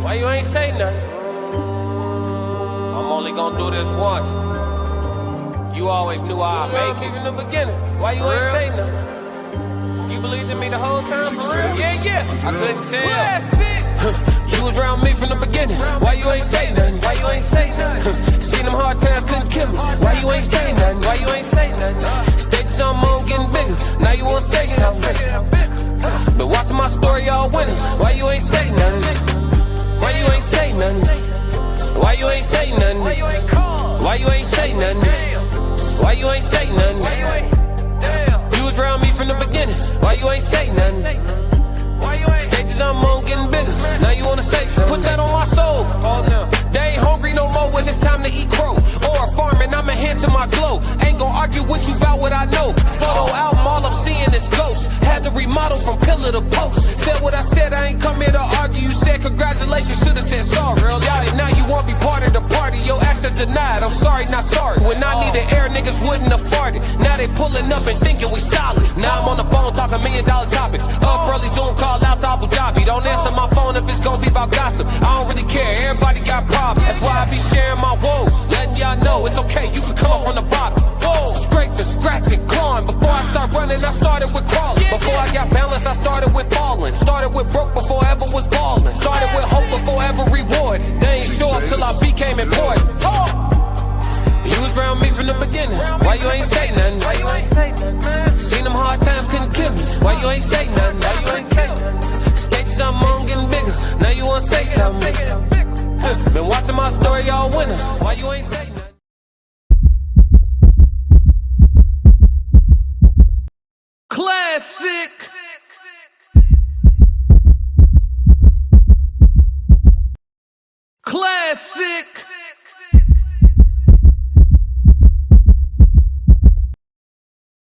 Why you ain't say nothing? I'm only gonna do this once. You always knew I'd make it in the beginning. Why you ain't say nothing? You believed in me the whole time, for real? Yeah. I couldn't tell. You was around me from the beginning. Why you ain't say nothing? Why you ain't say nothing? Seen them hard times couldn't kill me. Why you ain't say nothing? Why you ain't say nothing? Stages I'm on getting bigger. Now you wanna say something. Been watching my story all winter. Why you ain't say nothing? Why you ain't say nothing? Why you ain't say nothing? Why you ain't say nothing? Why you ain't say nothing? You was around me from the beginning. Why you ain't say nothing? Stages I'm on getting bigger. Now you wanna say something. Put that on my soul. They ain't hungry no more when it's time to eat crow. Or farming, I'm enhancing my glow. Ain't gon' argue with you about what I know. Photo album, all I'm seeing is ghosts. Had to remodel from pillar to post. Said what I said, I ain't come here to argue. You said congratulations, should've said sorry. Got it, now you won't be part of the party. Your access denied, I'm sorry, not sorry. When I needed air, niggas wouldn't have farted. Now they pulling up and thinking we solid. Now I'm on the phone talking $1 million topics. Up early, Zoom call out to Abu Dhabi. Don't answer my phone if it's gonna be about gossip. I don't really care, everybody got problems. That's why I be sharing my woes. Letting y'all know it's okay, you can come up from the bottom. Scraping, scratching, clawing. Before I start running, I started with crawling. Before I got balance, I started with falling. Started with broke before I ever was balling. Started with hope before ever rewarded. They ain't show up till I became important. You was around me from the beginning. Why you ain't say nothing? Why you ain't say nothing? Seen them hard times couldn't kill me. Why you ain't say nothing? Why you ain't say nothing? Stages I'm on getting bigger. Now you wanna say something. Been watching my story all winter. Why you ain't say nothing? Classic. Classic.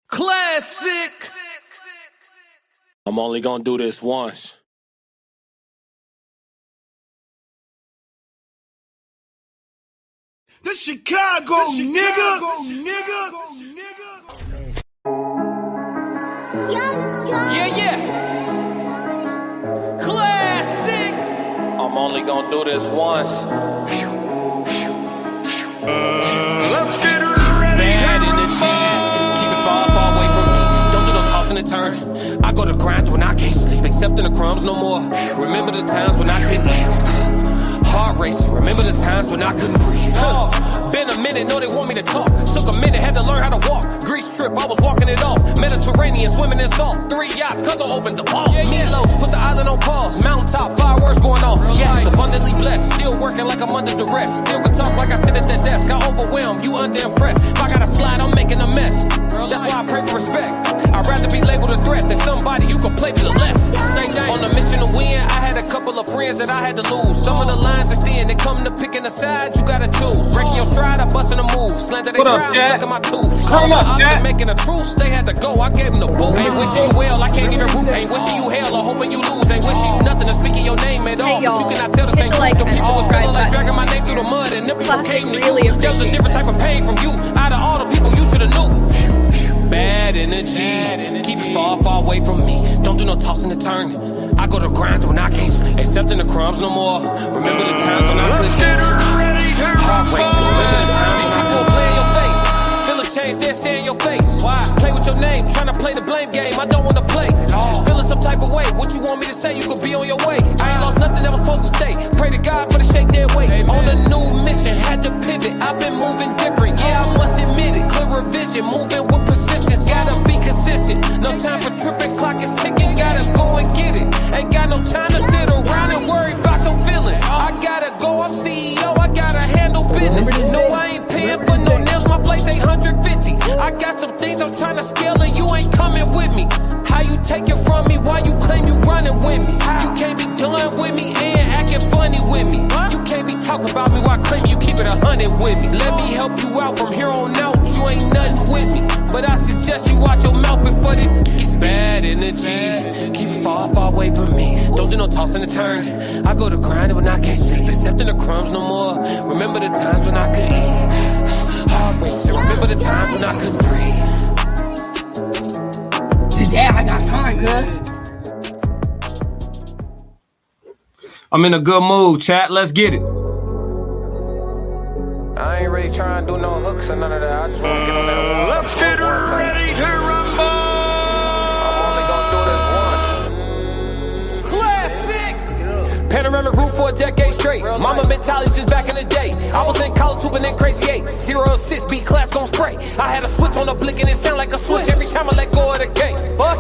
Classic. I'm only gonna do this once. The Chicago, nigga. Yeah. Classic. I'm only gonna do this once. Let's get ready. Bad energy. Keep it far away from me. Don't do no tossing and turning. I go to grind when I can't sleep. Accepting the crumbs no more. Remember the times when I couldn't eat. Heart racing, remember the times when I couldn't breathe. Been a minute, know they want me to talk. Took a minute, had to learn how to walk. Greece trip, I was walking it off. Mediterranean, swimming in salt. 3 yachts, cause I opened the vault. Meatloaf, put the island on pause. Mountaintop, fireworks going off. Yes, abundantly blessed. Still working like I'm under duress. Still can talk like I sit at that desk. I overwhelmed, you under-impressed. If I gotta slide, I'm making a mess. That's why I pray for respect. I'd rather be labeled a threat than somebody you could play to the left. On a mission to win, I had a couple of friends that I had to lose. Some of the lines are thin, they come to picking a side, you gotta choose. Breaking your stride, I bustin' a move. Slanted they try, sucking my tooth. Calling my options, making a truce, they had to go, I gave them the boot. Ain't wishing you well, I can't even root. Ain't wishing you hell, or hoping you lose. Ain't wishing you nothing, or speaking your name at all. But you cannot tell the same truth. The people was feeling like dragging my name through the mud, and the people came to you. There was a different type of pain from you. Out of all the people, you should've knew. Bad energy, keep it far away from me. Don't do no tossing and turning. I go to grind when I can't sleep. Accepting the crumbs no more. Remember the times when I couldn't get heart racing. Remember the times these people play in your face. Feelings change, they stay in your face. Why? Play with your name, trying to play the blame game. I don't wanna play. Feeling some type of way. What you want me to say? You could be on your way. I ain't lost nothing that was supposed to stay. Pray to God for the shake their way. On a new mission, had to pivot. I've been moving different. Yeah, I must admit it. Clearer vision, moving with persistence. Gotta be consistent. No time for tripping, clock is ticking. Gotta go and get it. Ain't got no time to sit around and worry about your feelings. I gotta go, I'm CEO, I gotta handle business. No, I ain't paying for no nails, my plate's 850. I got some things I'm trying to scale and you ain't coming with me. How you take it from me while you claim you running with me? You can't be done with me and acting funny with me. You can't be talking about me while claiming you keep it 100 with me. Let me help you out from here on out, you ain't nothing with me. But I suggest you watch your mouth before this gets bad energy. Keep it far away from me. Don't do no tossing and turning. I go to grinding when I can't sleep. Accepting the crumbs no more. Remember the times when I couldn't eat. Heart racing. Remember the times when I couldn't breathe. Today I got time, cuz. I'm in a good mood, chat. Let's get it. I ain't really trying to do no hooks or none of that. I just want to get on that wall. Let's get ready to rumble. I'm only gonna do this once. Classic. Panoramic roof for a decade straight. Mama mentality since back in the day. I was in college hooping in crazy eights. 0 assists, beat class gon' spray. I had a switch on the blick and it sound like a switch every time I let go of the gate.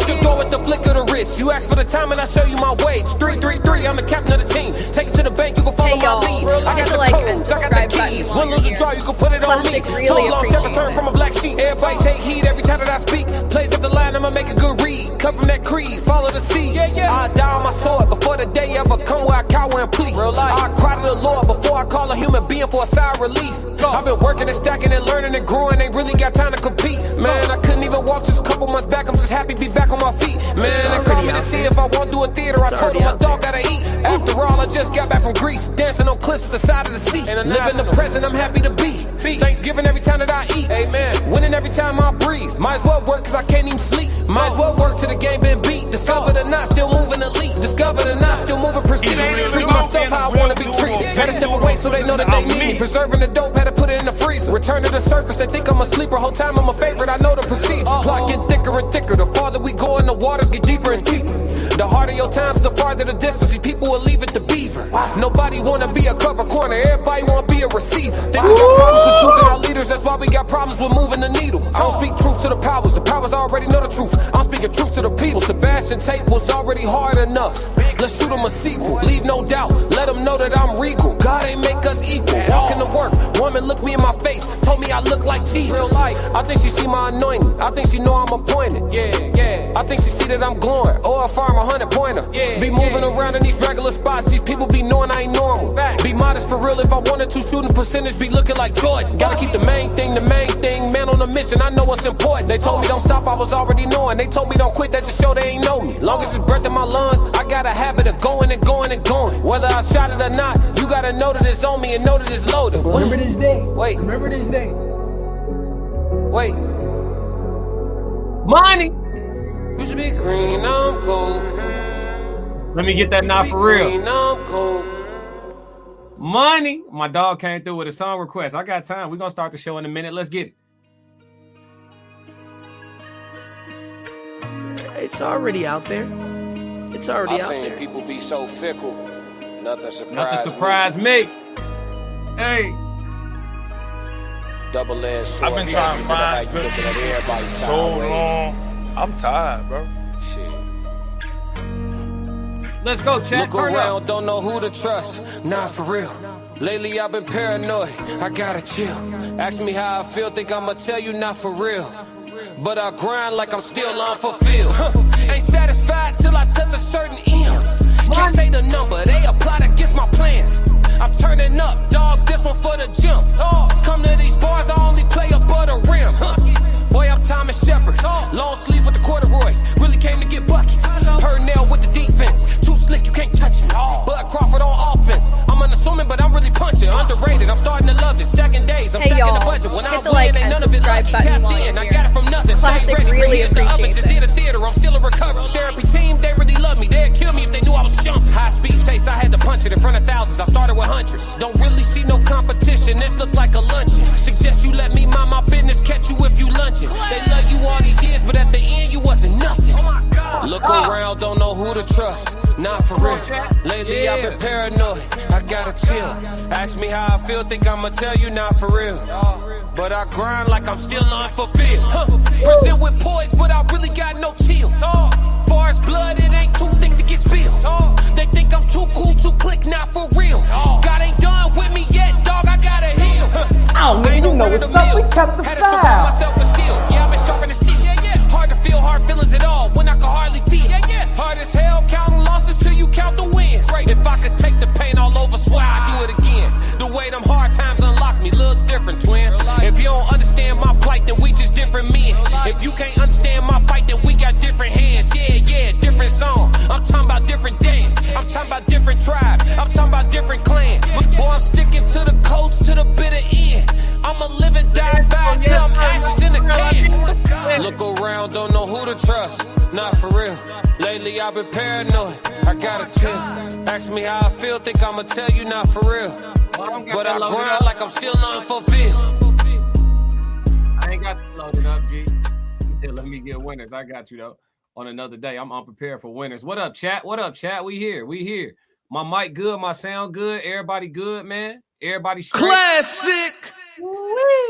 You go with the flick of the wrist. You ask for the time and I show you my wage. 3-3-3, I'm the captain of the team. Take it to the bank, you can follow my lead. I got the codes, I got the keys. Win, lose, or draw, you can put it on me. Told long never turn from a black sheep. Everybody take heed every time that I speak. Plays up the line, I'ma make a good read. Cut from that creed, follow the seed. I die on my sword before the day ever come where I cower and plead. I cry to the Lord before I call a human being for a sigh of relief. I've been working and stacking and learning and growing, ain't really got time to compete. Man, I couldn't even walk just a couple months back. I'm just happy to be back on my feet. Man, they called me to see if I won't do a theater. I told them my dog gotta eat. After all, I just got back from Greece, dancing on cliffs at the side of the sea. Living the present, I'm happy to be. Thanksgiving every time that I eat. Amen. Winning every time I breathe. Might as well work cause I can't even sleep. Might as well work till the game been beat. Discovered or not, still moving elite. Discovered or not, still moving prestige. Treat myself how I wanna be treated. Had to step away so they know that they need me. Preserving the dope, had to put it in the freezer. Return to the surface, they think I'm a sleeper. Whole time I'm a favorite, I know the procedure. Plot get thicker and thicker. The farther we go in, the waters get deeper and deeper. The harder your times, the farther the distance. These people will leave it to beaver. Nobody wanna be a cover corner, everybody wanna be a receiver. Think we got problems with choosing our leaders, that's why we got problems with moving the needle. I don't speak truth to the powers already know the truth. I'm speaking truth to the people. Sebastian Tate was already hard enough. Let's shoot him a sequel, leave no doubt. Let them know that I'm regal. God ain't make us equal. Walking to work, woman looked me in my face, told me I look like Jesus. I think she see my anointing, I think she know I'm appointed. I think she see that I'm glowing, or if I'm 100-pointer. Be moving around in these regular spots, these people be knowing I ain't normal. Be modest for real, if I wanted to, shooting percentage be looking like Jordan. Gotta keep the main thing, man on a mission, I know what's important. They told me don't stop, I was already knowing. They told me don't quit, that just show they ain't know me. Long as it's breath in my lungs, I got a habit of going and going and going. Whether I shot it or not, you gotta know that it's on me and know that it's loaded. Remember this day. Wait. Remember this day. Wait. Money. You should be green, I'm gold. Let me get that now for real. Green, I'm gold. Money. My dog came through with a song request. I got time. We're gonna start the show in a minute. Let's get it. It's already out there. It's already out there. People be so fickle. Nothing surprised me. Hey. Double-edged sword. I've been trying to find good so long. I'm tired, bro. Shit. Let's go, chat. Look around, don't know who to trust. Nah, for real. Lately I've been paranoid. I gotta chill. Ask me how I feel, think I'ma tell you not for real. But I grind like I'm still unfulfilled. Ain't satisfied till I touch a certain M's. Can't say the number, they apply against my plans. I'm turning up, dog, this one for the jump. Come to these bars, I only play above the rim. Boy, I'm Thomas Shepard. Long sleeve with the corduroys. Really came to get buckets. Purnell with the defense. Too slick, you can't touch me. Bud Crawford on offense. I'm unassuming, but I'm really punching. Underrated, I'm starting to love it. Stacking days, I'm stacking the budget. When I win, ain't none of it lucky. Tapped in, I got it from nothing. Classic, ready, really hit the oven, appreciates just it. did a theater, I'm still a recovery. Therapy team, they really love me. They'd kill me if they knew I was jumping. High speed chase, I had to punch it in front of thousands. I started with hundreds. Don't really see no competition, this look like a luncheon. Suggest you let me mind my business, catch you if you lunging. They love you all these years, but at the end you wasn't nothing. Look around, don't know who to trust. Not for real. Lately I've been paranoid. I gotta chill. Ask me how I feel, think I'ma tell you not for real. But I grind like I'm still unfulfilled. Present with poise, but I really got no chill. Far as blood, it ain't too thick to get spilled. They think I'm too cool to click, not for real. God ain't done with me yet, dog. I gotta heal. I don't even know what's up. We kept the Had to support myself with skill. Yeah, I've been sharpening steel. Hard to feel hard feelings at all when I can hardly feel. Hard as hell, counting losses till you count the wins. If I could take the pain all over, swear I'd do it again. The way them hard times unlock me, look different, twin. If you don't understand my plight, then we just different men. If you can't understand my fight, then we got different hands. Yeah, different song. I'm talking about different days. I'm talking about different tribes. I'm talking about different clans. Boy, I'm sticking to the coats to the bitter end. I'ma live and die by till I'm ashes in the can. Look around, don't know who to trust. Not for real. Lately lately I've been paranoid. I gotta chill. Ask me how I feel, think I'ma tell you not for real. But I grind like I'm still unfulfilled. I ain't got to load it up, G. He said, let me get winners. I got you, though. On another day, I'm unprepared for winners. What up, chat? What up, chat? We here. My mic good, my sound good. Everybody good, man. Everybody straight. Classic.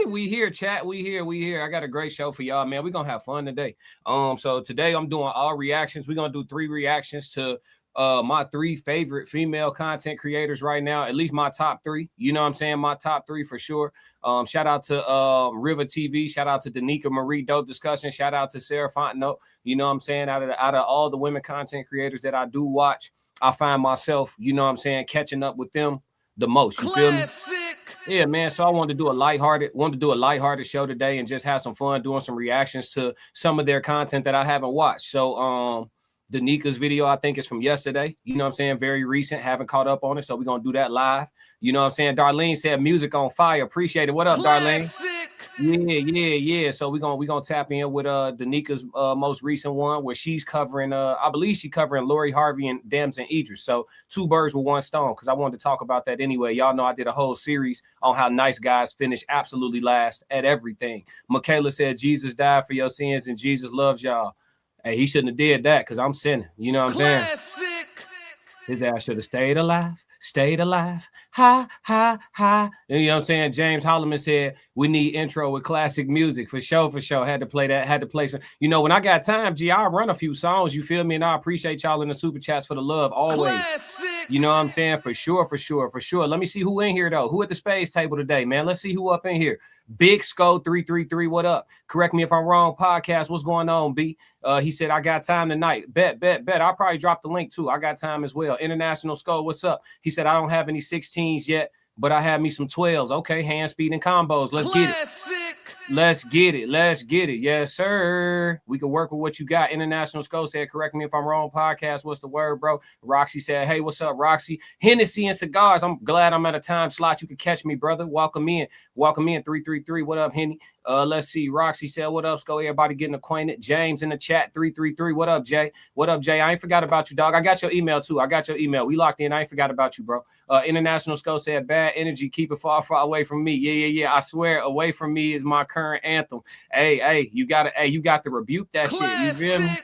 We here, chat. We here. I got a great show for y'all, man. We're gonna have fun today. So today I'm doing all reactions. We're gonna do 3 reactions to my 3 favorite female content creators right now, at least my top 3. You know what I'm saying? My top 3 for sure. Shout out to Rivah TV. Shout out to Danica Marie Dope Discussion. Shout out to Sarah Fontenot. You know what I'm saying? Out of all the women content creators that I do watch, I find myself, you know what I'm saying, catching up with them the most. You feel me? Yeah, man. So I wanted to do a lighthearted show today and just have some fun doing some reactions to some of their content that I haven't watched. So Danica's video, I think, is from yesterday. You know what I'm saying? Very recent. Haven't caught up on it. So we're going to do that live. You know what I'm saying? Darlene said music on fire. Appreciate it. What up, Darlene? Yeah. So we're gonna tap in with Danica's most recent one where she's covering I believe she's covering Lori Harvey and Damson Idris. So 2 birds with 1 stone, because I wanted to talk about that anyway. Y'all know I did a whole series on how nice guys finish absolutely last at everything. Michaela said Jesus died for your sins and Jesus loves y'all. Hey, he shouldn't have did that because I'm sinning. You know what I'm saying? His ass should have stayed alive. Ha. You know what I'm saying? James Holloman said we need intro with classic music for sure. Had to play some. You know, when I got time, G, I'll run a few songs. You feel me? And I appreciate y'all in the super chats for the love always. Classic. You know what I'm saying? For sure. Let me see who in here though. Who at the space table today, man? Let's see who up in here. Big Sco 333. What up? Correct me if I'm wrong. Podcast. What's going on, B? He said I got time tonight. Bet. I'll probably drop the link too. I got time as well. International Sco. What's up? He said I don't have any 16s yet, but I have me some 12s. Okay, hand speed and combos. Let's get it. Let's get it. Yes, sir. We can work with what you got. International Sco said, correct me if I'm wrong. Podcast, what's the word, bro? Roxy said, hey, what's up, Roxy? Hennessy and cigars. I'm glad I'm at a time slot. You can catch me, brother. Welcome in. 333. What up, Henny? Let's see. Roxy said, what up, Sco? Everybody getting acquainted. James in the chat, 333. What up, Jay? I ain't forgot about you, dog. I got your email, too. We locked in. I ain't forgot about you, bro. International Sco said, bad energy. Keep it far away from me. Yeah. I swear, away from me is my current anthem. Hey, you got to rebuke that Classic. Shit. You feel me?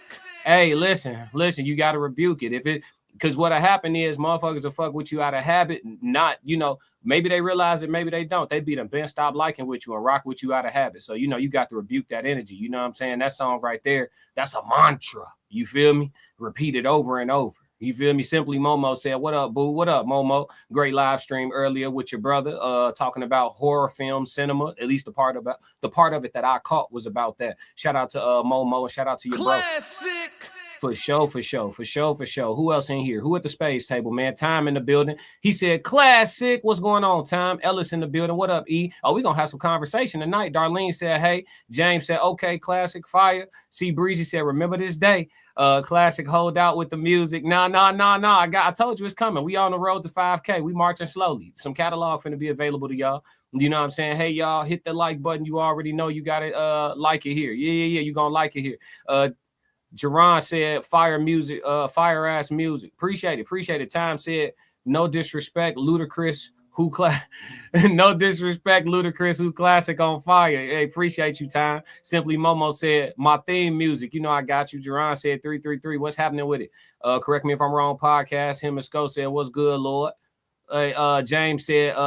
Hey, listen, you got to rebuke it. Because what'll happen is motherfuckers will fuck with you out of habit, not, you know, maybe they realize it, maybe they don't. They be them been stop liking with you and rock with you out of habit. So, you know, you got to rebuke that energy. You know what I'm saying? That song right there, that's a mantra. You feel me? Repeat it over and over. You feel me? Simply Momo said, what up, boo? What up, Momo? Great live stream earlier with your brother, talking about horror film cinema. At least the part of it that I caught was about that. Shout out to Momo and shout out to your Classic. Bro. For sure. Who else in here? Who at the space table, man? Time in the building. He said, classic. What's going on, Time? Ellis in the building. What up, E? Oh, we going to have some conversation tonight. Darlene said, hey. James said, okay, classic, fire. C. Breezy said, remember this day. Classic, hold out with the music. Nah. I told you it's coming. We on the road to 5K. We marching slowly. Some catalog finna be available to y'all. You know what I'm saying? Hey, y'all, hit the like button. You already know you got to like it here. Yeah. You going to like it here. Jerron said, fire music, fire ass music. Appreciate it. Time said, no disrespect, Ludacris, no disrespect, Ludacris, who classic on fire. Hey, appreciate you, Time. Simply Momo said, my theme music. You know I got you. Jerron said 333. What's happening with it? Correct me if I'm wrong. Podcast. Him and Sco said, what's good, Lord? James said,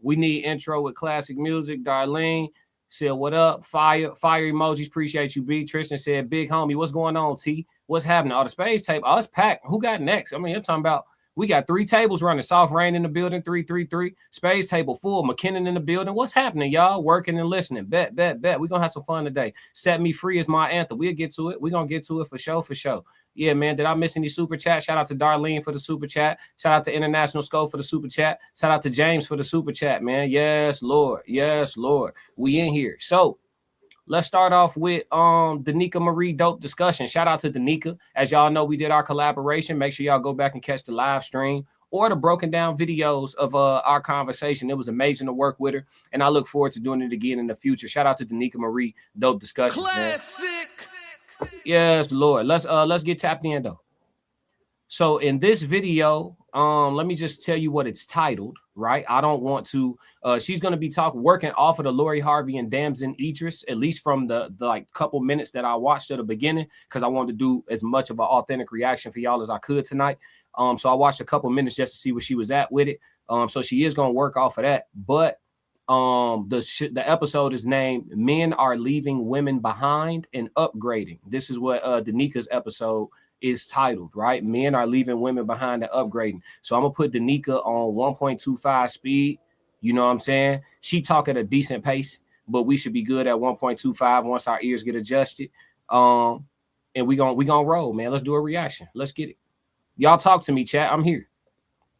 we need intro with classic music. Darlene said, what up? Fire emojis. Appreciate you, B. Tristan said, big homie, what's going on, T? What's happening? Oh, the space tape. Oh, it's packed. Who got next? I mean, you're talking about we got 3 tables running. Soft Rain in the building, 333. Space table full. McKinnon in the building. What's happening, y'all? Working and listening. Bet. We're going to have some fun today. Set Me Free is my anthem. We'll get to it. We're going to get to it for sure. Yeah, man. Did I miss any super chat? Shout out to Darlene for the super chat. Shout out to International Scope for the super chat. Shout out to James for the super chat, man. Yes, Lord. We in here. So let's start off with Danica Marie Dope Discussion. Shout out to Danica. As y'all know, we did our collaboration. Make sure y'all go back and catch the live stream or the broken down videos of our conversation. It was amazing to work with her, and I look forward to doing it again in the future. Shout out to Danica Marie Dope Discussion. Classic. Man. Yes, Lord. Let's get tapped in though. So in this video, let me just tell you what it's titled, right? I don't want to, she's going to be working off of the Lori Harvey and Damson Idris, at least from the like couple minutes that I watched at the beginning, because I wanted to do as much of an authentic reaction for y'all as I could tonight. So I watched a couple minutes just to see where she was at with it. So she is going to work off of that. But the episode is named Men Are Leaving Women Behind and Upgrading. This is what Danika's episode is titled, right? Men are leaving women behind and upgrading. So I'm gonna put Danika on 1.25 speed. You know what I'm saying? She talk at a decent pace, but we should be good at 1.25 once our ears get adjusted. And we gonna roll, man. Let's do a reaction. Let's get it. Y'all talk to me, chat. I'm here.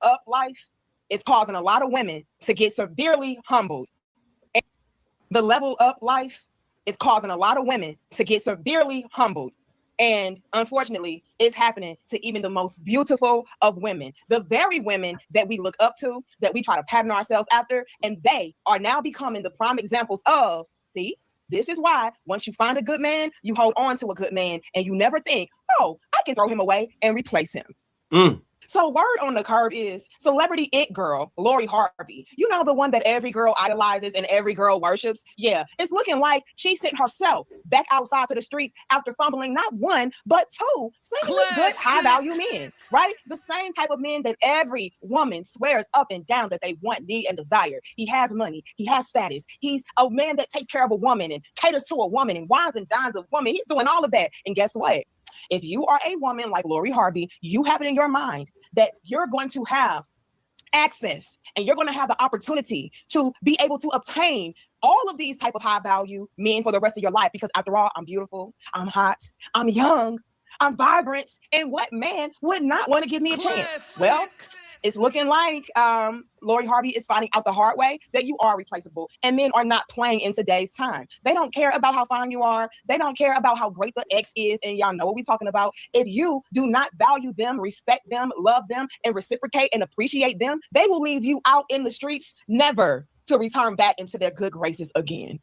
Up life is causing a lot of women to get severely humbled. And the level up life is causing a lot of women to get severely humbled. And unfortunately, it's happening to even the most beautiful of women, the very women that we look up to, that we try to pattern ourselves after. And they are now becoming the prime examples of, see, this is why once you find a good man, you hold on to a good man and you never think, oh, I can throw him away and replace him. So word on the curb is celebrity it girl, Lori Harvey. You know, the one that every girl idolizes and every girl worships. Yeah, it's looking like she sent herself back outside to the streets after fumbling not one, but two single good high-value men, right? The same type of men that every woman swears up and down that they want, need, and desire. He has money. He has status. He's a man that takes care of a woman and caters to a woman and wines and dines a woman. He's doing all of that. And guess what? If you are a woman like Lori Harvey, you have it in your mind that you're going to have access and you're going to have the opportunity to be able to obtain all of these type of high value men for the rest of your life. Because after all, I'm beautiful, I'm hot, I'm young, I'm vibrant. And what man would not want to give me a chance? Well, it's looking like Lori Harvey is finding out the hard way that you are replaceable, and men are not playing in today's time. They don't care about how fine you are. They don't care about how great the ex is, and y'all know what we're talking about. If you do not value them, respect them, love them, and reciprocate and appreciate them, they will leave you out in the streets, never to return back into their good graces again.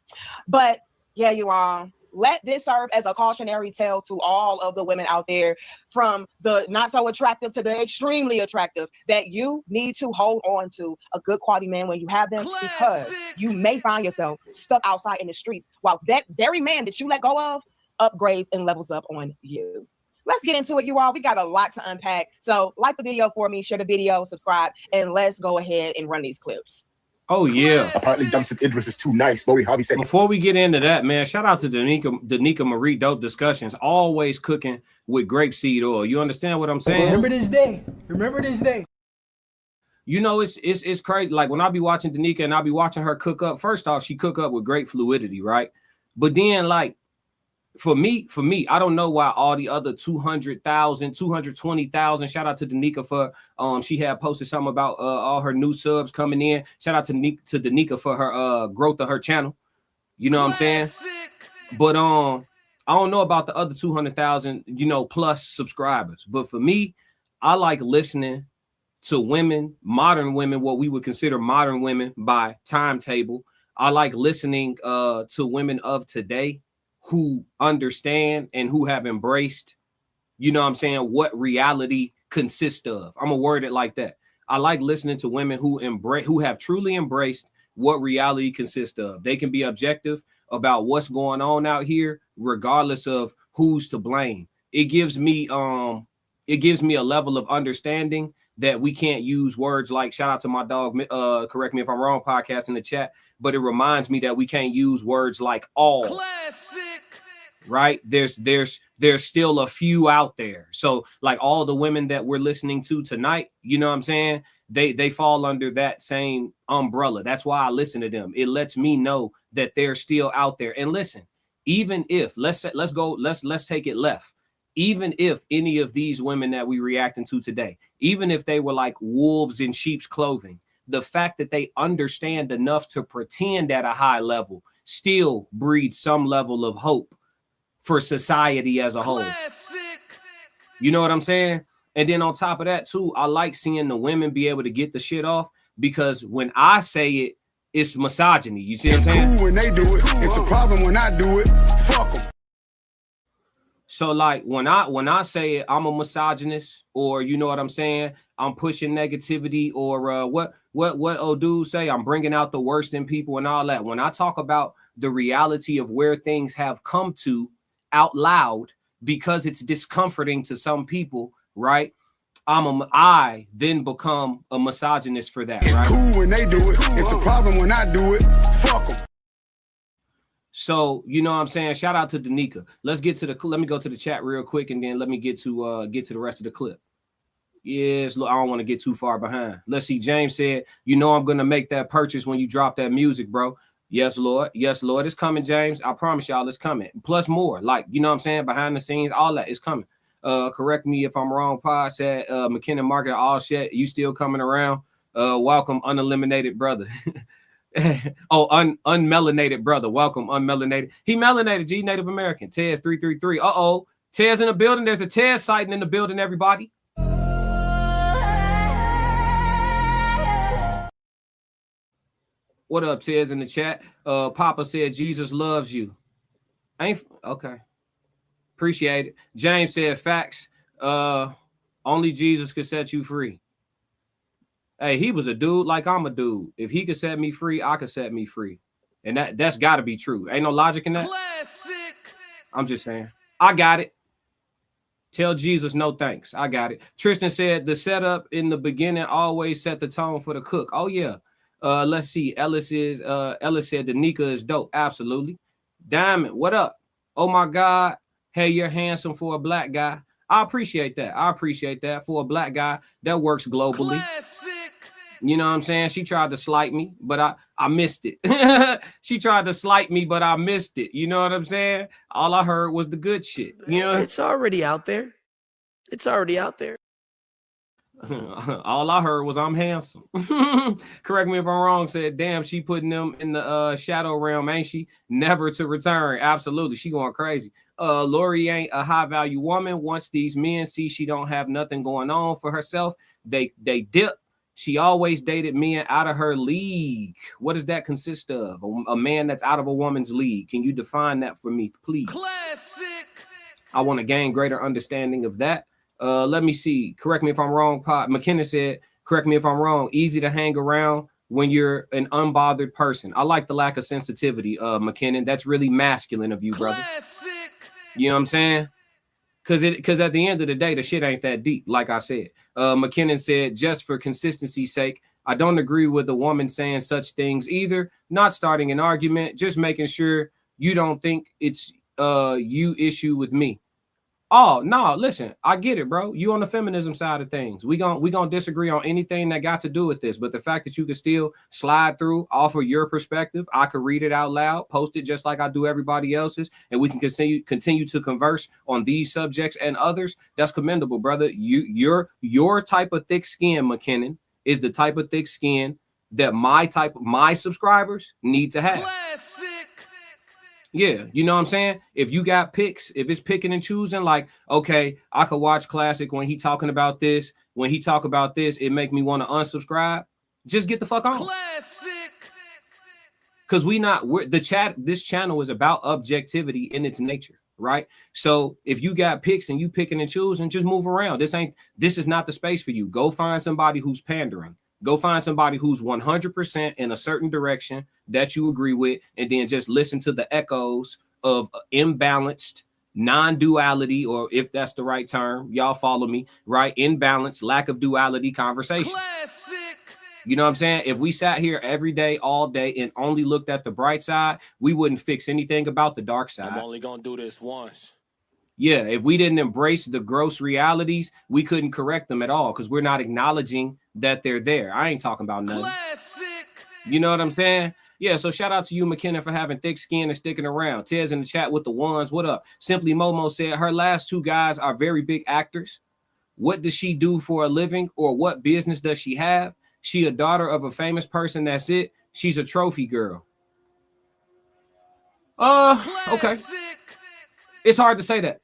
But yeah, you all. Let this serve as a cautionary tale to all of the women out there, from the not so attractive to the extremely attractive, that you need to hold on to a good quality man when you have them, because you may find yourself stuck outside in the streets while that very man that you let go of upgrades and levels up on you. Let's get into it, you all. We got a lot to unpack. So like the video for me, share the video, subscribe, and let's go ahead and run these clips. Oh, yeah. Apparently, Damson Idris is too nice. Lori Harvey said. Before we get into that, man, shout out to Danika Marie Dope Discussions, always cooking with grapeseed oil. You understand what I'm saying? Remember this day. Remember this day. You know, it's crazy. Like when I be watching Danika and I be watching her cook up, first off, she cook up with great fluidity, right? But then, like, for me, I don't know why all the other 200,000, 220,000, shout out to Danika for, she had posted something about all her new subs coming in. Shout out to Danika for her growth of her channel. You know what I'm saying? But I don't know about the other 200,000, you know, plus subscribers. But for me, I like listening to women, modern women, what we would consider modern women by timetable. I like listening to women of today who understand and who have embraced, you know what I'm saying, what reality consists of. I'm gonna word it like that. I like listening to women who have truly embraced what reality consists of. They can be objective about what's going on out here, regardless of who's to blame. It gives me a level of understanding that we can't use words like, shout out to my dog, correct me if I'm wrong, podcast in the chat, but it reminds me that we can't use words like all. Classic. Right? There's still a few out there. So like all the women that we're listening to tonight, you know what I'm saying? They fall under that same umbrella. That's why I listen to them. It lets me know that they're still out there. And listen, even if let's take it left. Even if any of these women that we reacting to today, even if they were like wolves in sheep's clothing, the fact that they understand enough to pretend at a high level still breeds some level of hope for society as a whole. You know what I'm saying? And then on top of that too, I like seeing the women be able to get the shit off, because when I say it, it's misogyny. You see what I'm saying? It's cool when they do it. It's a problem when I do it. Fuck them. So like when I say I'm a misogynist, or you know what I'm saying, I'm pushing negativity, or what old dude say, I'm bringing out the worst in people and all that. When I talk about the reality of where things have come to out loud, because it's discomforting to some people, right? I then become a misogynist for that. It's right? cool when they do it. It's a problem when I do it. Fuck them. So, you know what I'm saying? Shout out to Danica. Let me go to the chat real quick, and then let me get to the rest of the clip. Yes, look, I don't want to get too far behind. Let's see. James said, you know, I'm going to make that purchase when you drop that music, bro. Yes, Lord. Yes, Lord. It's coming, James. I promise y'all it's coming. Plus more. Like, you know what I'm saying? Behind the scenes, all that is coming. Correct me if I'm wrong. Pod said, McKinnon Market, all shit. You still coming around? Welcome, uneliminated brother. Unmelanated brother. Welcome, unmelanated. He melanated, G, Native American. Tez 333. Uh-oh. Tez in the building. There's a Tez sighting in the building, everybody. What up, Tez in the chat? Papa said Jesus loves you. Okay. Appreciate it. James said facts. Only Jesus could set you free. Hey, he was a dude like I'm a dude. If he could set me free, I could set me free. And that's got to be true. Ain't no logic in that. Classic. I'm just saying. I got it. Tell Jesus no thanks. I got it. Tristan said the setup in the beginning always set the tone for the cook. Oh, yeah. Let's see. Ellis said Danica is dope. Absolutely. Diamond, what up? Oh, my God. Hey, you're handsome for a black guy. I appreciate that. For a black guy that works globally. Classic. You know what I'm saying? She tried to slight me, but I missed it. She tried to slight me, but I missed it. You know what I'm saying? All I heard was the good shit. You know, it's already out there. All I heard was I'm handsome. Correct me if I'm wrong. Said, damn, she putting them in the shadow realm, ain't she? Never to return. Absolutely. She going crazy. Lori ain't a high value woman. Once these men see she don't have nothing going on for herself, they dip. She always dated men out of her league. What does that consist of? A man that's out of a woman's league. Can you define that for me, please? Classic. I want to gain greater understanding of that. Let me see. Correct me if I'm wrong. McKenna said, correct me if I'm wrong. Easy to hang around when you're an unbothered person. I like the lack of sensitivity, McKinnon. That's really masculine of you, brother. Classic. You know what I'm saying? Because at the end of the day, the shit ain't that deep, like I said. McKinnon said, just for consistency's sake, I don't agree with the woman saying such things either. Not starting an argument, just making sure you don't think it's you issue with me. Oh, no, listen, I get it, bro. You on the feminism side of things. We gonna disagree on anything that got to do with this. But the fact that you can still slide through, offer your perspective, I could read it out loud, post it just like I do everybody else's, and we can continue to converse on these subjects and others. That's commendable, brother. Your type of thick skin, McKinnon, is the type of thick skin that my subscribers need to have. Classic. Yeah, you know what I'm saying? If you got picks, if it's picking and choosing, like, okay, I could watch Classic when he talking about this. When he talk about this, it make me want to unsubscribe. Just get the fuck on. Classic. Because this channel is about objectivity in its nature, right? So if you got picks and you picking and choosing, just move around. This is not the space for you. Go find somebody who's pandering. Go find somebody who's 100% in a certain direction that you agree with, and then just listen to the echoes of imbalanced non-duality, or if that's the right term, y'all follow me, right? Imbalance, lack of duality conversation. Classic. You know what I'm saying? If we sat here every day, all day, and only looked at the bright side, we wouldn't fix anything about the dark side. I'm only going to do this once. Yeah, if we didn't embrace the gross realities, we couldn't correct them at all because we're not acknowledging that they're there. I ain't talking about nothing. Classic. You know what I'm saying? Yeah, so shout out to you, McKenna, for having thick skin and sticking around. Tez in the chat with the ones. What up? Simply Momo said her last two guys are very big actors. What does she do for a living, or what business does she have? She a daughter of a famous person. That's it. She's a trophy girl. Okay. It's hard to say that.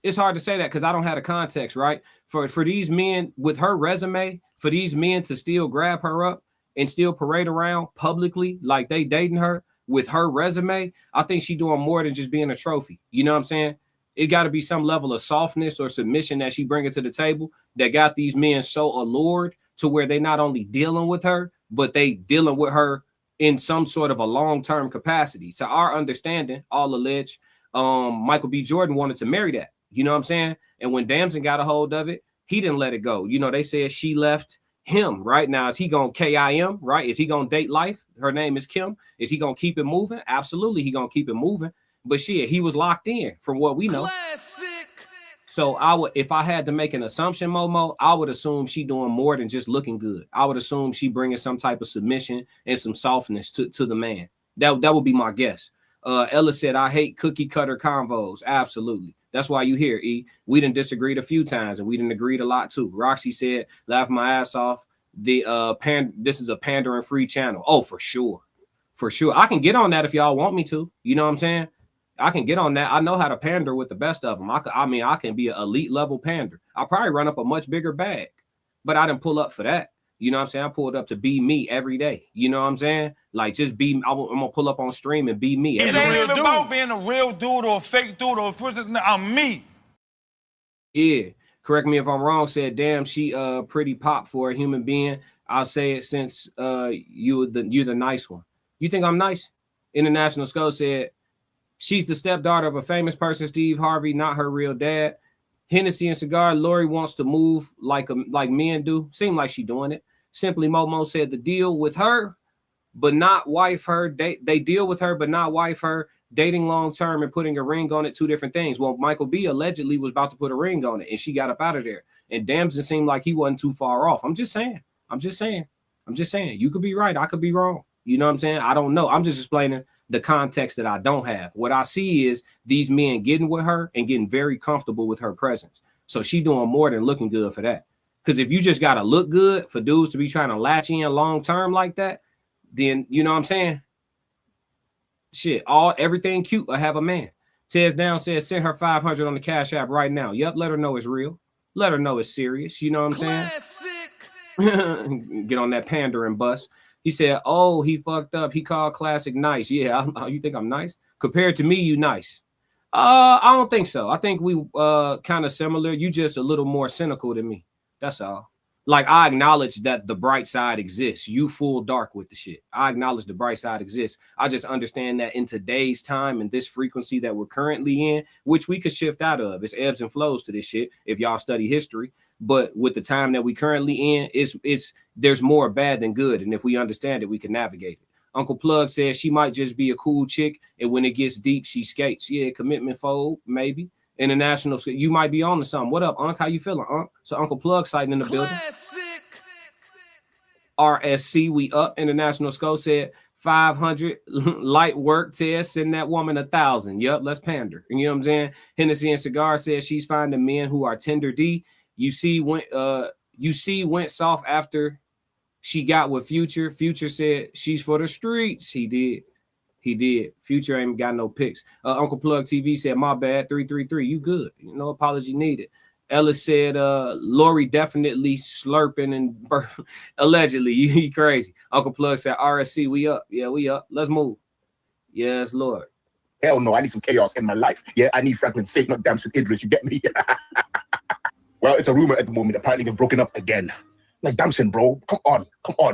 It's hard to say that because I don't have the context, right? For these men with her resume, for these men to still grab her up and still parade around publicly like they dating her with her resume, I think she doing more than just being a trophy. You know what I'm saying? It got to be some level of softness or submission that she bringing to the table that got these men so allured to where they not only dealing with her, but they dealing with her in some sort of a long-term capacity. To our understanding, all alleged, Michael B. Jordan wanted to marry that. You know what I'm saying? And when Damson got a hold of it, he didn't let it go. You know, they said she left him. Right now, is he gonna KIM? Right? Is he gonna date life? Her name is Kim. Is he gonna keep it moving? Absolutely, he gonna keep it moving. But shit, he was locked in from what we know. Classic. So I would, if I had to make an assumption, Momo, I would assume she doing more than just looking good. I would assume she bringing some type of submission and some softness to the man. That would be my guess. Ella said, I hate cookie cutter convos. Absolutely. That's why you hear, E. We done disagreed a few times and we done agreed a lot too. Roxy said, laugh my ass off. This is a pandering free channel. Oh, for sure. For sure. I can get on that if y'all want me to. You know what I'm saying? I can get on that. I know how to pander with the best of them. I can be an elite level pander. I'll probably run up a much bigger bag, but I didn't pull up for that. You know what I'm saying? I pulled up to be me every day. You know what I'm saying? Like, just be, I'm going to pull up on stream and be me. It ain't even about being a real dude or a fake dude or a person. I'm me. Yeah. Correct me if I'm wrong. Said, damn, she pretty pop for a human being. I'll say it since you're the nice one. You think I'm nice? International Skull said, she's the stepdaughter of a famous person, Steve Harvey, not her real dad. Hennessy and cigar. Lori wants to move like men do. Seem like she doing it. Simply Momo said the deal with her, but not wife her. They deal with her, but not wife her. Dating long term and putting a ring on it, two different things. Well, Michael B allegedly was about to put a ring on it, and she got up out of there. And Damson seemed like he wasn't too far off. I'm just saying. You could be right. I could be wrong. You know what I'm saying? I don't know. I'm just explaining the context that I don't have. What I see is these men getting with her and getting very comfortable with her presence. So she doing more than looking good for that. Because if you just got to look good for dudes to be trying to latch in long term like that, then you know what I'm saying? Shit, everything cute will have a man. Tez Down says, send her 500 on the Cash App right now. Yep, let her know it's real. Let her know it's serious. You know what I'm saying? Get on that pandering bus. He said, oh, he fucked up. He called Classic nice. Yeah, you think I'm nice? Compared to me, you nice. I don't think so. I think we kind of similar. You just a little more cynical than me. That's all. Like, I acknowledge that the bright side exists. You full dark with the shit. I acknowledge the bright side exists. I just understand that in today's time and this frequency that we're currently in, which we could shift out of, it's ebbs and flows to this shit if y'all study history. But with the time that we currently in, there's more bad than good. And if we understand it, we can navigate it. Uncle Plug says she might just be a cool chick, and when it gets deep, she skates. Yeah, commitment fold, maybe. International, you might be on to something. What up, Unc? How you feeling, Unc? So Uncle Plug sighting in the building. RSC, we up. International Skull said 500 light work test. Send that woman 1,000. Yup, let's pander. You know what I'm saying? Hennessy and Cigar says she's finding men who are tender D. You see, went soft after she got with Future. Future said she's for the streets. He did. Future ain't got no pics. Uncle Plug TV said, my bad, 333. You good. No apology needed. Ellis said, Lori definitely slurping and allegedly. You crazy. Uncle Plug said, RSC, we up. Yeah, we up. Let's move. Yes, Lord. Hell no, I need some chaos in my life. Yeah, I need Franklin Satan, not Damson Idris. You get me? Well, it's a rumor at the moment. Apparently they've broken up again. Like, Damson, bro. Come on,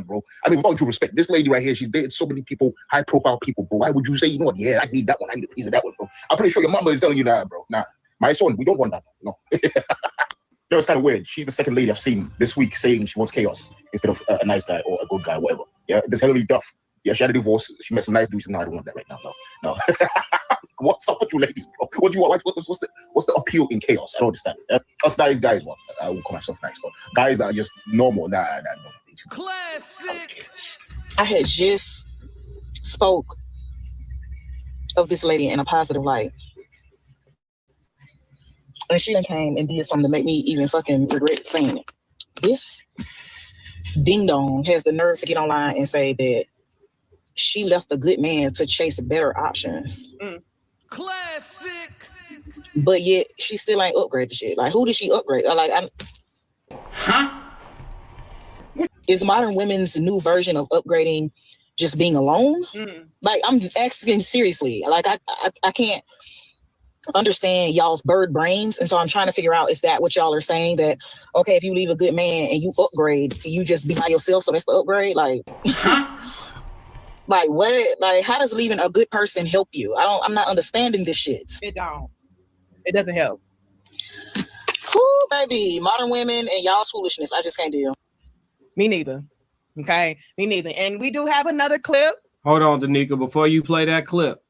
bro. I mean, with all due respect, this lady right here, she's dated so many people, high-profile people, bro. Why would you say, you know what? Yeah, I need that one. I need a piece of that one, bro. I'm pretty sure your mama is telling you that, bro. Nah, my son, we don't want that. No. No, it's kind of weird. She's the second lady I've seen this week saying she wants chaos instead of a nice guy or a good guy, whatever. Yeah, there's Hillary Duff. Yeah, she had a divorce. She met some nice dudes. No, I don't want that right now. No. What's up with you ladies, bro? What do you want? What's the appeal in chaos? I don't understand. Us nice guys, well, I won't call myself nice, but guys that are just normal, nah, I don't think so. Classic. I had just spoke of this lady in a positive light. And she done came and did something to make me even fucking regret saying it. This ding dong has the nerve to get online and say that she left a good man to chase better options. Classic. But yet she still ain't upgraded shit. Like, who did she upgrade? Is modern women's new version of upgrading just being alone? Like, I'm asking seriously. Like, I can't. understand y'all's bird brains. And so I'm trying to figure out, is that what y'all are saying? That, okay, if you leave a good man and you upgrade, you just be by yourself, so that's the upgrade? Like, like what? Like, how does leaving a good person help you? I'm not understanding this shit. It don't. It doesn't help. Ooh, baby, modern women and y'all's foolishness. I just can't deal. Me neither. Okay, me neither. And we do have another clip. Hold on, Danica, before you play that clip.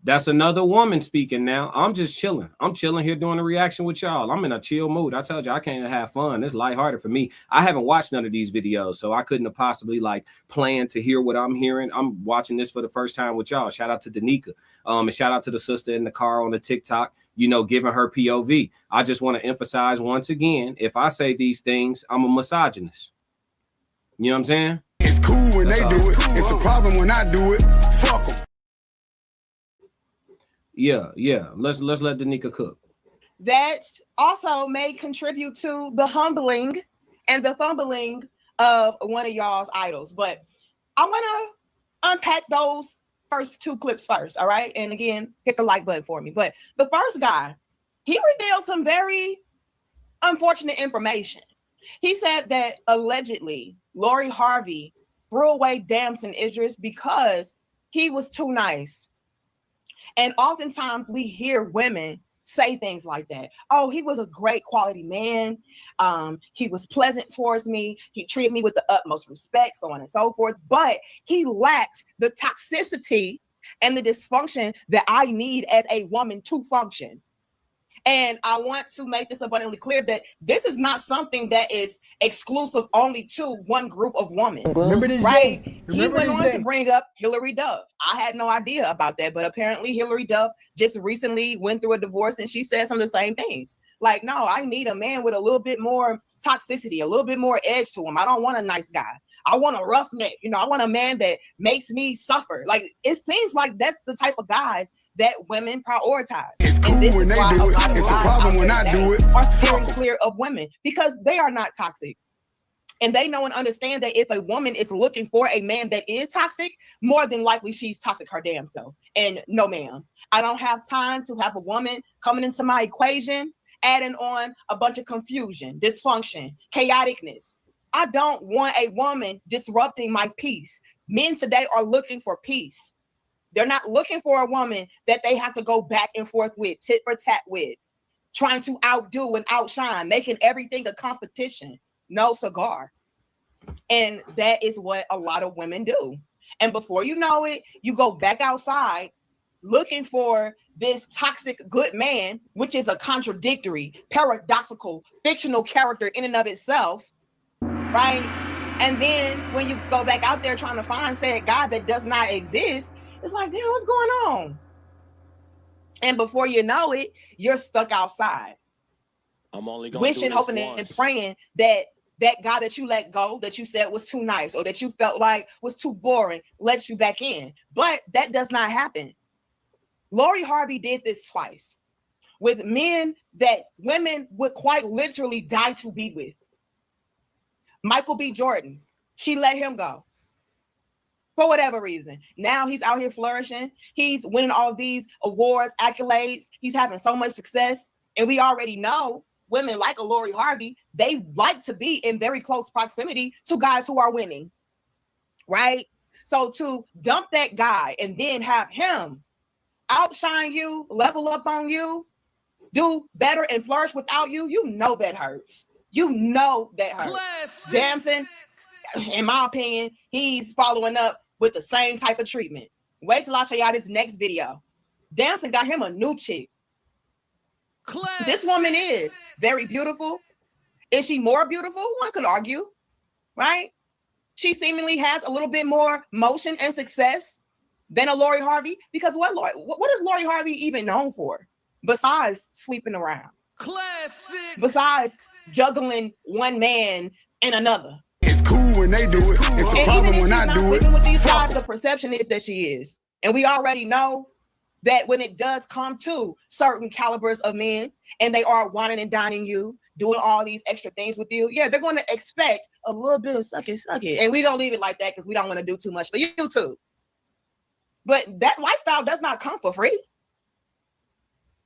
That's another woman speaking now. I'm just chilling. I'm chilling here doing a reaction with y'all. I'm in a chill mood. I told you I can't have fun. It's lighthearted for me. I haven't watched none of these videos, so I couldn't have possibly like planned to hear what I'm hearing. I'm watching this for the first time with y'all. Shout out to Danica. And shout out to the sister in the car on the TikTok, you know, giving her POV. I just want to emphasize once again, if I say these things, I'm a misogynist. You know what I'm saying? It's cool when they do it. It's a problem when I do it. Fuck them. Yeah. Let's let Danica cook. That also may contribute to the humbling and the fumbling of one of y'all's idols. But I want to unpack those first two clips first, all right? And again, hit the like button for me. But the first guy, he revealed some very unfortunate information. He said that allegedly Lori Harvey threw away Damson Idris because he was too nice. And oftentimes we hear women say things like that. Oh, he was a great quality man. He was pleasant towards me. He treated me with the utmost respect, so on and so forth. But he lacked the toxicity and the dysfunction that I need as a woman to function. And I want to make this abundantly clear that this is not something that is exclusive only to one group of women. Remember this right? day. Remember he went this on day. to bring up Hillary Duff. I had no idea about that, but apparently Hillary Duff just recently went through a divorce and she said some of the same things. Like, no, I need a man with a little bit more toxicity, a little bit more edge to him. I don't want a nice guy. I want a roughneck. You know, I want a man that makes me suffer. Like, it seems like that's the type of guys that women prioritize. It's cool when they do it. It's a problem when I do it. Are steering clear of women because they are not toxic. And they know and understand that if a woman is looking for a man that is toxic, more than likely she's toxic her damn self. And no, ma'am, I don't have time to have a woman coming into my equation, adding on a bunch of confusion, dysfunction, chaoticness. I don't want a woman disrupting my peace. Men today are looking for peace. They're not looking for a woman that they have to go back and forth with, tit for tat with, trying to outdo and outshine, making everything a competition. No cigar. And that is what a lot of women do. And before you know it, you go back outside looking for this toxic good man, which is a contradictory, paradoxical, fictional character in and of itself, right? And then when you go back out there trying to find said guy that does not exist, it's like, damn, what's going on? And before you know it, you're stuck outside. I'm only going wishing, hoping, and praying that that guy that you let go, that you said was too nice, or that you felt like was too boring, lets you back in. But that does not happen. Lori Harvey did this twice with men that women would quite literally die to be with. Michael B. Jordan, she let him go for whatever reason. Now he's out here flourishing. He's winning all of these awards, accolades. He's having so much success. And we already know women like a Lori Harvey, they like to be in very close proximity to guys who are winning, right? So to dump that guy and then have him outshine you, level up on you, do better and flourish without you, you know that hurts. You know that hurts. Classic. Damson, in my opinion, he's following up with the same type of treatment. Wait till I show y'all this next video. Damson got him a new chick. Classic. This woman is very beautiful. Is she more beautiful? One could argue, right? She seemingly has a little bit more motion and success than a Lori Harvey, because what is Lori Harvey even known for besides sweeping around? Classic. Besides juggling one man and another. It's cool when they do it. It's a problem when I do it. Even with these guys, the perception is that she is. And we already know that when it does come to certain calibers of men and they are whining and dining you, doing all these extra things with you, yeah, they're going to expect a little bit of suck it. And we're going to leave it like that because we don't want to do too much for you too. But that lifestyle does not come for free.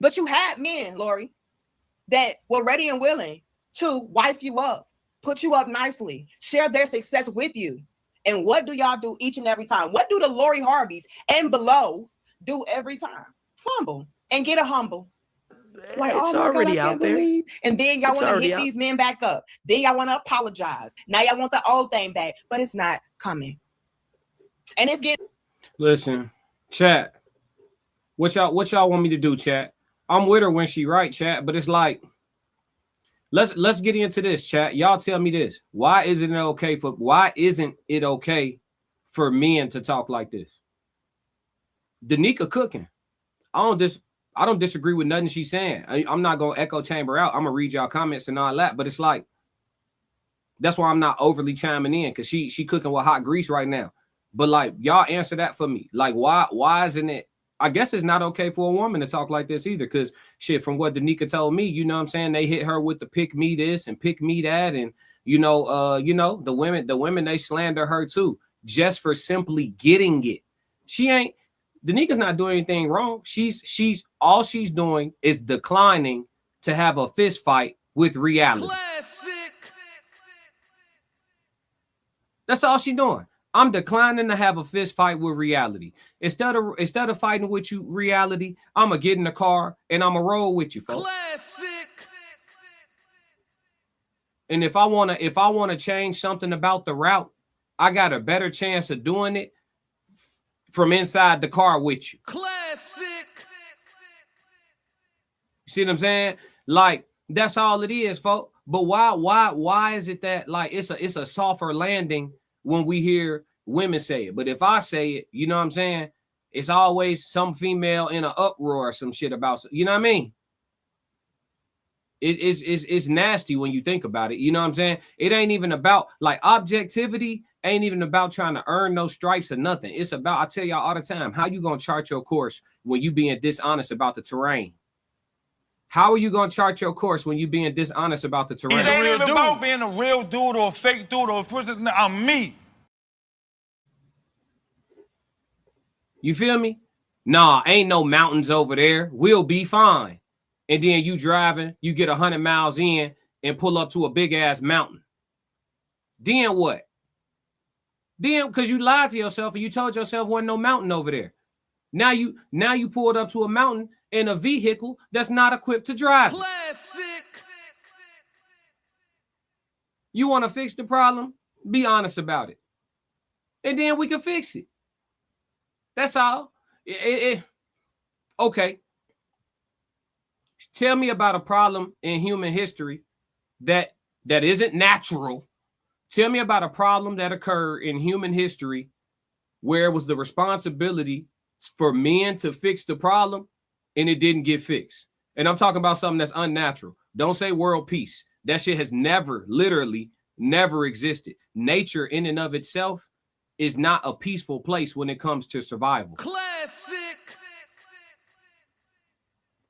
But you had men, Lori, that were ready and willing to wife you up, put you up nicely, share their success with you. And what do y'all do each and every time? What do the Lori Harveys and below do every time? Fumble and get a humble. Like, it's already out there. Believe. And then y'all want to hit these men back up. Then y'all want to apologize. Now y'all want the old thing back, but it's not coming. And it's getting. Listen, chat. What y'all want me to do, chat? I'm with her when she right, chat. But it's like, let's get into this, chat. Y'all tell me this. Why isn't it okay for men to talk like this? Danica cooking. I don't disagree with nothing she's saying. I'm not gonna echo chamber out. I'm gonna read y'all comments and all that. But it's like, that's why I'm not overly chiming in, because she cooking with hot grease right now. But like, y'all answer that for me. Like, why isn't it? I guess it's not okay for a woman to talk like this either, because shit, from what Danica told me, you know what I'm saying, they hit her with the pick me this and pick me that, and the women they slander her too, just for simply getting it. Danica's not doing anything wrong. She's all she's doing is declining to have a fist fight with reality. Classic. That's all she's doing. I'm declining to have a fist fight with reality. Instead of fighting with you, reality, I'm gonna get in the car and I'm gonna roll with you, folks. Classic. And if I wanna change something about the route, I got a better chance of doing it from inside the car with you. Classic. You see what I'm saying? Like, that's all it is, folks. But why is it that like it's a softer landing when we hear women say it? But if I say it, you know what I'm saying, it's always some female in an uproar or some shit about, you know what I mean? It's nasty when you think about it. You know what I'm saying? It ain't even about, like, objectivity ain't even about trying to earn no stripes or nothing. It's about, I tell y'all all the time, how you gonna chart your course when you being dishonest about the terrain? How are you gonna chart your course when you being dishonest about the terrain? It ain't even about being a real dude or a fake dude or a person. I'm me. You feel me? Nah, ain't no mountains over there. We'll be fine. And then you driving, you get 100 miles in and pull up to a big ass mountain. Then what? Then, because you lied to yourself and you told yourself wasn't no mountain over there. Now you pulled up to a mountain in a vehicle that's not equipped to drive. Classic. You want to fix the problem? Be honest about it. And then we can fix it. That's all. Okay. Tell me about a problem in human history that isn't natural. Tell me about a problem that occurred in human history where it was the responsibility for men to fix the problem and it didn't get fixed. And I'm talking about something that's unnatural. Don't say world peace. That shit has literally never existed. Nature in and of itself is not a peaceful place when it comes to survival. Classic.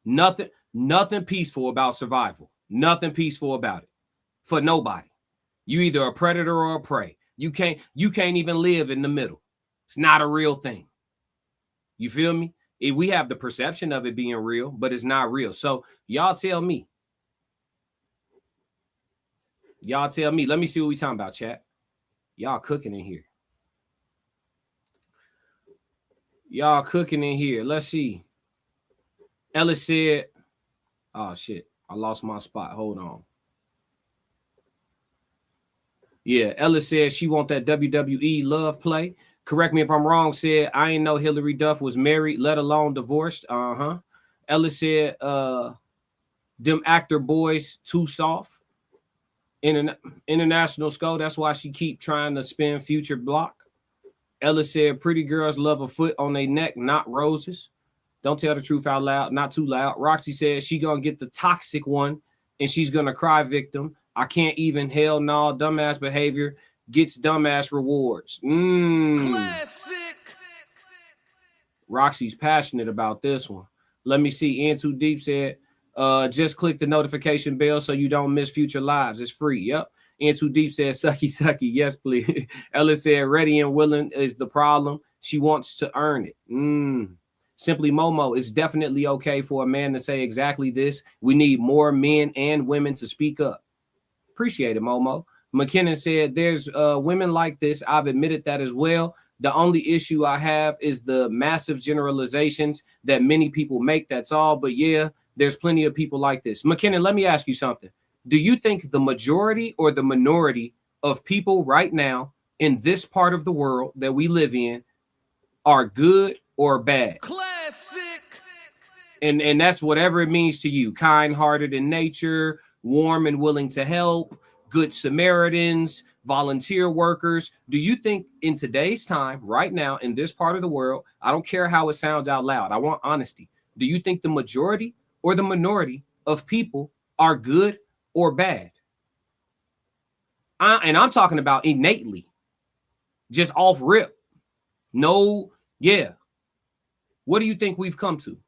Nothing peaceful about survival. Nothing peaceful about it. For nobody. You either a predator or a prey. You can't even live in the middle. It's not a real thing. You feel me? We have the perception of it being real, but it's not real. So y'all tell me. Y'all tell me. Let me see what we talking about, chat. Y'all cooking in here. Y'all cooking in here. Let's see. Ellis said, oh shit, I lost my spot. Hold on. Yeah, Ellis said she want that WWE love play. Correct me if I'm wrong, said I ain't know Hillary Duff was married, let alone divorced. Ellis said them actor boys too soft. International score, that's why she keep trying to spin Future block. Ellis said pretty girls love a foot on their neck, not roses. Don't tell the truth out loud, not too loud. Roxy said she gonna get the toxic one and she's gonna cry victim. I can't even, hell no, dumbass behavior gets dumbass rewards. Classic. Roxy's passionate about this one. Let me see. In Too Deep said, just click the notification bell so you don't miss future lives. It's free. Yep. In Too Deep said, sucky, sucky. Yes, please. Ellis said, ready and willing is the problem. She wants to earn it. Simply Momo, it's definitely okay for a man to say exactly this. We need more men and women to speak up. Appreciate it, Momo. McKinnon said, there's women like this. I've admitted that as well. The only issue I have is the massive generalizations that many people make. That's all. But yeah, there's plenty of people like this. McKinnon, let me ask you something. Do you think the majority or the minority of people right now in this part of the world that we live in are good or bad? Classic. And that's whatever it means to you. Kind-hearted in nature, warm and willing to help, good Samaritans, volunteer workers. Do you think in today's time, right now, in this part of the world, I don't care how it sounds out loud, I want honesty. Do you think the majority or the minority of people are good or bad? And I'm talking about innately, just off rip. No, yeah. What do you think we've come to?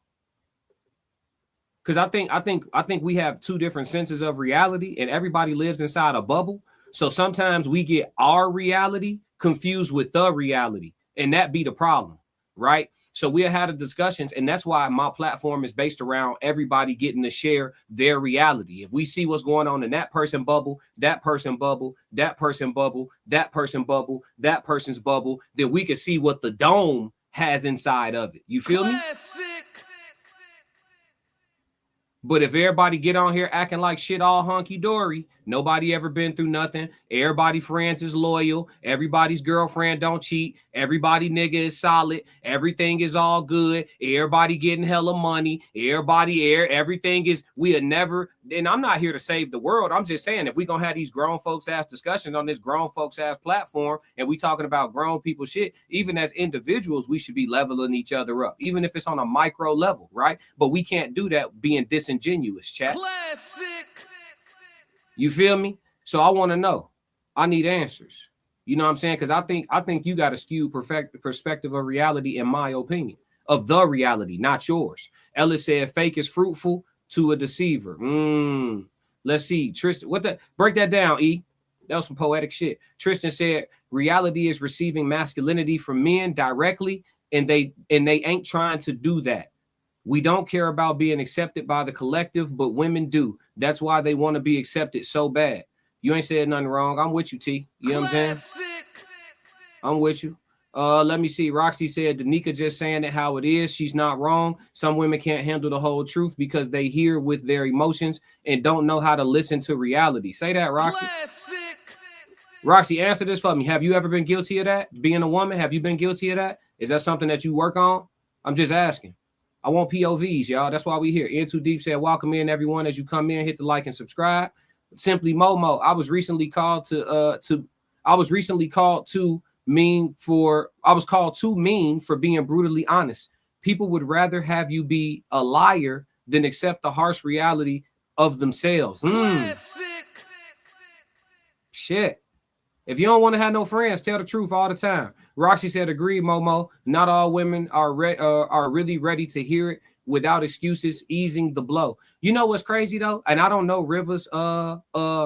Because I think we have two different senses of reality, and everybody lives inside a bubble. So sometimes we get our reality confused with the reality, and that be the problem, right? So we have had discussions, and that's why my platform is based around everybody getting to share their reality. If we see what's going on in that person bubble, that person bubble, that person bubble, that person bubble, that person's bubble, then we can see what the dome has inside of it. You feel me? But if everybody get on here acting like shit all hunky-dory, nobody ever been through nothing, everybody friends is loyal, everybody's girlfriend don't cheat, everybody nigga is solid, everything is all good, everybody getting hella money, everything is, we are never, and I'm not here to save the world, I'm just saying if we gonna have these grown folks ass discussions on this grown folks ass platform, and we talking about grown people shit, even as individuals, we should be leveling each other up, even if it's on a micro level, right? But we can't do that being disingenuous, chat. Classic. You feel me? So I want to know. I need answers. You know what I'm saying? Because I think you got a skewed perspective of reality, in my opinion, of the reality, not yours. Ellis said, "Fake is fruitful to a deceiver." Let's see, Tristan. Break that down, E. That was some poetic shit. Tristan said, "Reality is receiving masculinity from men directly, and they ain't trying to do that. We don't care about being accepted by the collective, but women do. That's why they want to be accepted so bad." You ain't said nothing wrong. I'm with you, T. You know what I'm saying? I'm with you. Let me see. Roxy said, Danica just saying it how it is. She's not wrong. Some women can't handle the whole truth because they hear with their emotions and don't know how to listen to reality. Say that, Roxy. Classic. Roxy, answer this for me. Have you ever been guilty of that? Being a woman, have you been guilty of that? Is that something that you work on? I'm just asking. I want POVs, y'all. That's why we here. In Too Deep said, welcome in, everyone. As you come in, hit the like and subscribe. Simply Momo, I was recently called too mean for being brutally honest. People would rather have you be a liar than accept the harsh reality of themselves. Shit. If you don't want to have no friends, tell the truth all the time. Roxy said, agreed, Momo. Not all women are really ready to hear it without excuses, easing the blow. You know what's crazy, though? And I don't know Rivah's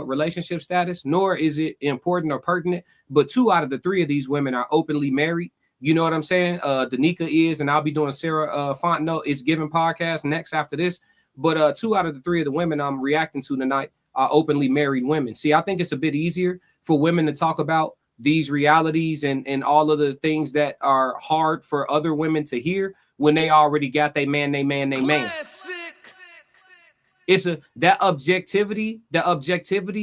relationship status, nor is it important or pertinent, but 2 out of the 3 of these women are openly married. You know what I'm saying? Danica is, and I'll be doing Sarah Fontenot It's Given podcast next after this. But 2 out of the 3 of the women I'm reacting to tonight are openly married women. See, I think it's a bit easier for women to talk about these realities and all of the things that are hard for other women to hear when they already got they man. It's that objectivity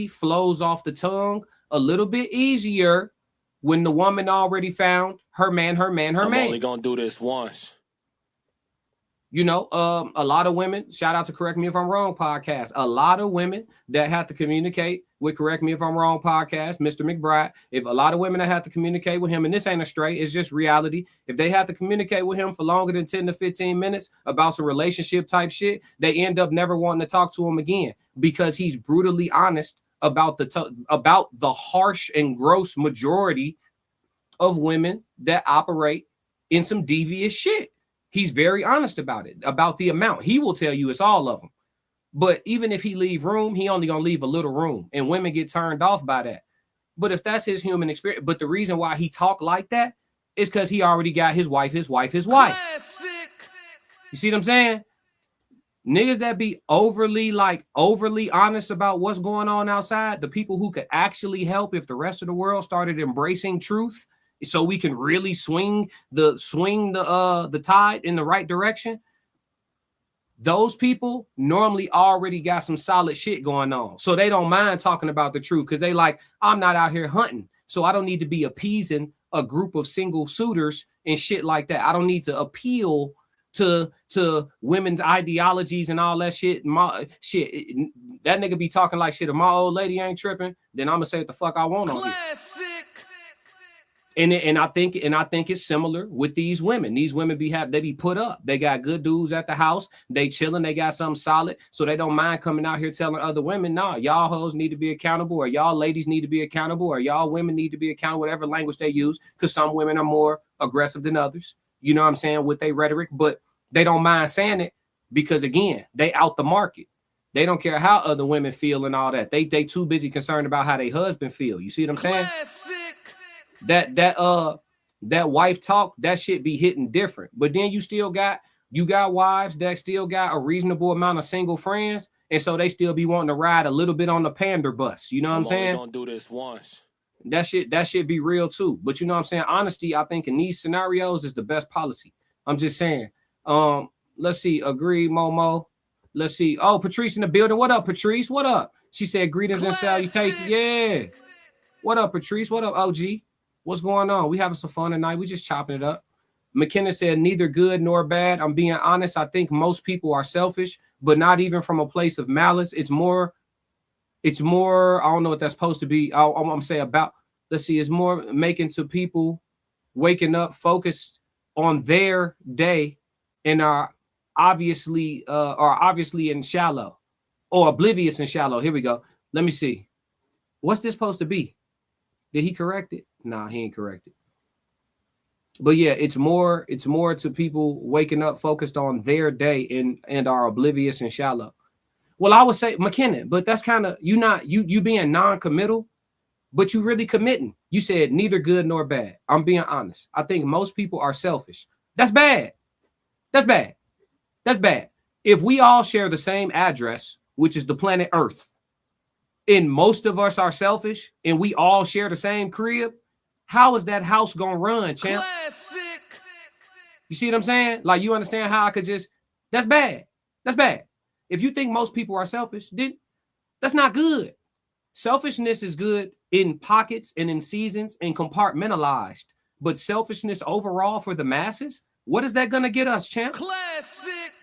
flows off the tongue a little bit easier when the woman already found her man. I'm only gonna do this once. You know, a lot of women, shout out to Correct Me If I'm Wrong podcast, a lot of women that have to communicate with Correct Me If I'm Wrong podcast, Mr. McBride, if a lot of women that have to communicate with him, and this ain't a stray, it's just reality, if they have to communicate with him for longer than 10 to 15 minutes about some relationship type shit, they end up never wanting to talk to him again because he's brutally honest about the harsh and gross majority of women that operate in some devious shit. He's very honest about it, about the amount. He will tell you it's all of them. But even if he leave room, he only going to leave a little room. And women get turned off by that. But if that's his human experience, but the reason why he talk like that is because he already got his wife. Classic. You see what I'm saying? Niggas that be overly honest about what's going on outside, the people who could actually help if the rest of the world started embracing truth, so we can really swing the tide in the right direction. Those people normally already got some solid shit going on, so they don't mind talking about the truth because they like, I'm not out here hunting, so I don't need to be appeasing a group of single suitors and shit like that. I don't need to appeal to women's ideologies and all that shit. That nigga be talking like shit. If my old lady ain't tripping, then I'm gonna say what the fuck I want on it. And I think it's similar with these women. These women they be put up. They got good dudes at the house. They chilling. They got something solid, so they don't mind coming out here telling other women, nah, y'all hoes need to be accountable, or y'all ladies need to be accountable, or y'all women need to be accountable, whatever language they use, because some women are more aggressive than others. You know what I'm saying, with their rhetoric, but they don't mind saying it because, again, they out the market. They don't care how other women feel and all that. They too busy concerned about how their husband feel. You see what I'm saying? That wife talk, that shit be hitting different. But then you got wives that still got a reasonable amount of single friends, and so they still be wanting to ride a little bit on the pander bus. You know what I'm saying? Only gonna do this once. That shit be real too. But you know what I'm saying? Honesty, I think in these scenarios is the best policy. I'm just saying. Let's see. Agree, Momo. Let's see. Oh, Patrice in the building. What up, Patrice? What up? She said greetings and salutations. Yeah. What up, Patrice? What up, OG? What's going on? We having some fun tonight. We just chopping it up. McKenna said neither good nor bad. I'm being honest. I think most people are selfish, but not even from a place of malice. It's more, I don't know what that's supposed to be. I'm gonna say about, let's see, it's more making to people waking up focused on their day and are obviously in shallow or oblivious and shallow. Here we go. Let me see. What's this supposed to be? Did he correct it? Nah, he ain't correct it. But yeah, it's more to people waking up focused on their day and are oblivious and shallow. Well, I would say McKinnon, but that's kind of you being non-committal, but you really committing. You said neither good nor bad. I'm being honest. I think most people are selfish. That's bad. That's bad. That's bad. If we all share the same address, which is the planet Earth, and most of us are selfish, and we all share the same crib, how is that house gonna run, champ? Classic. You see what I'm saying? Like, you understand how I could just, that's bad. That's bad. If you think most people are selfish, then that's not good. Selfishness is good in pockets and in seasons and compartmentalized. But selfishness overall for the masses, what is that gonna get us, champ? Classic.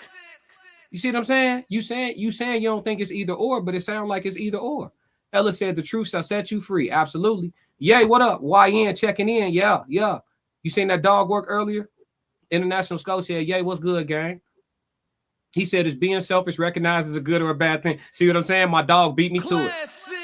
You see what I'm saying? You saying you don't think it's either or, but it sounds like it's either or. Ella said the truth shall set you free. Absolutely. Yay, what up? YN checking in. Yeah. You seen that dog work earlier? International Scholar said, yay, what's good, gang? He said, is being selfish recognized as a good or a bad thing? See what I'm saying? My dog beat me to it.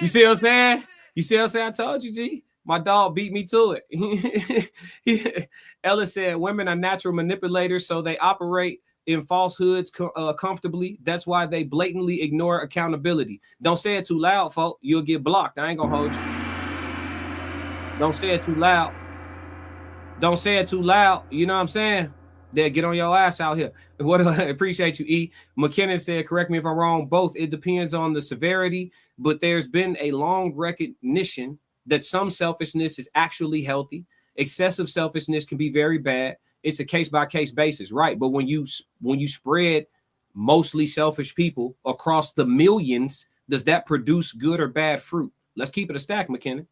You see what I'm saying? You see what I'm saying? I told you, G. My dog beat me to it. Ella said, women are natural manipulators, so they operate in falsehoods comfortably. That's why they blatantly ignore accountability. Don't say it too loud, folks. You'll get blocked. I ain't gonna hold you. Don't say it too loud. Don't say it too loud. You know what I'm saying? They'll get on your ass out here. What I appreciate you, E. McKinnon said, correct me if I'm wrong, both. It depends on the severity, but there's been a long recognition that some selfishness is actually healthy. Excessive selfishness can be very bad. It's a case-by-case basis, right? But when you spread mostly selfish people across the millions, does that produce good or bad fruit? Let's keep it a stack, McKinnon.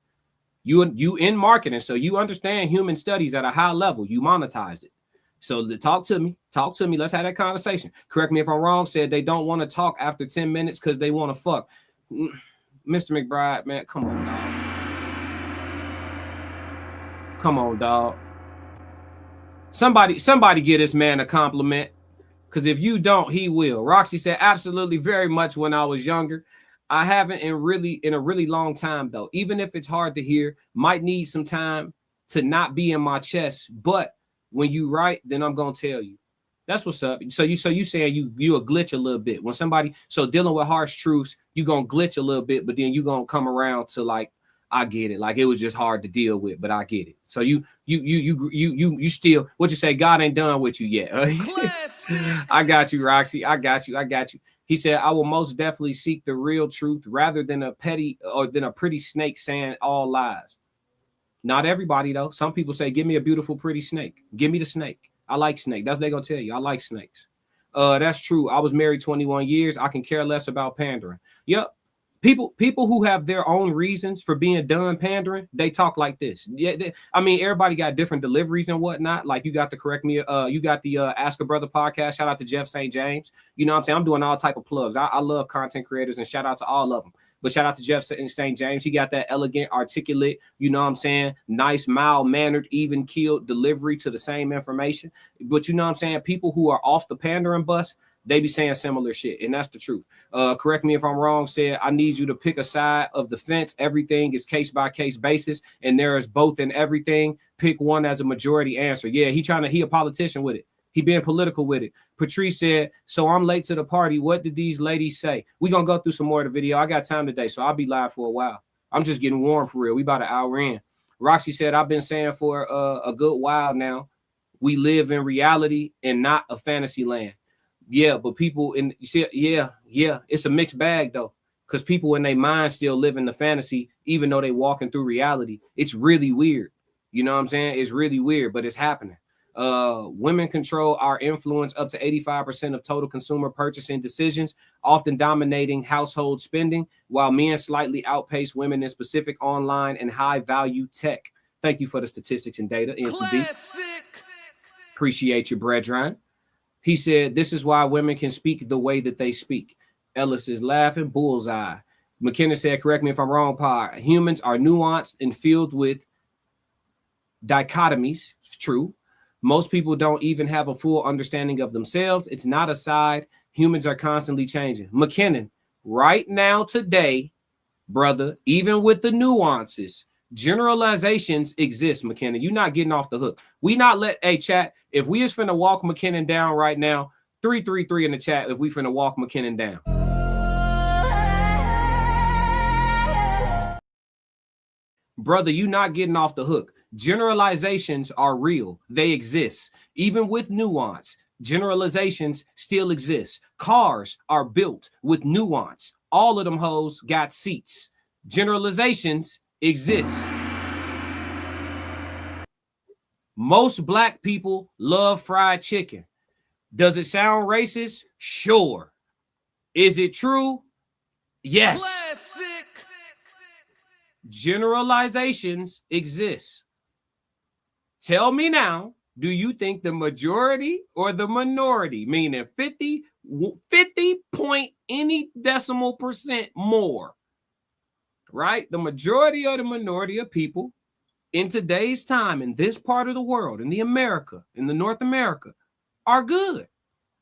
You in marketing, so you understand human studies at a high level. You monetize it. So talk to me. Let's have that conversation. Correct me if I'm wrong. Said they don't want to talk after 10 minutes because they want to fuck. Mr. McBride, man, come on, dog. Come on, dog. Somebody give this man a compliment, because if you don't, he will. Roxy said, absolutely, very much when I was younger. I haven't in a really long time, though. Even if it's hard to hear, might need some time to not be in my chest. But when you write, then I'm gonna tell you. That's what's up. So you saying you a glitch a little bit when somebody, so dealing with harsh truths, you gonna glitch a little bit, but then you gonna come around to like, I get it. Like it was just hard to deal with, but I get it. So you still, what you say? God ain't done with you yet. I got you, Roxy. I got you. He said, I will most definitely seek the real truth rather than a pretty snake saying all lies. Not everybody though. Some people say, give me a beautiful, pretty snake. Give me the snake. I like snake. That's what they're gonna tell you. I like snakes. That's true. I was married 21 years. I can care less about pandering. Yep. People who have their own reasons for being done pandering, they talk like this. Yeah, everybody got different deliveries and whatnot. Like you got the Correct Me, you got the Ask a Brother podcast. Shout out to Jeff St. James. You know what I'm saying? I'm doing all type of plugs. I love content creators and shout out to all of them. But shout out to Jeff St. James. He got that elegant, articulate, you know what I'm saying? Nice, mild-mannered, even-keeled delivery to the same information. But you know what I'm saying? People who are off the pandering bus, they be saying similar shit, and that's the truth. Correct me if I'm wrong, said, I need you to pick a side of the fence. Everything is case-by-case basis, and there is both in everything. Pick one as a majority answer. Yeah, he a politician with it. He being political with it. Patrice said, so I'm late to the party. What did these ladies say? We're going to go through some more of the video. I got time today, so I'll be live for a while. I'm just getting warm for real. We about an hour in. Roxy said, I've been saying for a good while now, we live in reality and not a fantasy land. Yeah, but people it's a mixed bag though, because people in their mind still live in the fantasy, even though they walking through reality. It's really weird. You know what I'm saying? It's really weird, but it's happening. Women control our influence up to 85% of total consumer purchasing decisions, often dominating household spending, while men slightly outpace women in specific online and high value tech. Thank you for the statistics and data. Appreciate you, brethren. He said, this is why women can speak the way that they speak. Ellis is laughing. Bullseye. McKenna said, correct me if I'm wrong, Pa. Humans are nuanced and filled with dichotomies. It's true. Most people don't even have a full understanding of themselves. It's not a side. Humans are constantly changing. McKinnon, right now, today, brother, even with the nuances, generalizations exist, McKinnon. You're not getting off the hook. We not chat. If we is finna walk McKinnon down right now, 333 in the chat if we finna walk McKinnon down. Brother, you not getting off the hook. Generalizations are real. They exist. Even with nuance, generalizations still exist. Cars are built with nuance. All of them hoes got seats. Generalizations exist. Most black people love fried chicken. Does it sound racist? Sure. Is it true? Yes. Classic. Generalizations exist. Tell me now, do you think the majority or the minority, meaning 50 point any decimal percent more, right? The majority or the minority of people in today's time, in this part of the world, in the North America, are good?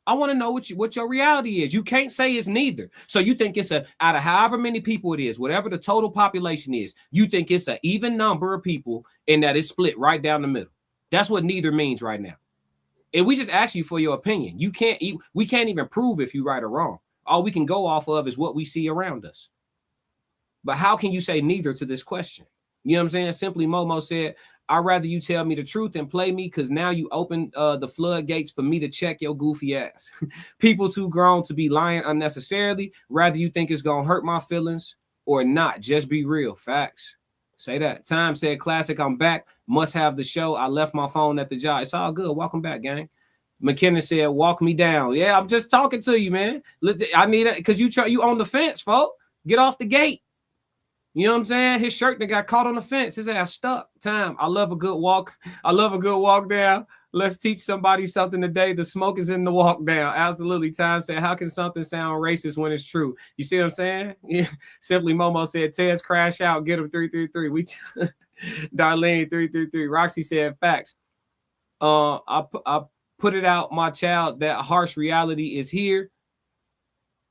I want to know what your reality is. You can't say it's neither. So you think it's out of however many people it is, whatever the total population is, you think it's an even number of people and that it's split right down the middle. That's what neither means right now. And we just ask you for your opinion. We can't even prove if you're right or wrong. All we can go off of is what we see around us. But how can you say neither to this question? You know what I'm saying? Simply Momo said, I'd rather you tell me the truth and play me, because now you open the floodgates for me to check your goofy ass. People too grown to be lying unnecessarily. Rather you think it's going to hurt my feelings or not. Just be real. Facts. Say that. Time said, classic, I'm back. Must have the show. I left my phone at the job. It's all good. Welcome back, gang. McKenna said, walk me down. Yeah, I'm just talking to you, man. I need it because you on the fence, folks. Get off the gate. You know what I'm saying? His shirt that got caught on the fence. His ass stuck. Time. I love a good walk. I love a good walk down. Let's teach somebody something today. The smoke is in the walk down. Absolutely. Time said, how can something sound racist when it's true? You see what I'm saying? Yeah. Simply Momo said, Tez crash out. Get him 333. Darlene 333. Roxy said, facts. I put it out, my child, that harsh reality is here.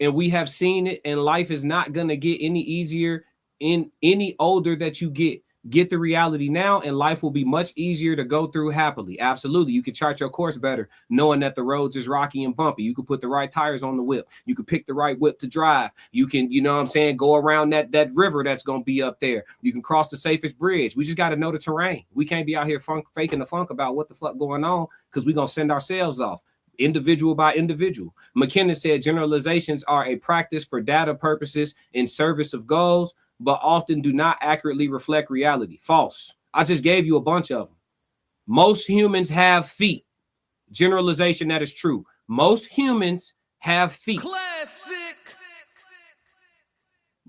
And we have seen it. And life is not going to get any easier in any older that you get. Get the reality now, and life will be much easier to go through happily. Absolutely. You can chart your course better, knowing that the roads is rocky and bumpy. You can put the right tires on the whip. You can pick the right whip to drive. You can, you know what I'm saying, go around that river that's going to be up there. You can cross the safest bridge. We just got to know the terrain. We can't be out here faking the funk about what the fuck going on, because we're going to send ourselves off. Individual by individual. McKinnon said generalizations are a practice for data purposes in service of goals, but often do not accurately reflect reality. False. I just gave you a bunch of them. Most humans have feet. Generalization that is true. Most humans have feet. Classic.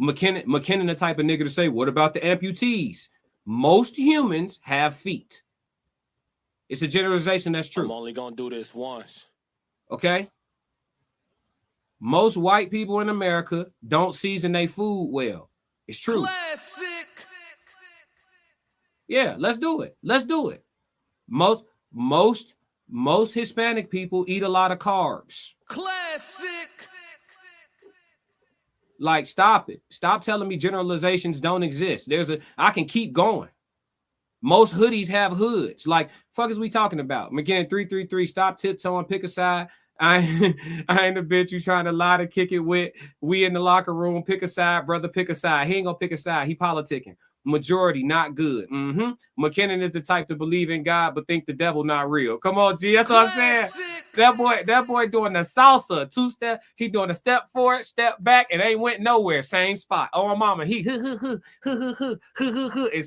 McKinnon the type of nigga to say, what about the amputees? Most humans have feet. It's a generalization that's true. I'm only gonna do this once. Okay? Most white people in America don't season their food well. It's true. Classic. Yeah, let's do it. Let's do it. Most Hispanic people eat a lot of carbs. Classic. Like, stop it. Stop telling me generalizations don't exist. I can keep going. Most hoodies have hoods. Like, fuck is we talking about? McKinnon 333, stop tiptoeing, pick a side. I ain't a bitch you trying to lie to kick it with. We in the locker room, pick a side, brother, pick a side. He ain't gonna pick a side. He politicking. Majority, not good. McKinnon is the type to believe in God but think the devil not real. Come on, G. That's what I'm saying. That boy doing the salsa, 2-step. He doing a step forward, step back, and ain't went nowhere. Same spot. Oh, mama, he it's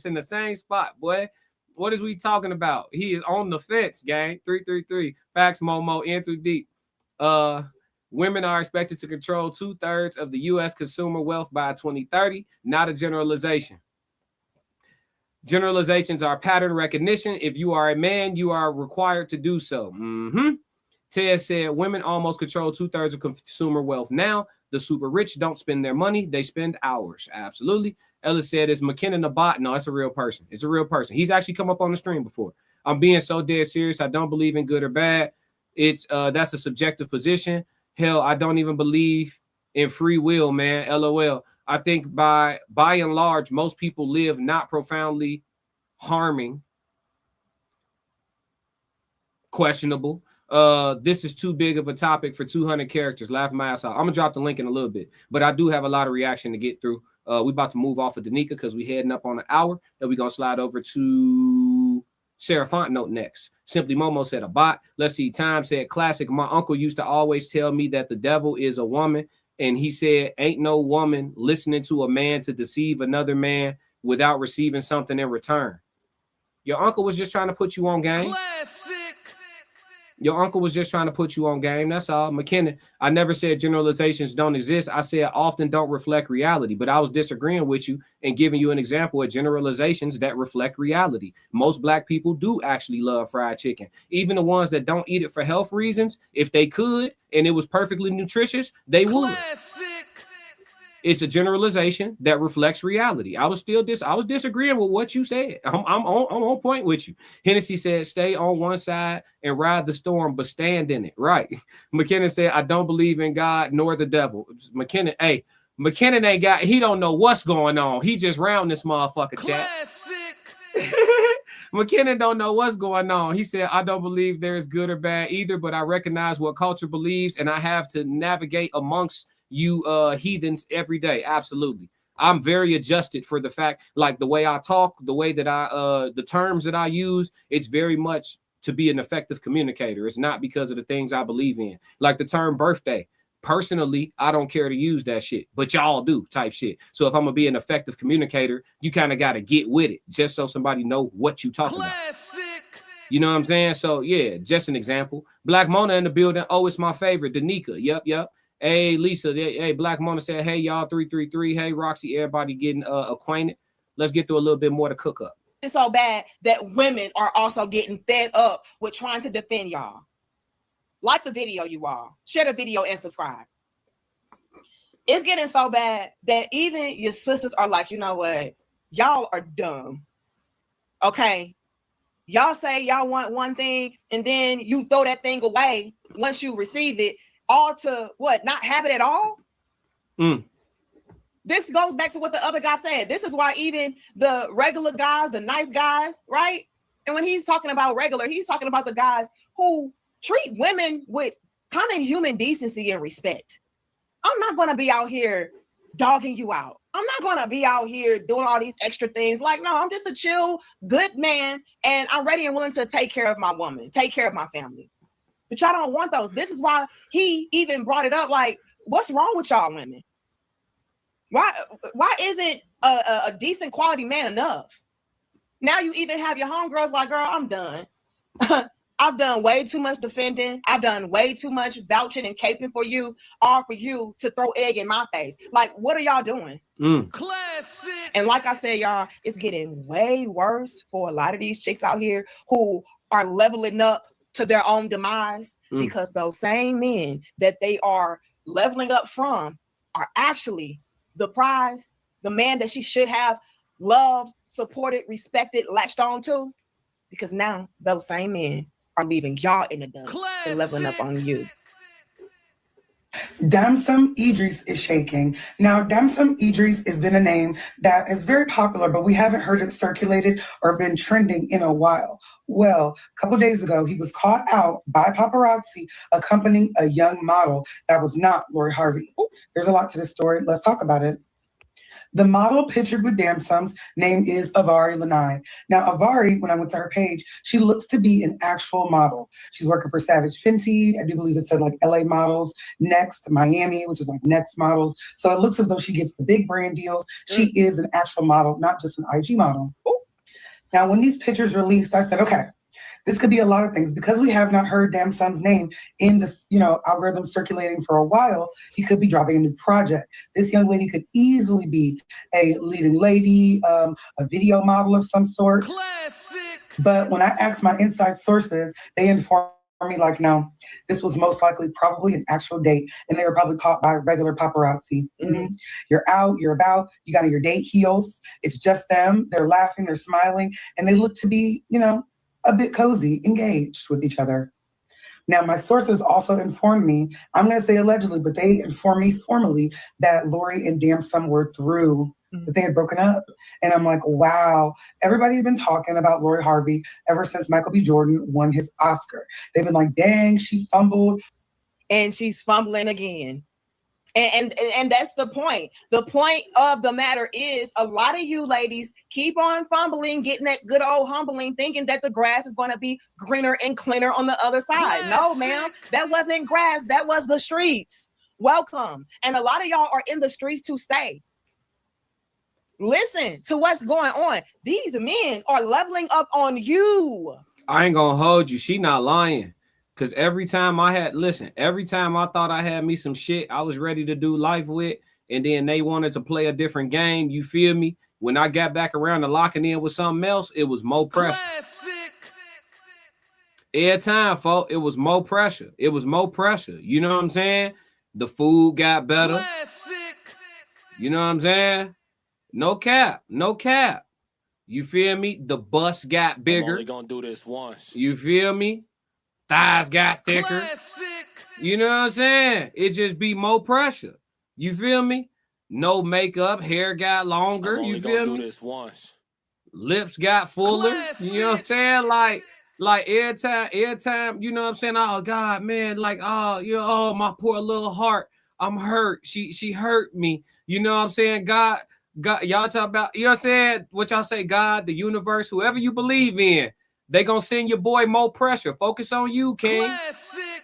in the same spot, boy. What is we talking about? He is on the fence, gang. 333. Facts, Momo, in too deep. Women are expected to control 2/3 of the U.S. consumer wealth by 2030. Not a generalization. Generalizations are pattern recognition. If you are a man, you are required to do so. Ted said women almost control 2/3 of consumer wealth now. The super rich don't spend their money. They spend hours. Absolutely. Ellis said, is McKinnon a bot? No, it's a real person. It's a real person. He's actually come up on the stream before. I'm being so dead serious. I don't believe in good or bad. It's that's a subjective position. Hell, I don't even believe in free will, man. LOL. I think by and large, most people live not profoundly harming. Questionable. This is too big of a topic for 200 characters. Laugh my ass off. I'm gonna drop the link in a little bit, but I do have a lot of reaction to get through. We about to move off of Danica because we heading up on an hour. Then we gonna slide over to Sarah Fontenot next. Simply Momo said a bot. Let's see. Time said classic. My uncle used to always tell me that the devil is a woman. And he said, ain't no woman listening to a man to deceive another man without receiving something in return. Your uncle was just trying to put you on game. Classic. Your uncle was just trying to put you on game. That's all. McKinnon, I never said generalizations don't exist. I said often don't reflect reality, but I was disagreeing with you and giving you an example of generalizations that reflect reality. Most black people do actually love fried chicken. Even the ones that don't eat it for health reasons, if they could and it was perfectly nutritious, they would. It's a generalization that reflects reality. I was disagreeing with what you said. I'm on point with you. Hennessy said, stay on one side and ride the storm, but stand in it. Right. McKinnon said, I don't believe in God nor the devil. McKinnon ain't got, he don't know what's going on. He just round this motherfucker, chat. McKinnon don't know what's going on. He said, I don't believe there is good or bad either, but I recognize what culture believes, and I have to navigate amongst you heathens every day. Absolutely. I'm very adjusted for the fact, like the way I talk, the way that the terms that I use, it's very much to be an effective communicator. It's not because of the things I believe in. Like the term birthday. Personally, I don't care to use that shit, but y'all do type shit. So if I'm gonna be an effective communicator, you kind of got to get with it just so somebody know what you talking about. You know what I'm saying? So yeah, just an example. Black Mona in the building. Oh, it's my favorite. Danica. Yep. Hey, Lisa. Hey, Black Mona said, hey, y'all, 333. Hey, Roxy, everybody getting acquainted. Let's get through a little bit more to cook up. It's so bad that women are also getting fed up with trying to defend y'all. Like the video, you all. Share the video and subscribe. It's getting so bad that even your sisters are like, you know what? Y'all are dumb. Okay? Y'all say y'all want one thing, and then you throw that thing away once you receive it. All to what? Not have it at all? this goes back to what the other guy said. This is why even the regular guys, the nice guys, right? And when he's talking about regular, he's talking about the guys who treat women with common human decency and respect. I'm not going to be out here dogging you out. I'm not going to be out here doing all these extra things. Like, no, I'm just a chill, good man. And I'm ready and willing to take care of my woman, take care of my family. But y'all don't want those. This is why he even brought it up. Like, what's wrong with y'all women? Why isn't a decent quality man enough? Now you even have your homegirls like, girl, I'm done. I've done way too much defending. I've done way too much vouching and caping for you, all for you to throw egg in my face. Like, what are y'all doing? Classic. And like I said, y'all, it's getting way worse for a lot of these chicks out here who are leveling up to their own demise because those same men that they are leveling up from are actually the prize, the man that she should have loved, supported, respected, latched on to, because now those same men are leaving y'all in the dust and leveling up on you. Damson Idris is shaking. Now, Damson Idris has been a name that is very popular, but we haven't heard it circulated or been trending in a while. Well, a couple days ago, he was caught out by paparazzi accompanying a young model that was not Lori Harvey. There's a lot to this story. Let's talk about it. The model pictured with Damson's name is Avari Lanai. Now, Avari, when I went to her page, she looks to be an actual model. She's working for Savage Fenty. I do believe it said like LA Models, Next, Miami, which is like Next Models. So it looks as though she gets the big brand deals. She is an actual model, not just an IG model. Now, when these pictures released, I said, okay, this could be a lot of things. Because we have not heard Damson's name in this, algorithm circulating for a while, he could be dropping a new project. This young lady could easily be a leading lady, a video model of some sort. Classic. But when I asked my inside sources, they informed me like, no, this was most likely probably an actual date. And they were probably caught by regular paparazzi. You're out, you're about, you got on your date heels. It's just them. They're laughing, they're smiling, and they look to be, a bit cozy, engaged with each other. Now, my sources also informed me, I'm going to say allegedly, but they informed me formally that Lori and Damson were through, that they had broken up. And I'm like, wow, everybody's been talking about Lori Harvey ever since Michael B. Jordan won his Oscar. They've been like, dang, she fumbled. And she's fumbling again. And that's the point. The point of the matter is a lot of you ladies keep on fumbling, getting that good old humbling, thinking that the grass is going to be greener and cleaner on the other side. Classic. No, ma'am, that wasn't grass. That was the streets. Welcome. And a lot of y'all are in the streets to stay. Listen to what's going on. These men are leveling up on you. I ain't gonna hold you. She not lying. Because every time I thought I had me some shit I was ready to do life with, and then they wanted to play a different game, you feel me? When I got back around to locking in with something else, it was more pressure. Classic. Every time, folks, it was more pressure. It was more pressure. You know what I'm saying? The food got better. Classic. You know what I'm saying? No cap. No cap. You feel me? The bus got bigger. I'm only gonna do this once. You feel me? Thighs got thicker. Classic. You know what I'm saying? It just be more pressure. You feel me? No makeup, hair got longer. I'm only You feel gonna do me? this once. Lips got fuller. Classic. You know what I'm saying? Like every time, you know what I'm saying? Oh God, man, like oh my poor little heart. I'm hurt. She hurt me. You know what I'm saying? God, y'all talk about, you know what I'm saying? What y'all say, God, the universe, whoever you believe in. They gonna send your boy more pressure. Focus on you, King. Classic.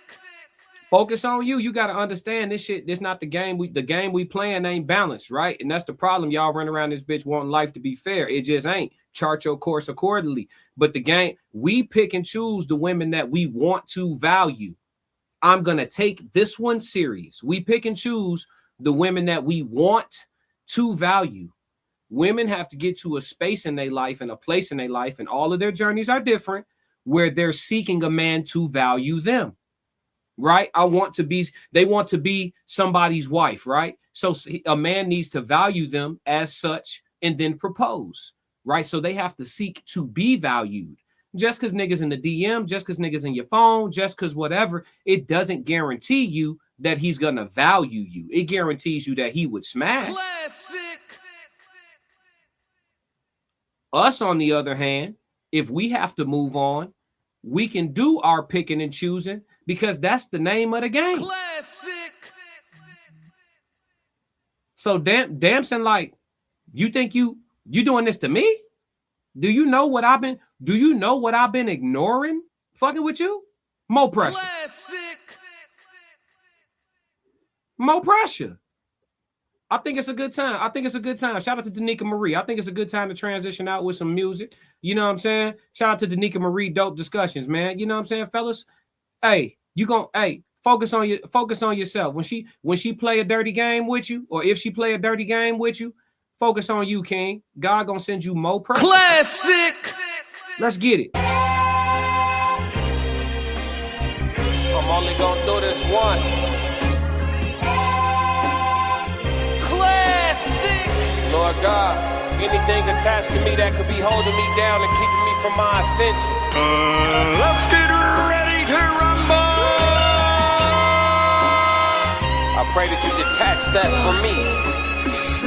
Focus on you. You gotta understand this shit. This not the game. The game we playing ain't balanced, right? And that's the problem. Y'all run around this bitch wanting life to be fair. It just ain't. Chart your course accordingly. But the game, we pick and choose the women that we want to value. I'm gonna take this one serious. We pick and choose the women that we want to value. Women have to get to a space in their life and a place in their life, and all of their journeys are different, where they're seeking a man to value them, right? They want to be somebody's wife, right? So a man needs to value them as such and then propose, right? So they have to seek to be valued. Just because niggas in the DM, just because niggas in your phone, just because whatever, it doesn't guarantee you that he's gonna value you. It guarantees you that he would smash. Classic. Us, on the other hand, if we have to move on, we can do our picking and choosing because that's the name of the game. Classic. So Damson, like, you think you doing this to me? Do you know what I've been ignoring fucking with you? More pressure. Classic. More pressure. I think it's a good time. Shout out to Danica Marie. I think it's a good time to transition out with some music. You know what I'm saying? Shout out to Danica Marie. Dope discussions, man. You know what I'm saying, fellas? Hey, focus on yourself. When she play a dirty game with you, or if she play a dirty game with you, focus on you, King. God gonna send you more pressure. Classic. Let's get it. I'm only gonna do this once. Classic. Lord God, anything attached to me that could be holding me down and keeping me from my ascension. Let's get ready to rumble. I pray that you detach that from me,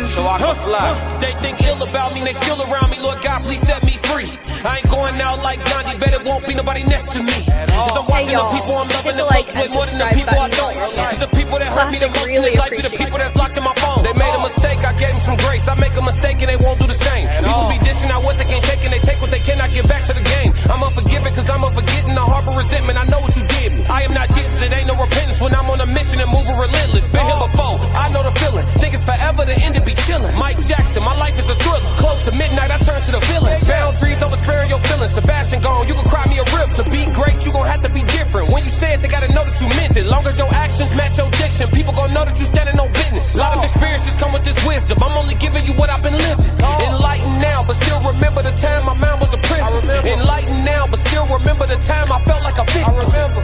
so I can fly. They think ill about me, they still around me. Lord God, please set me free. I ain't going out like Gandhi, bet it won't be nobody next to me. Cause I'm watching the people I'm loving the most way more than the people I don't. Cause the people that hurt me the most in this life be the people that's locked in my phone. They made a mistake, I gave them some grace. I make a mistake and they won't do the same. People be dishing out what they can't take and they take what they cannot get back to the game. I'm unforgiving cause I'm unforgetting, I harbor resentment. I know what you did me. I am not Jesus, it ain't no repentance when I'm on a mission and moving relentless. Been here before, I know the feeling. Think it's forever, the end to be chilling. Mike Jackson, my life is a thriller. Close to midnight, I turn to the villain. Boundaries over sparing your feelings. Sebastian gone, you can cry me a rip. To be great, you gon' have to be different. When you say it, they gotta know that you meant it. Long as your actions match your diction, people gon' know that you standing on business. A lot of experiences come with this wisdom. I'm only giving you what I've been living. Enlightened now, but still remember the time my mind was a prison. Enlightened now, but still remember the time I felt like a victim. I remember.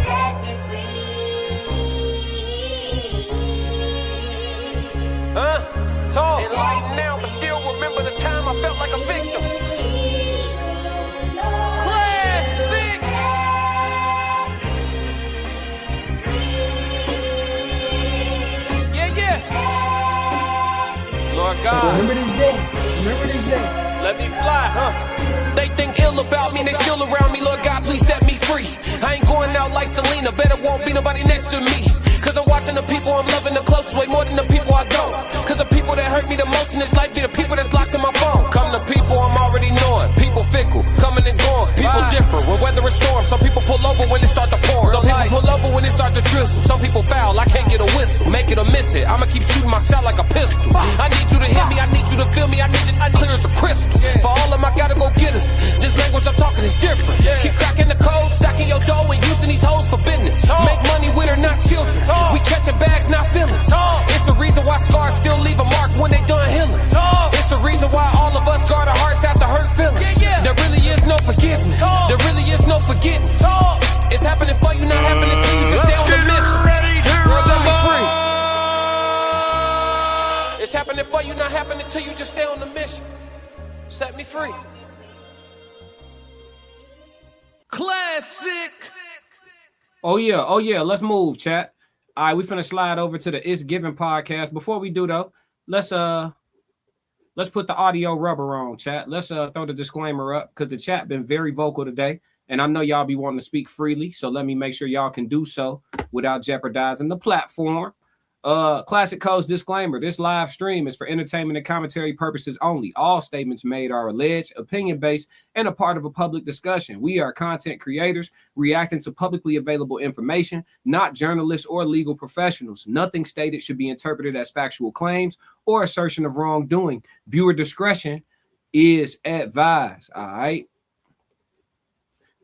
Talk. Enlightened now, but still remember the time I felt like a victim. Classic. Yeah. Lord God. Remember this day. Let me fly, They think ill about me, they still around me. Lord God, please set me free. I ain't going out like Selena, bet it won't be nobody next to me. Cause I'm watching the people I'm loving the closest way more than the people I don't. Cause the people that hurt me the most in this life be the people that's locked in my phone. Come to people I'm already knowing. People fickle, coming and going. People different when weather is storm. Some people pull over when it start to pour. Some people pull over when it start to drizzle. Some people foul, I can't get a whistle. Make it or miss it, I'ma keep shooting my shot like a pistol. I need you to hit me, I need you to feel me. I need it clear as a crystal. For all of my gotta go get us. This language I'm talking is different. Keep cracking the code, stacking your dough and using these hoes for business. Make money with her, not children. We catching bags, not feelings. It's the reason why scars still leave a mark when they done healing. It's the reason why all of us guard our hearts after hurt feelings. There really is no forgiveness. There really is no forgetting. It's happening for you, not happening to you. Just stay on the mission. Set me free. It's happening for you, not happening to you. Just stay on the mission. Set me free. Classic. Oh yeah. Let's move, chat. All right, we finna slide over to the It's Given podcast. Before we do though, let's put the audio rubber on, chat. Let's throw the disclaimer up because the chat been very vocal today, and I know y'all be wanting to speak freely. So let me make sure y'all can do so without jeopardizing the platform. Classic Code's disclaimer: this live stream is for entertainment and commentary purposes only. All statements made are alleged, opinion-based, and a part of a public discussion. We are content creators reacting to publicly available information, not journalists or legal professionals. Nothing stated should be interpreted as factual claims or assertion of wrongdoing. Viewer discretion is advised. All right.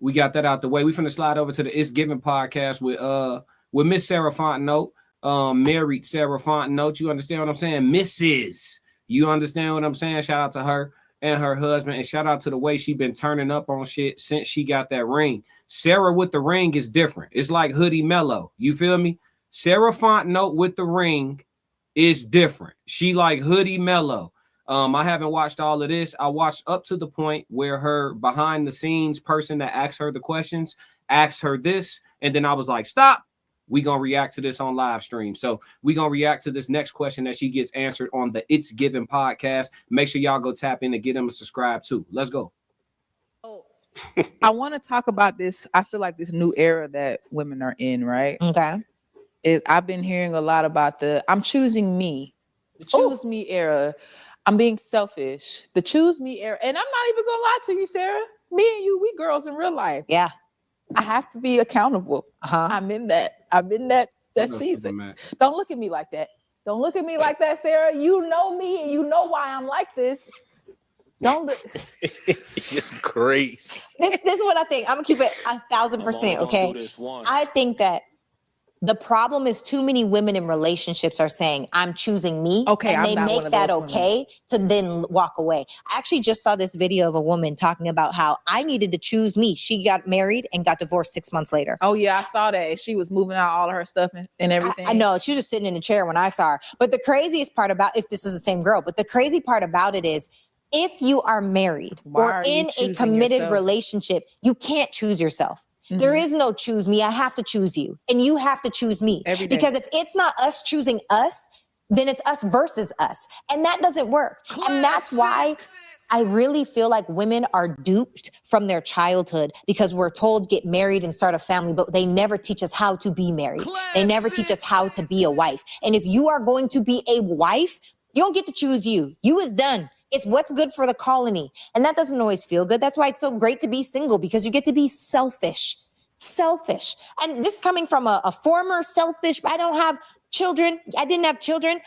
We got that out the way. We finna slide over to the It's Given podcast with Miss Sarah Fontenot. Married Sarah Fontenot, you understand what I'm saying? Mrs. You understand what I'm saying? Shout out to her and her husband, and shout out to the way she been turning up on shit since she got that ring. Sarah with the ring is different. It's like Hoodie Mellow. You feel me? Sarah Fontenot with the ring is different. She like Hoodie Mellow. I haven't watched all of this. I watched up to the point where her behind the scenes person that asked her the questions asked her this, and then I was like, stop. we gonna react to this on live stream. So we gonna react to this next question that she gets answered on the It's Given podcast. Make sure y'all go tap in and get them a subscribe too. Let's go. I want to talk about this. I feel like this new era that women are in, right? Okay. I've been hearing a lot about the I'm choosing me, the choose me era. I'm being selfish, the choose me era. And I'm not even gonna lie to you, Sarah. Me and you, we girls in real life. Yeah. I have to be accountable. I'm in that season. Don't look at me like that. Don't look at me like that, Sarah. You know me and you know why I'm like this. Don't look. It's crazy. This is what I think. I'm gonna keep it 1,000%. Okay. I think that the problem is too many women in relationships are saying, I'm choosing me. Okay. And they make that okay to then walk away. I actually just saw this video of a woman talking about how I needed to choose me. She got married and got divorced 6 months later. Oh, yeah, I saw that. She was moving out all of her stuff and everything. I know. She was just sitting in a chair when I saw her. But the craziest part about, if this is the same girl, but the crazy part about it is, if you are married or in a committed relationship, you can't choose yourself. Mm-hmm. There is no choose me. I have to choose you. And you have to choose me. Every day. Because if it's not us choosing us, then it's us versus us. And that doesn't work. And that's why I really feel like women are duped from their childhood, because we're told get married and start a family, but they never teach us how to be married. They never teach us how to be a wife. And if you are going to be a wife, you don't get to choose you. You is done. It's what's good for the colony. And that doesn't always feel good. That's why it's so great to be single, because you get to be selfish. Selfish. And this is coming from a former selfish, I don't have children. I didn't have children.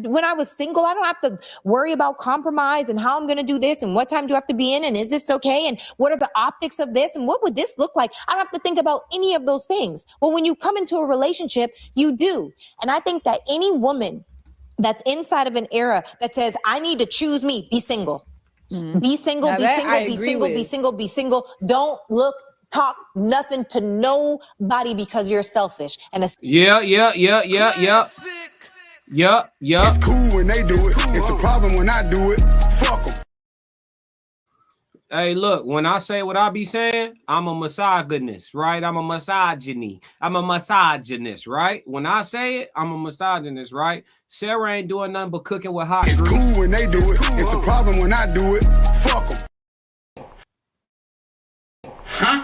When I was single, I don't have to worry about compromise and how I'm going to do this and what time do I have to be in and is this okay? And what are the optics of this? And what would this look like? I don't have to think about any of those things. But when you come into a relationship, you do. And I think that any woman that's inside of an era that says, I need to choose me, be single. Mm-hmm. Be single, now be single, be single, be single, be single. Don't look, talk nothing to nobody because you're selfish. And Yeah. It's cool when they do it. It's a problem when I do it. Fuck them. Hey, look, when I say what I be saying, I'm a misogynist, right? I'm a misogynist, right? When I say it, I'm a misogynist, right? Sarah ain't doing nothing but cooking with hot grease. It's cool when they do it. It's a problem when I do it. Fuck them. Huh?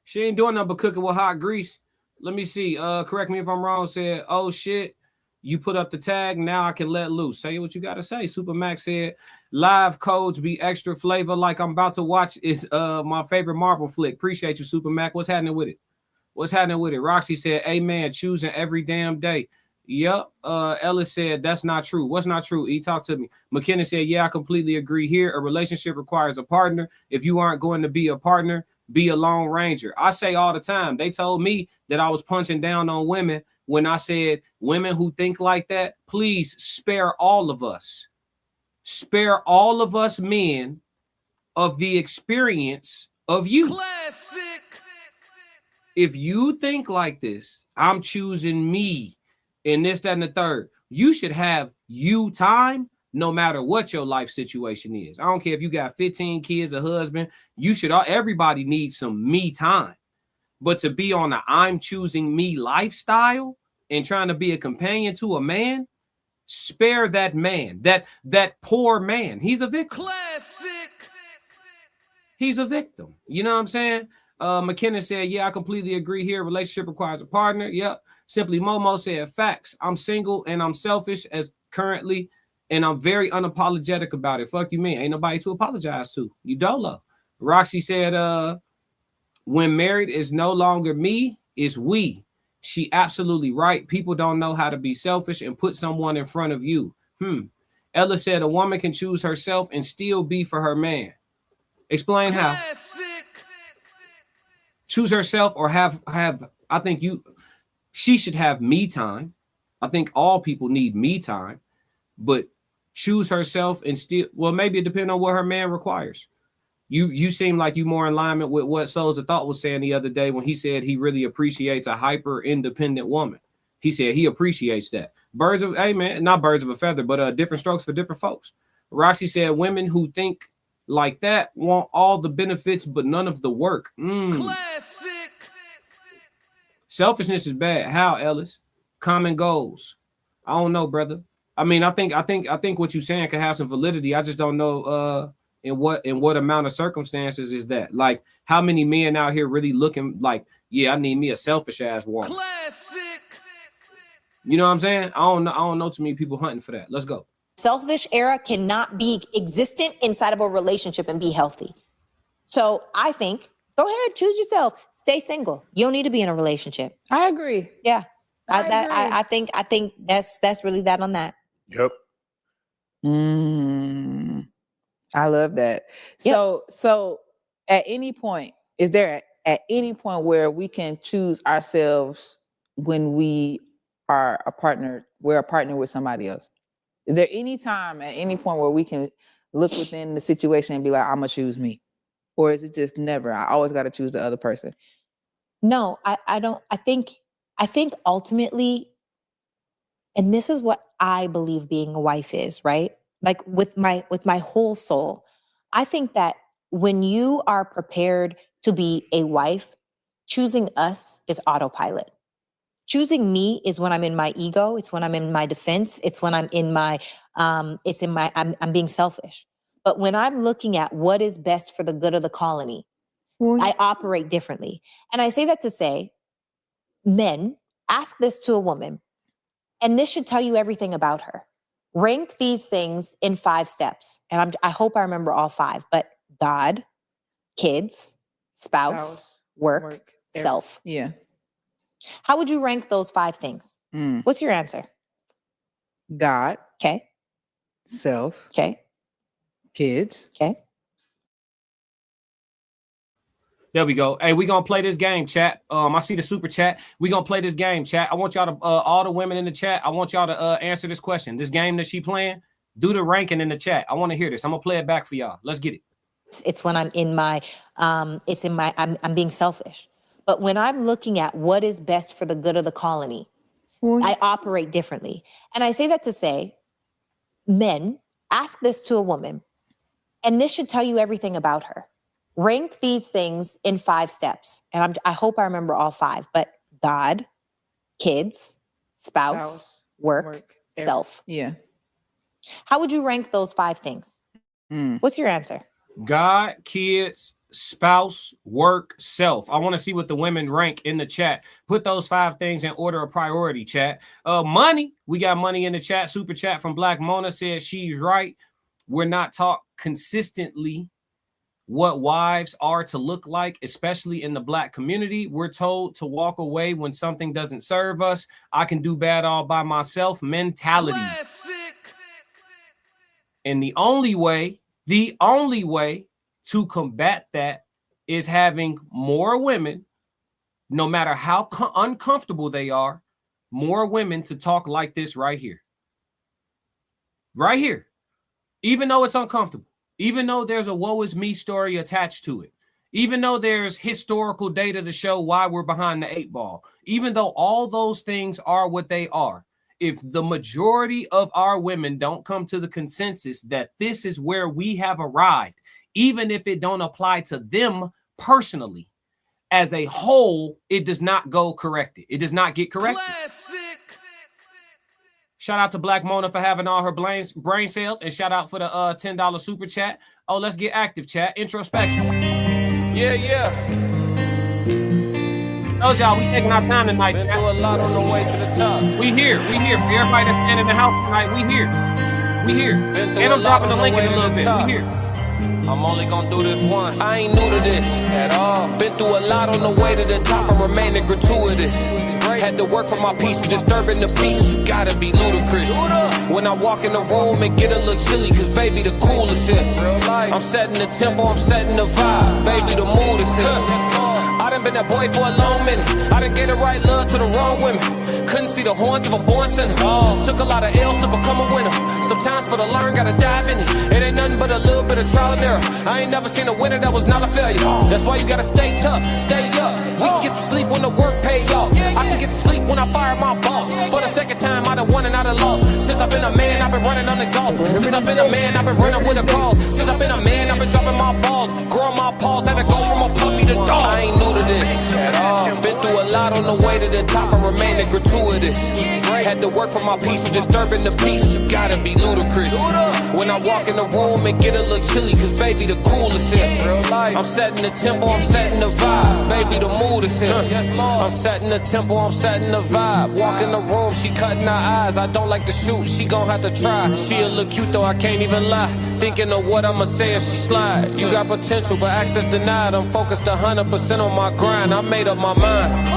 She ain't doing nothing but cooking with hot grease. Let me see. Correct me if I'm wrong. Said, oh shit. You put up the tag, now I can let loose. Say what you got to say. Super Max said, live codes be extra flavor like I'm about to watch is my favorite Marvel flick. Appreciate you, Super Mac. What's happening with it? What's happening with it? Roxy said, amen, choosing every damn day. Yep. Ellis said, that's not true. What's not true? He talked to me. McKenna said, yeah, I completely agree here. A relationship requires a partner. If you aren't going to be a partner, be a lone ranger. I say all the time, they told me that I was punching down on women when I said women who think like that, please spare all of us. Spare all of us men of the experience of you. Classic. If you think like this, I'm choosing me and this, that, and the third. You should have you time no matter what your life situation is. I don't care if you got 15 kids, a husband. You should, everybody needs some me time. But to be on a I'm choosing me lifestyle and trying to be a companion to a man, spare that man, that poor man. He's a victim. Classic. He's a victim. You know what I'm saying? McKenna said, yeah, I completely agree here. Relationship requires a partner. Yep. Simply Momo said, facts. I'm single and I'm selfish as currently, and I'm very unapologetic about it. Fuck you, mean? Ain't nobody to apologize to. You dolo. Roxy said, when married is no longer me, it's we. She absolutely right. People don't know how to be selfish and put someone in front of you. Ella said a woman can choose herself and still be for her man. Explain how. Choose herself or have I think she should have me time. I think all people need me time, but choose herself and still, well, maybe it depends on what her man requires. You seem like you more in alignment with what Souls of Thought was saying the other day when he said he really appreciates a hyper independent woman. He said he appreciates that. Not birds of a feather, but different strokes for different folks. Roxy said women who think like that want all the benefits but none of the work. Classic. Selfishness is bad. How, Ellis? Common goals. I don't know, brother. I mean, I think what you're saying can have some validity. I just don't know in what amount of circumstances is that. Like, how many men out here really looking like, yeah, I need me a selfish ass woman. Classic. You know what I'm saying? I don't know too many people hunting for that. Let's go. Selfish era cannot be existent inside of a relationship and be healthy. So I think, go ahead, choose yourself. Stay single. You don't need to be in a relationship. I agree. Yeah. I think that's really that on that. Yep. I love that. So at any point, is there at any point where we can choose ourselves when we're a partner with somebody else? Is there any time at any point where we can look within the situation and be like, I'm gonna choose me? Or is it just never? I always got to choose the other person. No, I don't. I think ultimately, and this is what I believe being a wife is, right? Like with my whole soul, I think that when you are prepared to be a wife, choosing us is autopilot. Choosing me is when I'm in my ego. It's when I'm in my defense. It's when I'm in my, I'm being selfish. But when I'm looking at what is best for the good of the colony, I operate differently. And I say that to say, men, ask this to a woman, and this should tell you everything about her. Rank these things in 5 steps. And I hope I remember all 5, but God, kids, spouse, work, self. Yeah. How would you rank those 5 things? What's your answer? God. Okay. Self. Okay. Kids. Okay. There we go. Hey, we gonna play this game, chat. I see the super chat. We gonna play this game, chat. I want y'all to all the women in the chat. I want y'all to answer this question. This game that she playing. Do the ranking in the chat. I want to hear this. I'm gonna play it back for y'all. Let's get it. It's when I'm in my, I'm being selfish. But when I'm looking at what is best for the good of the colony, I operate differently. And I say that to say, men, ask this to a woman, and this should tell you everything about her. Rank these things in 5 steps. And I hope I remember all 5, but God, kids, spouse, work, self. Yeah. How would you rank those 5 things? What's your answer? God, kids, spouse, work, self. I want to see what the women rank in the chat. Put those 5 things in order of priority, chat. Money. We got money in the chat. Super chat from Black Mona says she's right. We're not taught consistently what wives are to look like, especially in the Black community. We're told to walk away when something doesn't serve us. I can do bad all by myself mentality. Classic. And the only way to combat that is having more women, no matter how uncomfortable they are, more women to talk like this right here. Right here. Even though it's uncomfortable. Even though there's a woe is me story attached to it. Even though there's historical data to show why we're behind the 8 ball. Even though all those things are what they are. If the majority of our women don't come to the consensus that this is where we have arrived, even if it don't apply to them personally, as a whole, it does not go corrected. It does not get corrected. Classic. Shout out to Black Mona for having all her brain cells, and shout out for the $10 super chat. Oh, let's get active, chat. Introspection. Yeah. Those y'all, we taking our time tonight. Been through a lot on the way to the top. We here. For everybody that's in the house tonight, we here. And I'm dropping the link in a little bit. We here. I'm only gonna do this once. I ain't new to this at all. Been through a lot on the way to the top. I'm remaining gratuitous. Had to work for my peace, disturbing the peace. You gotta be ludicrous. When I walk in the room, it get a little chilly, cause baby, the cool is here. I'm setting the tempo, I'm setting the vibe. Baby, the mood is here. I done been that boy for a long minute. I done get the right love to the wrong women. Couldn't see the horns of a born sinner. Took a lot of L's to become a winner. Sometimes for the learn, gotta dive in it. It ain't nothing but a little bit of of trial and error. I ain't never seen a winner that was not a failure. That's why you gotta stay tough, stay up. We can get some sleep when the work pay off. I can get some sleep when I fire my boss. For the second time, I done won and I done lost. Since I've been a man, I've been running on exhaust. Since I've been a man, I've been running with a cause. Since I've been a man, I've been dropping my balls, growing my paws, had to go from a puppy to dog. I ain't new to this at all. Been through a lot on the way to the top and remaining gratuitous. Had to work for my peace, disturbing the peace. You gotta be ludicrous. When I walk in the room and get a little chilly, cause baby the coolest here. I'm setting the tempo, I'm setting the vibe. Baby the mood is here. I'm setting the tempo, I'm setting the vibe. Walk in the room, she cutting her eyes. I don't like to shoot, she gon' have to try. She'll look cute though, I can't even lie. Thinking of what I'ma say if she slide. You got potential, but access denied. I'm focused 100% on my grind. I made up my mind.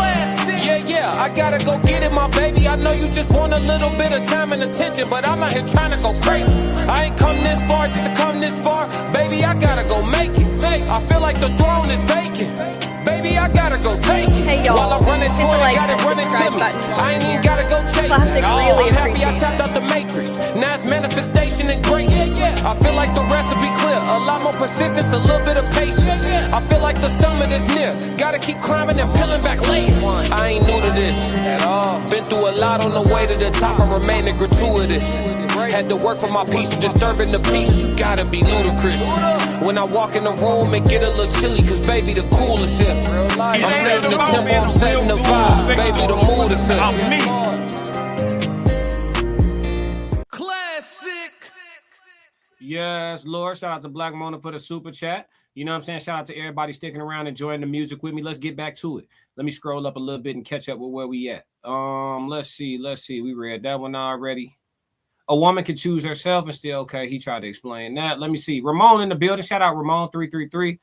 Yeah, I gotta go get it, my baby. I know you just want a little bit of time and attention, but I'm out here trying to go crazy. I ain't come this far just to come this far. Baby, I gotta go make it. I feel like the throne is vacant. Baby, I gotta go take it. Hey, y'all. While I'm running to it, like gotta run into me. I ain't even gotta go chase Classic, it. really I'm happy I appreciate tapped out the matrix. Now it's manifestation and greatness. I feel like the recipe clear. A lot more persistence, a little bit of patience. I feel like the summit is near. Gotta keep climbing and peeling back layers. I ain't new to this at all. Been through a lot on the way to the top and remaining gratuitous. Had to work for my peace, disturbing the peace. You gotta be ludicrous. When I walk in the room and get a little chilly, cause baby the coolest here. I'm setting the tempo, I'm setting the vibe. Baby the mood is here. Classic. Yes, Lord. Shout out to Black Mona for the super chat. You know what I'm saying? Shout out to everybody sticking around, enjoying the music with me. Let's get back to it. Let me scroll up a little bit and catch up with where we at. Let's see. We read that one already. A woman can choose herself and still, okay, he tried to explain that. Let me see. Ramon in the building. Shout out Ramon 333.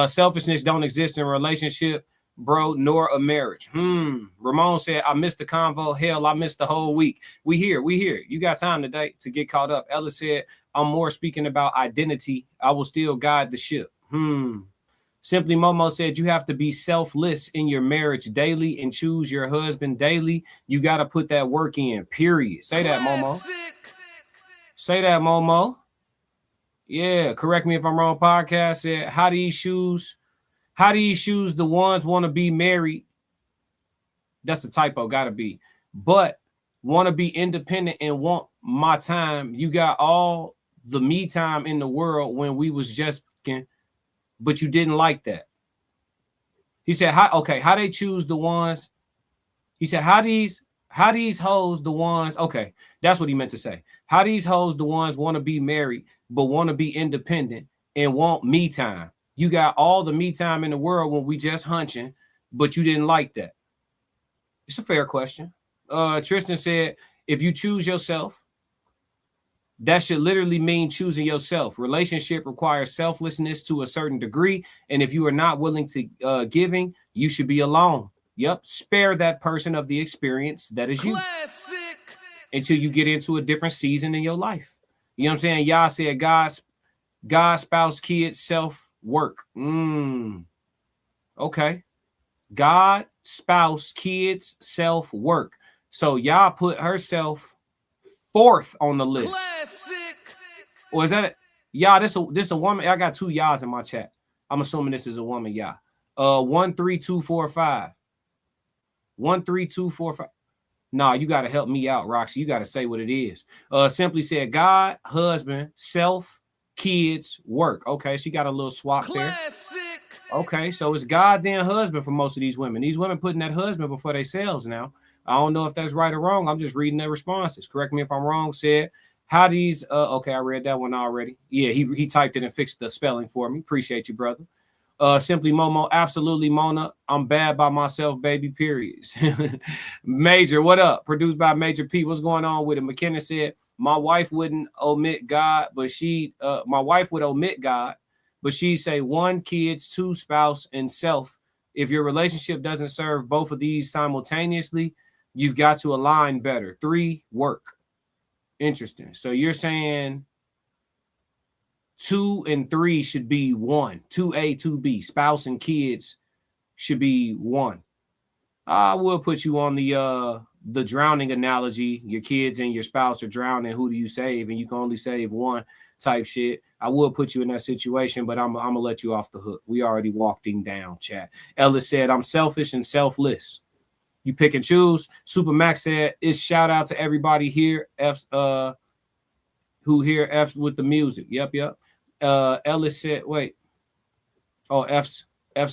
Selfishness don't exist in a relationship, bro, nor a marriage. Ramon said, I missed the convo. Hell, I missed the whole week. We here. You got time today to get caught up. Ella said, I'm more speaking about identity. I will still guide the ship. Simply Momo said, you have to be selfless in your marriage daily and choose your husband daily. You got to put that work in, period. Say that, Momo. Say that, Momo. Yeah, correct me if I'm wrong. Podcast said, how do you choose the ones want to be married? That's a typo, gotta be. But want to be independent and want my time. You got all the me time in the world when we was just, but you didn't like that. He said, how they choose the ones? He said, how these hoes the ones? Okay, that's what he meant to say. How these hoes the ones want to be married, but want to be independent and want me time. You got all the me time in the world when we just hunching, but you didn't like that. It's a fair question. Tristan said, if you choose yourself, that should literally mean choosing yourself. Relationship requires selflessness to a certain degree. And if you are not willing to giving, you should be alone. Yep. Spare that person of the experience that is you. Classic. Until you get into a different season in your life. You know what I'm saying? Y'all said God, spouse, kids, self, work. Okay. God, spouse, kids, self, work. So y'all put herself fourth on the list. Classic. Or is that it? Y'all, this a woman. I got two y'alls in my chat. I'm assuming this is a woman, y'all. 13245. 13245. Nah, you got to help me out, Roxy. You got to say what it is. Simply said God, husband, self, kids, work. Okay, she got a little swap there. Okay, so it's God then husband for most of these women. These women putting that husband before themselves now. I don't know if that's right or wrong. I'm just reading their responses. Correct me if I'm wrong. Said, how these, okay, I read that one already. Yeah, he typed it and fixed the spelling for me. Appreciate you, brother. Simply Momo, absolutely Mona. I'm bad by myself, baby, periods. Major, what up? Produced by Major P. What's going on with it? McKenna said, my wife wouldn't omit God, but my wife would omit God, but she say 1, kids, 2, spouse, and self. If your relationship doesn't serve both of these simultaneously, you've got to align better. 3, work. Interesting. So you're saying 2 and 3 should be 1. 2A, 2B. Spouse and kids should be 1. I will put you on the drowning analogy. Your kids and your spouse are drowning. Who do you save? And you can only save 1 type shit. I will put you in that situation, but I'm gonna let you off the hook. We already walked him down, chat. Ellis said, I'm selfish and selfless. You pick and choose. Super Max said, it's shout out to everybody here. Who here F's with the music. Yep. Ellis said, wait. Oh, F's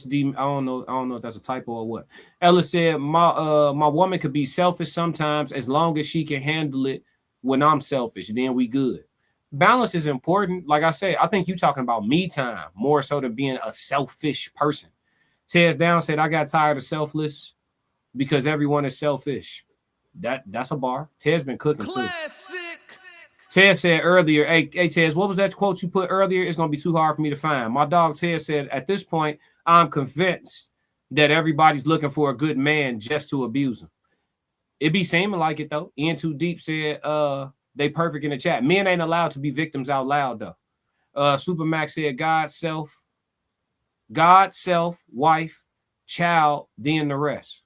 D. I don't know if that's a typo or what. Ellis said, my woman could be selfish sometimes as long as she can handle it when I'm selfish. Then we good. Balance is important. Like I said, I think you're talking about me time more so than being a selfish person. Tez Down said, I got tired of selfless because everyone is selfish. That's a bar. Tez been cooking too. Ted said earlier, hey Tez, what was that quote you put earlier? It's going to be too hard for me to find. My dog Ted said, at this point, I'm convinced that everybody's looking for a good man just to abuse him. It be seeming like it, though. Ian Too Deep said they perfect in the chat. Men ain't allowed to be victims out loud, though. Supermax said God, self, wife, child, then the rest.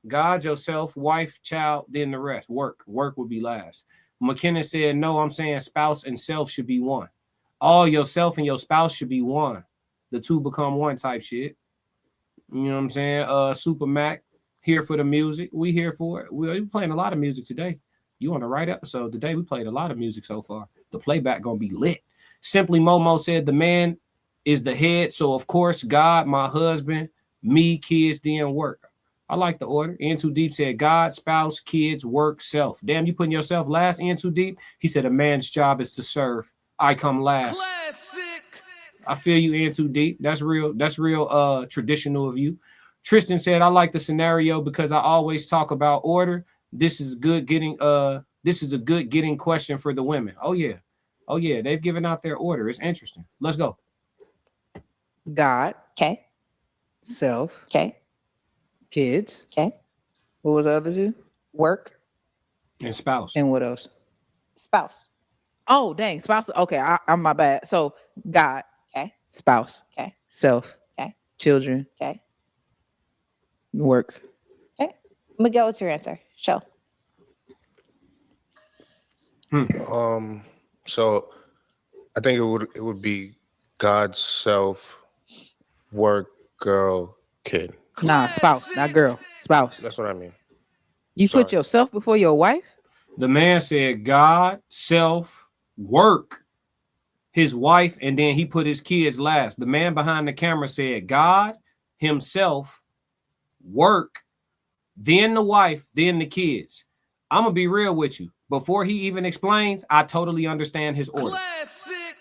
God, yourself, wife, child, then the rest. Work would be last. McKenna said, no, I'm saying spouse and self should be one. All yourself and your spouse should be one. The two become one type shit. You know what I'm saying? Super Mac, here for the music. We here for it. We're playing a lot of music today. You on the right episode today. We played a lot of music so far. The playback gonna be lit. Simply Momo said, the man is the head. So, of course, God, my husband, me, kids, then work. I like the order. In Too Deep said, God, spouse, kids, work, self. Damn, you putting yourself last, In Too Deep? He said, a man's job is to serve. I come last. Classic. I feel you, In Too Deep. That's real traditional of you. Tristan said, I like the scenario because I always talk about order. This is a good getting question for the women. Oh, yeah. They've given out their order. It's interesting. Let's go. God. Okay. Self. Okay. Kids. Okay. What was the other two? Work. And spouse. And what else? Spouse. Oh, dang. Spouse. Okay, I'm my bad. So God. Okay. Spouse. Okay. Self. Okay. Children. Okay. Work. Okay. Miguel, what's your answer? Show. So I think it would be God, self, work, girl, kid. Nah, spouse, not girl. Spouse. That's what I mean. You put yourself before your wife? The man said God, self, work, his wife, and then he put his kids last. The man behind the camera said God, himself, work, then the wife, then the kids. I'm going to be real with you. Before he even explains, I totally understand his order. Classic.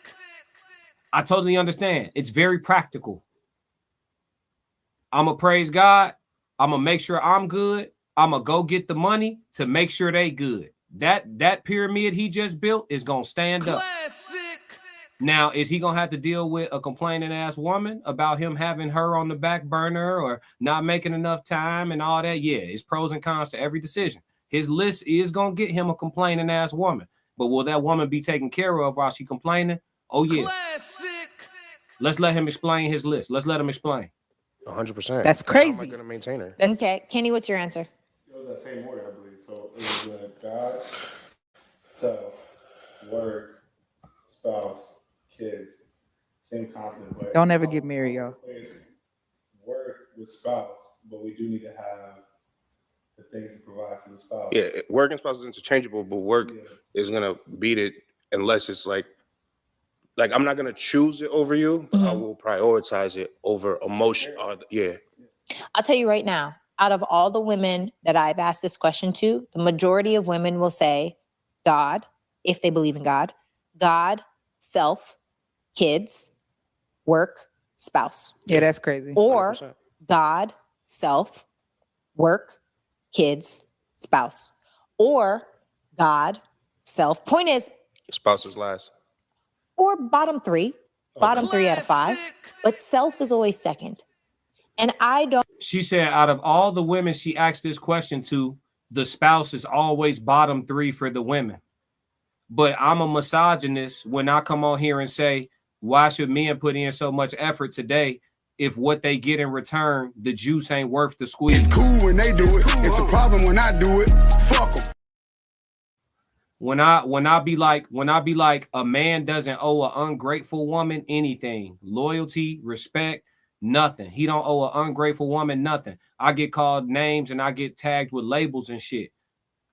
I totally understand. It's very practical. I'm going to praise God. I'm going to make sure I'm good. I'm going to go get the money to make sure they good. That pyramid he just built is going to stand up. Now, is he going to have to deal with a complaining ass woman about him having her on the back burner or not making enough time and all that? Yeah, it's pros and cons to every decision. His list is going to get him a complaining ass woman. But will that woman be taken care of while she complaining? Oh, yeah. Classic. Let's let him explain his list. Let's let him explain. 100%. That's crazy. How am I going to maintain her? Okay. Kenny, what's your answer? It was that same order, I believe. So it was God, self, work, spouse, kids. Same concept. But Don't ever get married, y'all. Work with spouse, but we do need to have the things to provide for the spouse. Yeah, work and spouse is interchangeable, but work is going to beat it unless it's like I'm not going to choose it over you, but I will prioritize it over emotion. I'll tell you right now, out of all the women that I've asked this question to, the majority of women will say God, if they believe in God, self, kids, work, spouse. Yeah, that's crazy. Or 100%. God, self, work, kids, spouse. Or God, self. Point is, Spouse is last. or bottom three out of 5, but self is always second. And I don't. She said out of all the women she asked this question to, the spouse is always bottom 3 for the women. But I'm a misogynist when I come on here and say, why should men put in so much effort today if what they get in return, the juice ain't worth the squeeze? It's cool when they do it. It's a problem when I do it. Fuck them. When I be like a man doesn't owe an ungrateful woman anything, loyalty, respect, nothing. He don't owe an ungrateful woman nothing. I get called names and I get tagged with labels and shit.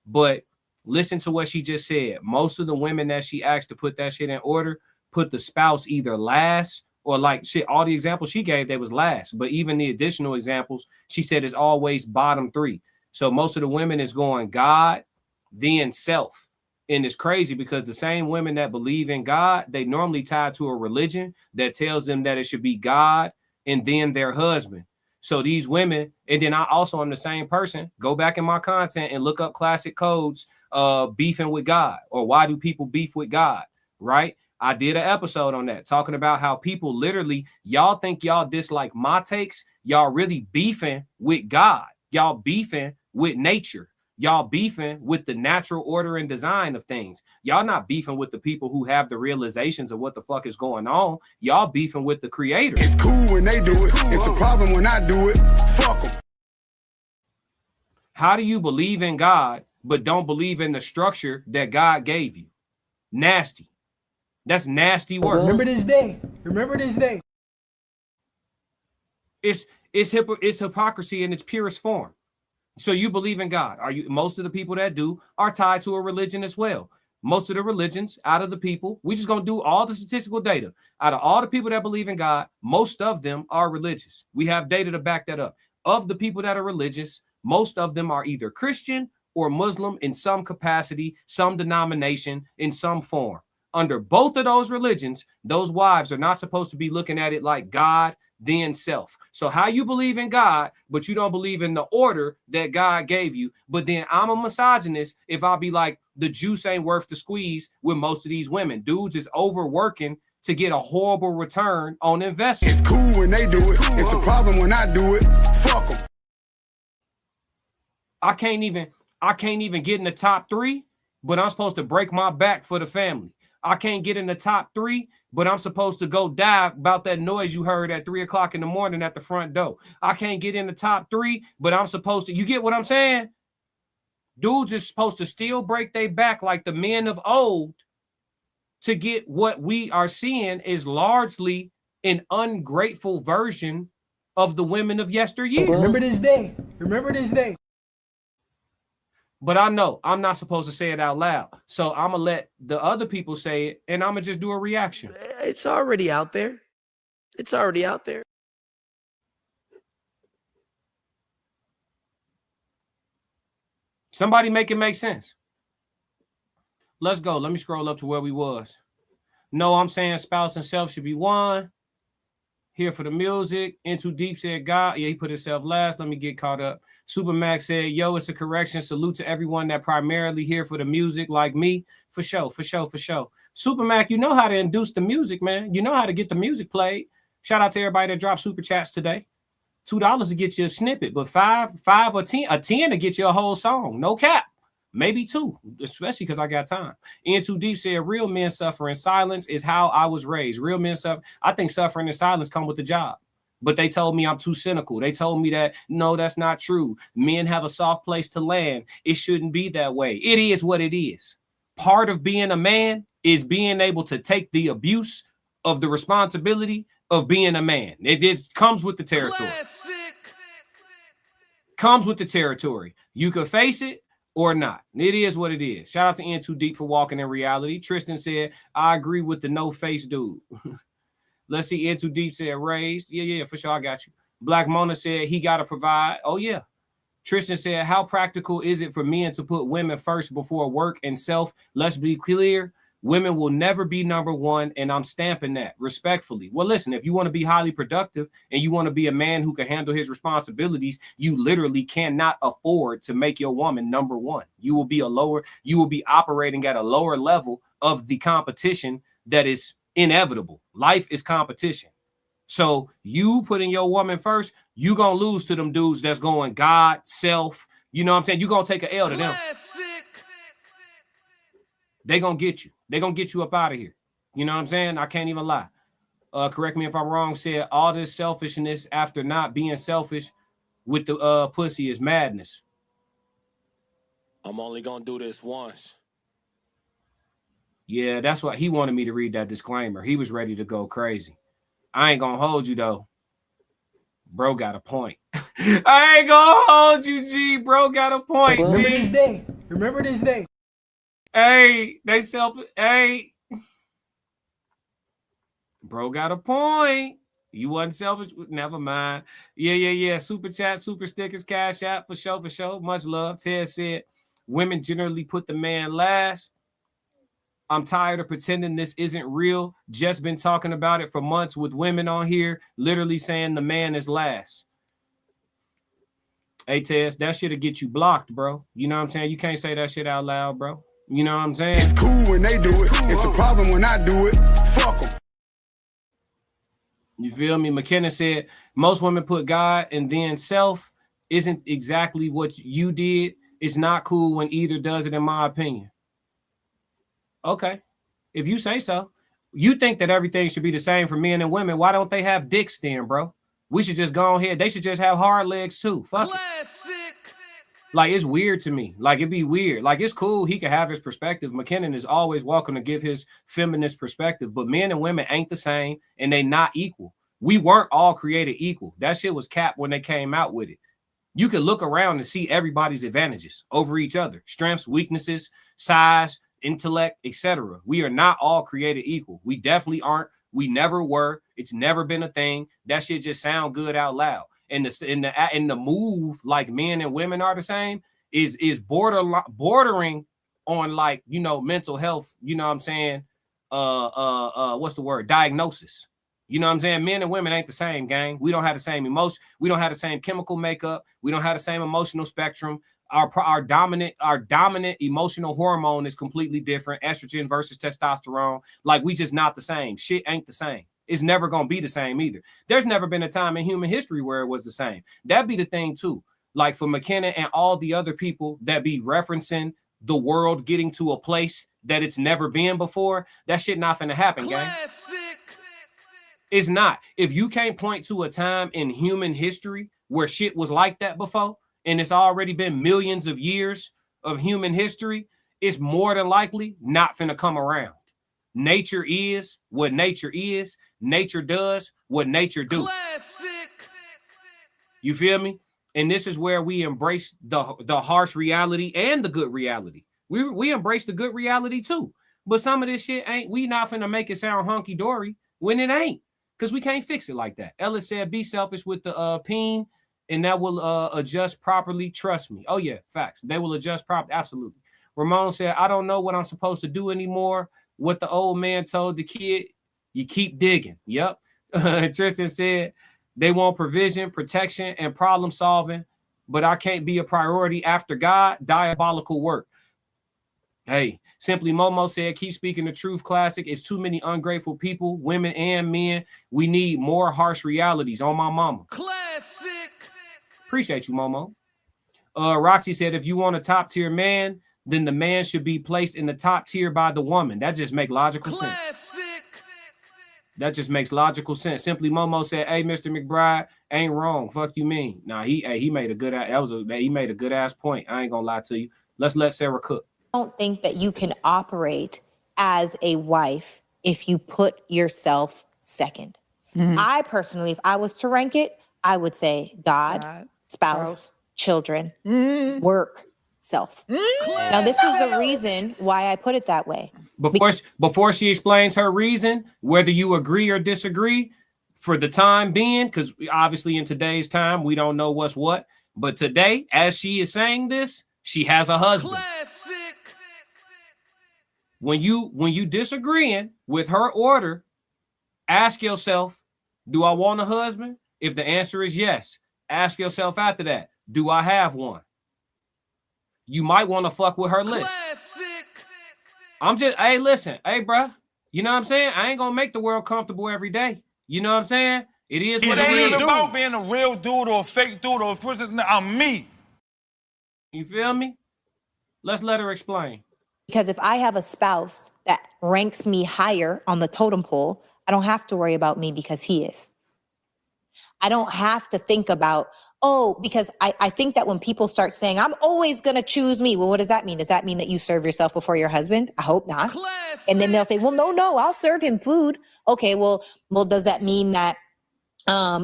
But listen to what she just said. Most of the women that she asked to put that shit in order put the spouse either last or like shit. All the examples she gave, they was last. But even the additional examples, she said is always bottom three. So most of the women is going God, then self. And it's crazy because the same women that believe in God, they normally tied to a religion that tells them that it should be God and then their husband. So these women, and then I also am the same person. Go back in my content and look up classic codes, beefing with God, or why do people beef with God, right? I did an episode on that, talking about how people literally, y'all think y'all dislike my takes. Y'all really beefing with God. Y'all beefing with nature. Y'all beefing with the natural order and design of things. Y'all not beefing with the people who have the realizations of what the fuck is going on. Y'all beefing with the creator. It's cool when they do it. It's a problem when I do it. Fuck them. How do you believe in God but don't believe in the structure that God gave you? Nasty. That's nasty work. Remember this day. Remember this day. It's hypocrisy in its purest form. So you believe in God. Most of the people that do are tied to a religion as well. Most of the religions out of the people, we just gonna do all the statistical data. Out of all the people that believe in God, most of them are religious. We have data to back that up. Of the people that are religious, most of them are either Christian or Muslim in some capacity, some denomination, in some form. Under both of those religions, those wives are not supposed to be looking at it like God, then self. So how you believe in God, but you don't believe in the order that God gave you. But then I'm a misogynist if I be like, the juice ain't worth the squeeze with most of these women. Dudes is overworking to get a horrible return on investment. It's cool when they do it. It's a problem when I do it. Fuck them. I can't even get in the top 3, but I'm supposed to break my back for the family. I can't get in the top 3, but I'm supposed to go die about that noise you heard at 3 o'clock in the morning at the front door. I can't get in the top 3, but I'm supposed to, you get what I'm saying? Dudes is supposed to still break their back like the men of old to get what we are seeing is largely an ungrateful version of the women of yesteryear. Remember this day. Remember this day. But I know I'm not supposed to say it out loud. So I'm going to let the other people say it, and I'm going to just do a reaction. It's already out there. It's already out there. Somebody make it make sense. Let's go. Let me scroll up to where we was. No, I'm saying spouse and self should be one. Here for the music. Into Deep said God. Yeah, he put himself last. Let me get caught up. Supermax said, yo, it's a correction. Salute to everyone that primarily here for the music like me. For sure, for sure, for sure. Supermax, you know how to induce the music, man. You know how to get the music played. Shout out to everybody that dropped super chats today. $2 to get you a snippet, but five or 10, a 10 to get you a whole song. No cap. Maybe 2, especially because I got time. Into Deep said, real men suffer in silence is how I was raised. Real men suffer. I think suffering in silence come with the job. But they told me I'm too cynical. They told me that, no, that's not true. Men have a soft place to land. It shouldn't be that way. It is what it is. Part of being a man is being able to take the abuse of the responsibility of being a man. It comes with the territory. Classic. Comes with the territory. You can face it or not. It is what it is. Shout out to Into Deep for walking in reality. Tristan said, I agree with the no face dude. Let's see. Into Deep said raised. Yeah, for sure. I got you. Black Mona said he got to provide. Oh, yeah. Tristan said, how practical is it for men to put women first before work and self? Let's be clear. Women will never be number one, and I'm stamping that respectfully. Well, listen, if you want to be highly productive and you want to be a man who can handle his responsibilities, you literally cannot afford to make your woman number one. You will be operating at a lower level of the competition that is inevitable. Life is competition. So you putting your woman first, you gonna lose to them dudes that's going God, self. You know what I'm saying? You're gonna take an L to them. They gonna get you. They gonna get you up out of here. You know what I'm saying? I can't even lie. Correct me if I'm wrong. Said all this selfishness after not being selfish with the pussy is madness. I'm only gonna do this once. Yeah, that's what he wanted me to read that disclaimer. He was ready to go crazy. I ain't gonna hold you though. Bro got a point. I ain't gonna hold you, G. Bro got a point. Remember G. this day. Remember this day. Hey, they hey. Bro got a point. You wasn't selfish. Never mind. Yeah. Super chat, super stickers, cash out for sure. Much love. Ted said, women generally put the man last. I'm tired of pretending this isn't real. Just been talking about it for months with women on here, literally saying the man is last. Hey, Tess, that shit'll get you blocked, bro. You know what I'm saying? You can't say that shit out loud, bro. You know what I'm saying? It's cool when they do it. It's a problem when I do it. Fuck them. You feel me? McKenna said, most women put God and then self. Isn't exactly what you did. It's not cool when either does it, in my opinion. Okay. If you say so. You think that everything should be the same for men and women. Why don't they have dicks then, bro? We should just go ahead. They should just have hard legs too. Fuck it. Like, it's weird to me. Like, it'd be weird. Like, it's cool. He can have his perspective. McKinnon is always welcome to give his feminist perspective. But men and women ain't the same, and they not equal. We weren't all created equal. That shit was capped when they came out with it. You can look around and see everybody's advantages over each other. Strengths, weaknesses, size, intellect, etc. We are not all created equal. We definitely aren't. We never were. It's never been a thing. That shit just sound good out loud. And the move, like men and women are the same, is bordering on, like, you know, mental health. You know what I'm saying? What's the word? Diagnosis. You know what I'm saying? Men and women ain't the same, gang. We don't have the same emotion. We don't have the same chemical makeup. We don't have the same emotional spectrum. Our dominant emotional hormone is completely different. Estrogen versus testosterone. Like, we just not the same. Shit ain't the same. It's never going to be the same either. There's never been a time in human history where it was the same. That'd be the thing too. Like, for McKenna and all the other people that be referencing the world getting to a place that it's never been before, that shit not finna happen, gang. It's not. If you can't point to a time in human history where shit was like that before, and it's already been millions of years of human history, it's more than likely not finna come around. Nature is what nature is. Nature does what nature do. Classic. You feel me? And this is where we embrace the harsh reality and the good reality. We embrace the good reality too. But some of this shit ain't, we not finna make it sound hunky-dory when it ain't. Because we can't fix it like that. Ellis said, be selfish with the peen, and that will adjust properly. Trust me. Oh, yeah, facts. They will adjust properly. Absolutely. Ramon said, I don't know what I'm supposed to do anymore. What the old man told the kid, you keep digging. Yep. Tristan said, they want provision, protection, and problem solving, but I can't be a priority after God. Diabolical work. Hey, Simply Momo said, keep speaking the truth, classic. It's too many ungrateful people, women and men. We need more harsh realities on my mama. Classic. Appreciate you, Momo. Roxy said, if you want a top tier man, then the man should be placed in the top tier by the woman. That just makes logical sense. That just makes logical sense. Simply Momo said, hey, Mr. McBride, ain't wrong. Fuck you mean. Nah, he made a good he made a good ass point. I ain't gonna lie to you. Let's let Sarah cook. I don't think that you can operate as a wife if you put yourself second. Mm-hmm. I personally, if I was to rank it, I would say God, spouse, children, work, self. Now, this is the reason why I put it that way. Before she explains her reason, whether you agree or disagree, for the time being, because obviously in today's time, we don't know what's what, but today, as she is saying this, she has a husband. Classic. When you disagreeing with her order, ask yourself, do I want a husband? If the answer is yes, ask yourself after that, do I have one? You might want to fuck with her list. Classic. I'm just, hey, listen, hey, bruh, you know what I'm saying? I ain't gonna make the world comfortable every day. You know what I'm saying? It is what it is. It ain't about being a real dude or a fake dude or a person. I'm me. You feel me? Let's let her explain. Because if I have a spouse that ranks me higher on the totem pole, I don't have to worry about me because he is. I don't have to think about, oh, because I think that when people start saying, I'm always going to choose me. Well, what does that mean? Does that mean that you serve yourself before your husband? I hope not. Classic. And then they'll say, well, no, I'll serve him food. Okay, well, does that mean that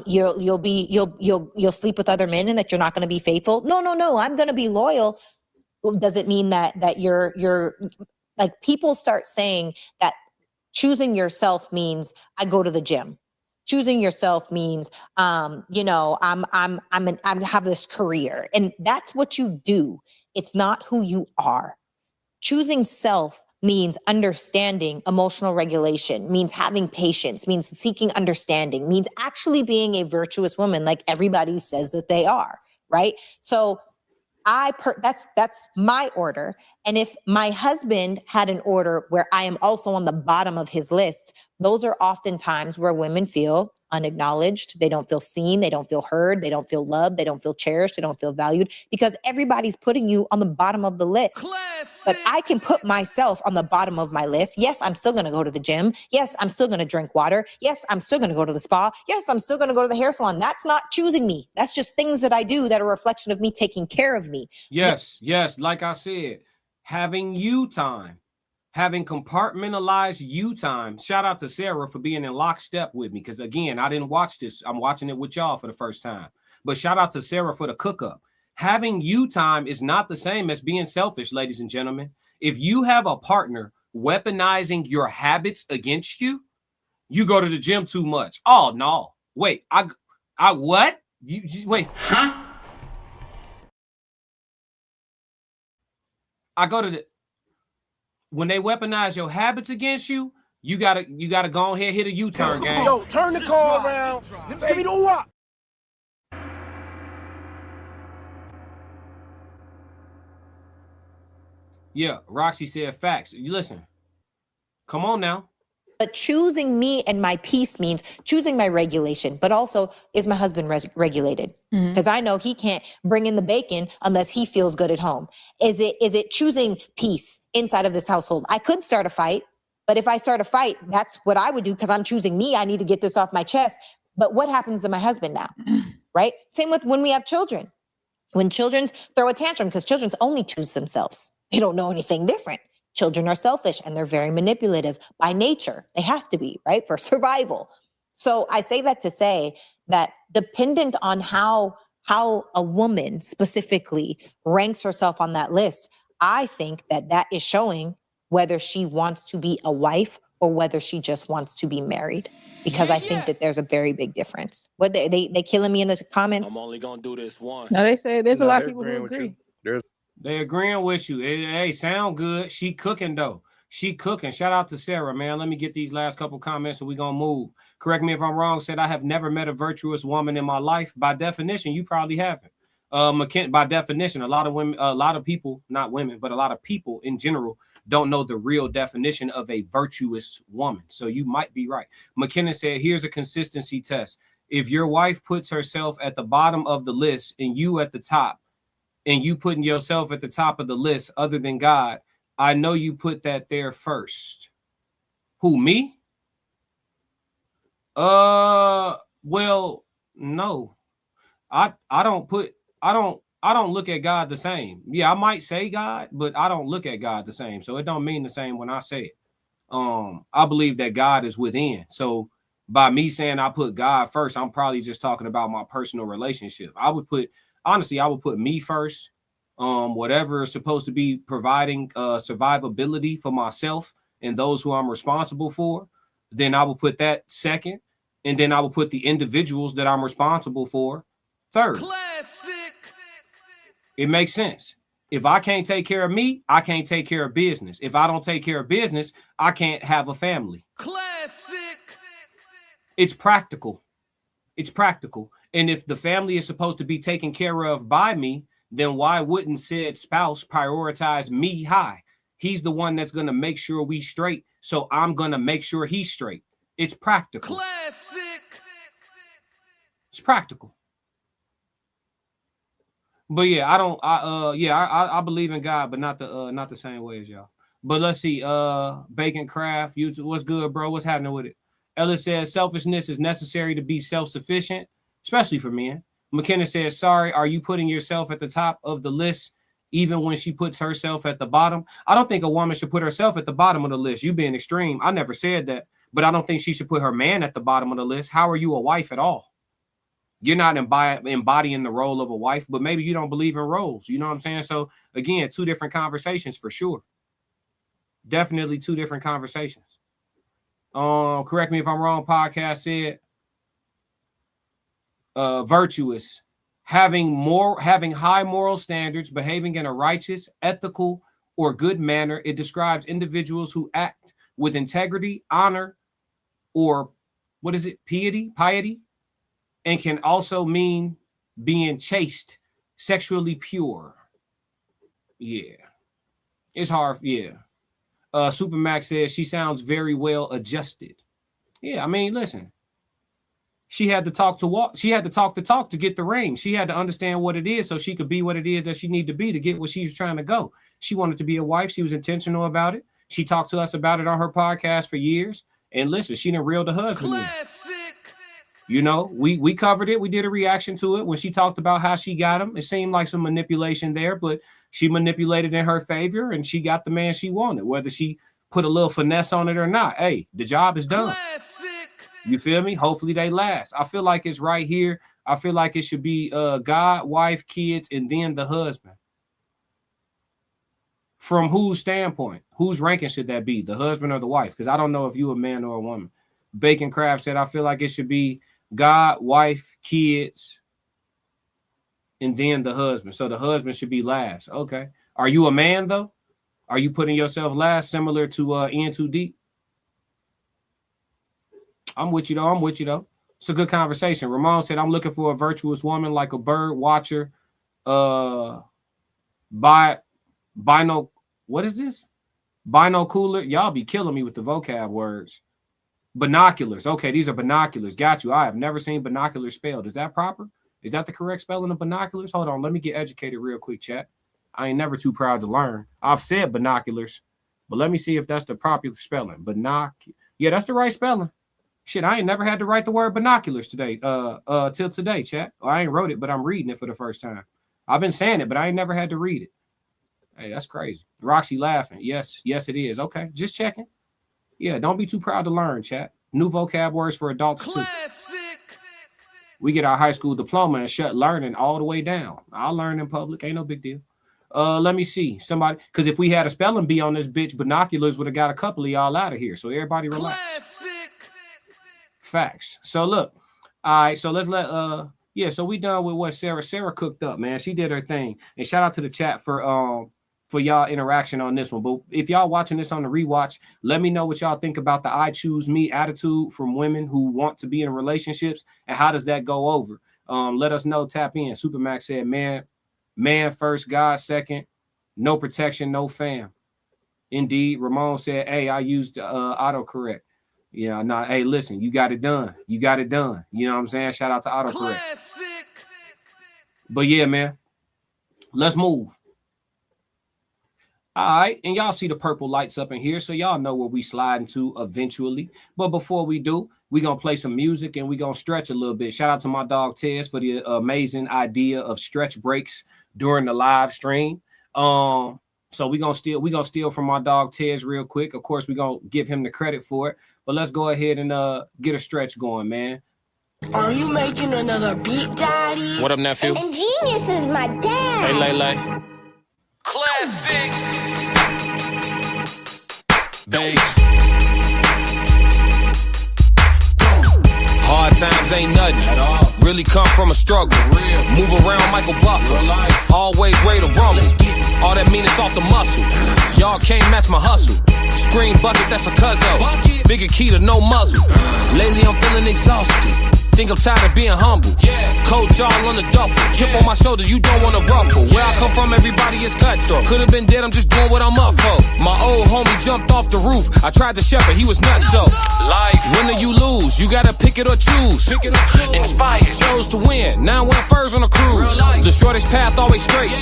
you'll sleep with other men and that you're not going to be faithful? No, I'm going to be loyal. Does it mean that you're like, people start saying that choosing yourself means I go to the gym. Choosing yourself means, I have this career, and that's what you do. It's not who you are. Choosing self means understanding emotional regulation, means having patience, means seeking understanding, means actually being a virtuous woman, like everybody says that they are, right? So that's my order. And if my husband had an order where I am also on the bottom of his list, those are often times where women feel unacknowledged. They don't feel seen. They don't feel heard. They don't feel loved. They don't feel cherished. They don't feel valued because everybody's putting you on the bottom of the list. Classic. But I can put myself on the bottom of my list. Yes, I'm still going to go to the gym. Yes, I'm still going to drink water. Yes, I'm still going to go to the spa. Yes, I'm still going to go to the hair salon. That's not choosing me. That's just things that I do that are a reflection of me taking care of me. Yes. Like I said, having you time. Having compartmentalized you time. Shout out to Sarah for being in lockstep with me. Because again, I didn't watch this. I'm watching it with y'all for the first time. But shout out to Sarah for the cook up. Having you time is not the same as being selfish, ladies and gentlemen. If you have a partner weaponizing your habits against you, you go to the gym too much. Oh no. Wait, I what? You wait. Huh? I go to the when they weaponize your habits against you, you gotta go ahead, hit a U-turn, gang. Yo, turn the car around. Give me the what? Yeah, Roxy said facts. You listen. Come on now. But choosing me and my peace means choosing my regulation, but also is my husband regulated? Because I know he can't bring in the bacon unless he feels good at home. Is it choosing peace inside of this household? I could start a fight, but if I start a fight, that's what I would do because I'm choosing me. I need to get this off my chest. But what happens to my husband now, right? Same with when we have children. When children throw a tantrum because children only choose themselves. They don't know anything different. Children are selfish and they're very manipulative by nature. They have to be, right? For survival. So I say that to say that dependent on how a woman specifically ranks herself on that list, I think that is showing whether she wants to be a wife or whether she just wants to be married. Because I think that there's a very big difference. What they killing me in the comments? I'm only gonna do this once. No, they say there's a lot of people who agree. They agreeing with you. Hey, sound good. She cooking though. She cooking. Shout out to Sarah, man. Let me get these last couple comments and we're gonna move. Correct me if I'm wrong. Said I have never met a virtuous woman in my life. By definition, you probably haven't. By definition, a lot of women, a lot of people, not women, but a lot of people in general don't know the real definition of a virtuous woman. So you might be right. McKenna said, here's a consistency test. If your wife puts herself at the bottom of the list and you at the top, and you putting yourself at the top of the list other than God, I know you put that there first. Who, me? Well, no. I don't look at God the same. Yeah, I might say God, but I don't look at God the same. So it don't mean the same when I say it. I believe that God is within. So by me saying I put God first, I'm probably just talking about my personal relationship. Honestly, I would put me first. Whatever is supposed to be providing survivability for myself and those who I'm responsible for, then I will put that second. And then I will put the individuals that I'm responsible for third. Classic. It makes sense. If I can't take care of me, I can't take care of business. If I don't take care of business, I can't have a family. Classic. It's practical. It's practical. And if the family is supposed to be taken care of by me, then why wouldn't said spouse prioritize me high? He's the one that's going to make sure we straight. So I'm going to make sure he's straight. It's practical. Classic. It's practical. But yeah, I believe in God, but not the same way as y'all. But let's see. Bacon Craft, YouTube, what's good, bro? What's happening with it? Ellis says selfishness is necessary to be self-sufficient. especially for men. McKenna says, sorry, are you putting yourself at the top of the list even when she puts herself at the bottom? I don't think a woman should put herself at the bottom of the list. You being extreme. I never said that. But I don't think she should put her man at the bottom of the list. How are you a wife at all? You're not embodying the role of a wife, but maybe you don't believe in roles. You know what I'm saying? So, again, two different conversations for sure. Definitely two different conversations. Correct me if I'm wrong, podcast said virtuous, having high moral standards, behaving in a righteous, ethical, or good manner. It describes individuals who act with integrity, honor, or piety, and can also mean being chaste, sexually pure. Yeah. It's hard. Yeah. Supermax says she sounds very well adjusted. Yeah, I mean, listen. She had to talk to walk. She had to talk the talk to get the ring. She had to understand what it is so she could be what it is that she needed to be to get where she's trying to go. She wanted to be a wife. She was intentional about it. She talked to us about it on her podcast for years. And listen, she done reeled the husband in. You know, we covered it. We did a reaction to it when she talked about how she got him. It seemed like some manipulation there, but she manipulated in her favor and she got the man she wanted, whether she put a little finesse on it or not. Hey, the job is done. You feel me? Hopefully they last. I feel like it's right here. I feel like it should be God, wife, kids, and then the husband. From whose standpoint? Whose ranking should that be? The husband or the wife? Because I don't know if you a man or a woman. Bacon Craft said, I feel like it should be God, wife, kids, and then the husband. So the husband should be last. Okay. Are you a man, though? Are you putting yourself last, similar to In Too Deep? I'm with you, though. It's a good conversation. Ramon said, I'm looking for a virtuous woman like a bird watcher. What is this? Binocular. Y'all be killing me with the vocab words. Binoculars. Okay, these are binoculars. Got you. I have never seen binoculars spelled. Is that proper? Is that the correct spelling of binoculars? Hold on. Let me get educated real quick, chat. I ain't never too proud to learn. I've said binoculars, but let me see if that's the proper spelling. Yeah, that's the right spelling. Shit, I ain't never had to write the word binoculars today, till today, chat. Well, I ain't wrote it, but I'm reading it for the first time. I've been saying it, but I ain't never had to read it. Hey, that's crazy. Roxy laughing. Yes, it is. Okay, just checking. Yeah, don't be too proud to learn, chat. New vocab words for adults, too. We get our high school diploma and shut learning all the way down. I'll learn in public. Ain't no big deal. Let me see. Somebody, because if we had a spelling bee on this bitch, binoculars would have got a couple of y'all out of here. So everybody relax. Facts. So look. All right, so let's so we done with what Sarah cooked up, man. She did her thing. And shout out to the chat for y'all interaction on this one. But if y'all watching this on the rewatch, let me know what y'all think about the I choose me attitude from women who want to be in relationships, and how does that go over? Let us know. Tap in. Supermax said, man first, God second, no protection, no fam. Indeed. Ramon said, hey, I used autocorrect. Yeah, nah, hey, listen, you got it done. You got it done. You know what I'm saying? Shout out to autocorrect. Classic. But yeah, man, let's move. All right, and y'all see the purple lights up in here, so y'all know where we slide into eventually. But before we do, we're going to play some music and we're going to stretch a little bit. Shout out to my dog Tez for the amazing idea of stretch breaks during the live stream. So we're going to steal from my dog Tez real quick. Of course, we're going to give him the credit for it. But let's go ahead and get a stretch going, man. Are you making another beat, Daddy? What up, nephew? And Genius is my dad. Hey, Lele. Classic. Bass. Hard times ain't nothing at all. Really come from a struggle. Real. Move around Michael Buffer. Always ready to rumble. All that mean is off the muscle. Y'all can't match my hustle. Screen bucket, that's a cuzzo. Bigger key to no muzzle. Lately I'm feeling exhausted. Think I'm tired of being humble. Coach all on the duffel. Chip on my shoulder, you don't wanna ruffle. Where I come from, everybody is cutthroat. Could've been dead, I'm just doing what I'm up for. My old homie jumped off the roof. I tried to shepherd, he was nuts so. Life, win or you lose, you gotta pick it or choose. Inspired, chose to win. Now I'm wearing furs on a cruise. The shortest path always straight.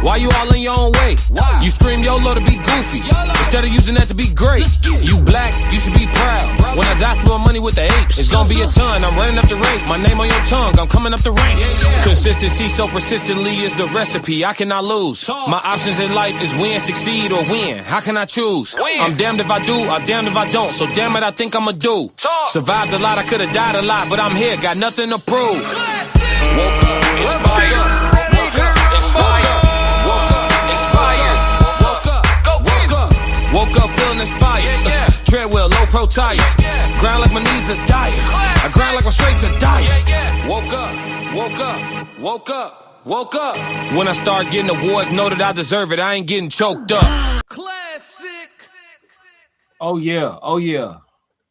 Why you all in your own way? You scream YOLO to be goofy instead of using that to be great. You black, you should be proud. When I die, spend my money with the apes. It's gonna be a ton. I'm running up the rate. My name on your tongue, I'm coming up the ranks. Consistency so persistently is the recipe. I cannot lose. My options in life is win, succeed, or win. How can I choose? I'm damned if I do, I'm damned if I don't. So damn it, I think I'ma do. Survived a lot, I could've died a lot, but I'm here, got nothing to prove. Woke up, inspired. Woke up, inspired. Woke up, inspired. Woke up, woke up. Woke up feeling inspired. Treadwell, low pro tire. Grind like my needs are dire. I grind like I'm straight to diet. Woke up, woke up, woke up, woke up. When I start getting awards, know that I deserve it. I ain't getting choked up. Classic. Oh yeah.